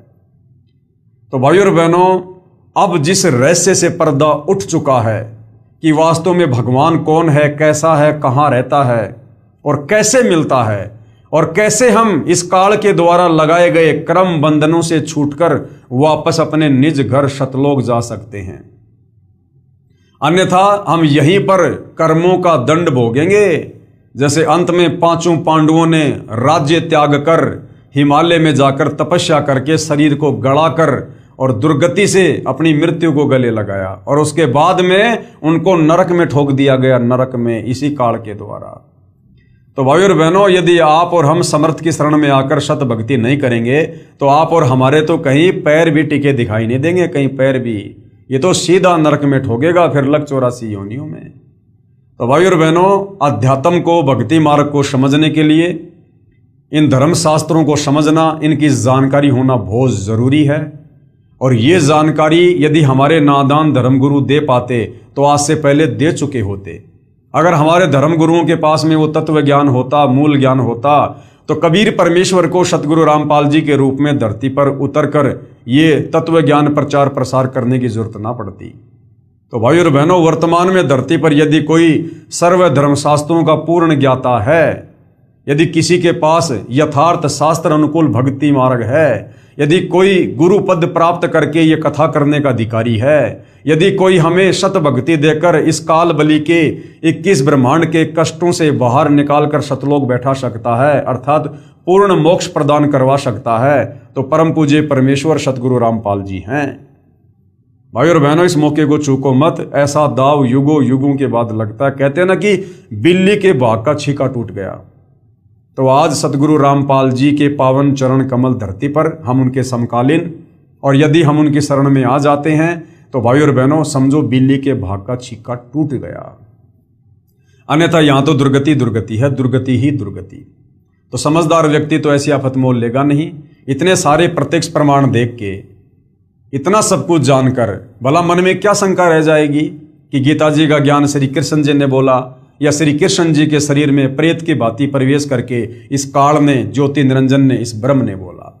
तो भाइयों और बहनों, अब जिस रहस्य से पर्दा उठ चुका है कि वास्तव में भगवान कौन है, कैसा है, कहाँ रहता है और कैसे मिलता है, और कैसे हम इस काल के द्वारा लगाए गए क्रम बंधनों से छूटकर वापस अपने निज घर सतलोक जा सकते हैं, अन्यथा हम यहीं पर कर्मों का दंड भोगेंगे। जैसे अंत में 5 पांडवों ने राज्य त्याग कर हिमालय में जाकर तपस्या करके शरीर को गड़ाकर और दुर्गति से अपनी मृत्यु को गले लगाया, और उसके बाद में उनको नरक में ठोक दिया गया, नरक में इसी काल के द्वारा। तो भाइयों और बहनों, यदि आप और हम समर्थ की शरण में आकर सत भक्ति नहीं करेंगे तो आप और हमारे तो कहीं पैर भी टिके दिखाई नहीं देंगे, कहीं पैर भी, ये तो सीधा नरक में ठोकेगा, फिर लग 84 योनियों में। तो भाइयों और बहनों, अध्यात्म को, भक्ति मार्ग को समझने के लिए इन धर्म शास्त्रों को समझना, इनकी जानकारी होना बहुत जरूरी है। और ये जानकारी यदि हमारे नादान धर्मगुरु दे पाते तो आज से पहले दे चुके होते। अगर हमारे धर्मगुरुओं के पास में वो तत्व ज्ञान होता, मूल ज्ञान होता, तो कबीर परमेश्वर को सतगुरु रामपाल जी के रूप में धरती पर उतरकर ये तत्व ज्ञान प्रचार प्रसार करने की जरूरत ना पड़ती। तो भाइयों और बहनों, वर्तमान में धरती पर यदि कोई सर्व धर्मशास्त्रों का पूर्ण ज्ञाता है, यदि किसी के पास यथार्थ शास्त्र अनुकूल भक्ति मार्ग है, यदि कोई गुरु पद प्राप्त करके ये कथा करने का अधिकारी है, यदि कोई हमें शत भक्ति देकर इस काल बलि के 21 ब्रह्मांड के कष्टों से बाहर निकालकर सतलोक बैठा सकता है, अर्थात पूर्ण मोक्ष प्रदान करवा सकता है, तो परम पूज्य परमेश्वर सतगुरु रामपाल जी हैं। भाइयों और बहनों, इस मौके को चूको मत, ऐसा दाव युगों युगों के बाद लगता है। कहते हैं ना कि बिल्ली के भाग का छीका टूट गया। तो आज सतगुरु रामपाल जी के पावन चरण कमल धरती पर हम उनके समकालीन, और यदि हम उनकी शरण में आ जाते हैं तो भाइयों और बहनों समझो बिल्ली के भाग का छीका टूट गया, अन्यथा यहां तो दुर्गति दुर्गति है, दुर्गति ही दुर्गति। तो समझदार व्यक्ति तो ऐसी आफत मोल लेगा नहीं। इतने सारे प्रत्यक्ष प्रमाण देख के, इतना सब कुछ जानकर भला मन में क्या शंका रह जाएगी कि गीता जी का ज्ञान श्री कृष्ण जी ने बोला, या श्री कृष्ण जी के शरीर में प्रेत की भांति प्रवेश करके इस काल ने, ज्योति निरंजन ने, इस ब्रह्म ने बोला।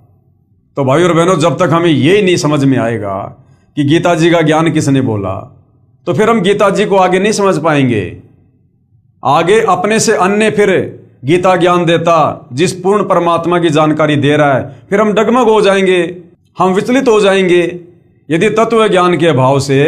तो भाइयों और बहनों, जब तक हमें ये नहीं समझ में आएगा कि गीता जी का ज्ञान किसने बोला, तो फिर हम गीता जी को आगे नहीं समझ पाएंगे। आगे अपने से अन्य फिर गीता ज्ञान देता, जिस पूर्ण परमात्मा की जानकारी दे रहा है, फिर हम डगमग हो जाएंगे, हम विचलित हो जाएंगे। यदि तत्व ज्ञान के अभाव से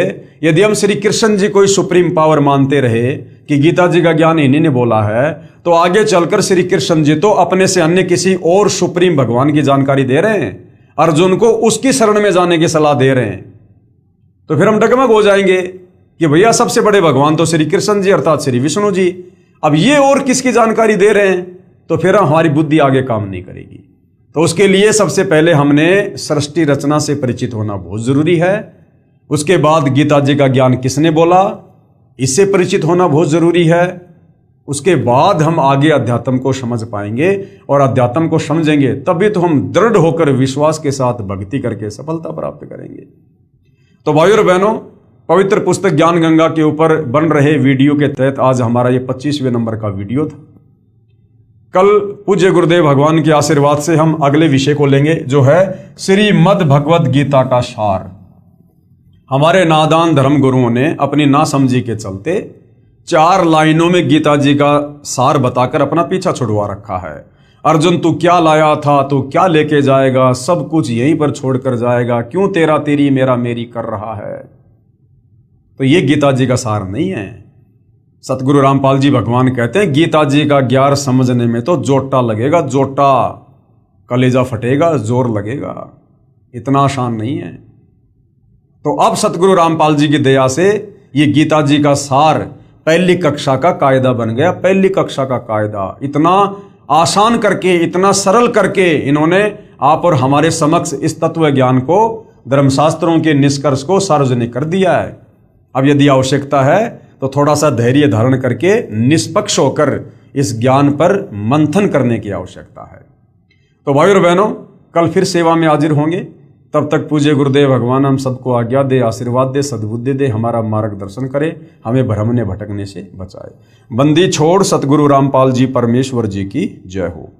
यदि हम श्री कृष्ण जी को ही सुप्रीम पावर मानते रहे कि गीता जी का ज्ञान इन्हीं ने बोला है, तो आगे चलकर श्री कृष्ण जी तो अपने से अन्य किसी और सुप्रीम भगवान की जानकारी दे रहे हैं, अर्जुन को उसकी शरण में जाने की सलाह दे रहे हैं। तो फिर हम डगमग हो जाएंगे कि भैया सबसे बड़े भगवान तो श्री कृष्ण जी अर्थात श्री विष्णु जी, अब ये और किसकी जानकारी दे रहे हैं, तो फिर हमारी बुद्धि आगे काम नहीं करेगी। तो उसके लिए सबसे पहले हमने सृष्टि रचना से परिचित होना बहुत जरूरी है। उसके बाद गीता जी का ज्ञान किसने बोला, इससे परिचित होना बहुत जरूरी है। उसके बाद हम आगे अध्यात्म को समझ पाएंगे, और अध्यात्म को समझेंगे तभी तो हम दृढ़ होकर विश्वास के साथ भक्ति करके सफलता प्राप्त करेंगे। तो भाइयों और बहनों, पवित्र पुस्तक ज्ञान गंगा के ऊपर बन रहे वीडियो के तहत आज हमारा ये 25वें नंबर का वीडियो था। कल पूज्य गुरुदेव भगवान के आशीर्वाद से हम अगले विषय को लेंगे, जो है श्रीमद् भगवद गीता का सार। हमारे नादान धर्म गुरुओं ने अपनी नासमझी के चलते 4 लाइनों में गीता जी का सार बताकर अपना पीछा छुड़वा रखा है। अर्जुन, तू क्या लाया था, तू क्या लेके जाएगा, सब कुछ यहीं पर छोड़कर जाएगा, क्यों तेरा तेरी मेरा मेरी कर रहा है। तो ये गीता जी का सार नहीं है। सतगुरु रामपाल जी भगवान कहते हैं, गीता जी का ज्ञान समझने में तो जोटा लगेगा, जोटा, कलेजा फटेगा, जोर लगेगा, इतना आसान नहीं है। तो अब सतगुरु रामपाल जी की दया से ये गीता जी का सार पहली कक्षा का कायदा बन गया। पहली कक्षा का कायदा इतना आसान करके, इतना सरल करके इन्होंने आप और हमारे समक्ष इस तत्व ज्ञान को, धर्मशास्त्रों के निष्कर्ष को सार्वजनिक कर दिया है। अब यदि आवश्यकता है तो थोड़ा सा धैर्य धारण करके निष्पक्ष होकर इस ज्ञान पर मंथन करने की आवश्यकता है। तो भाई और बहनों, कल फिर सेवा में हाजिर होंगे। तब तक पूज्य गुरुदेव भगवान हम सबको आज्ञा दे, आशीर्वाद दे, सद्बुद्धि दे, हमारा मार्गदर्शन करे, हमें भ्रमने भटकने से बचाए। बंदी छोड़ सतगुरु रामपाल जी परमेश्वर जी की जय हो।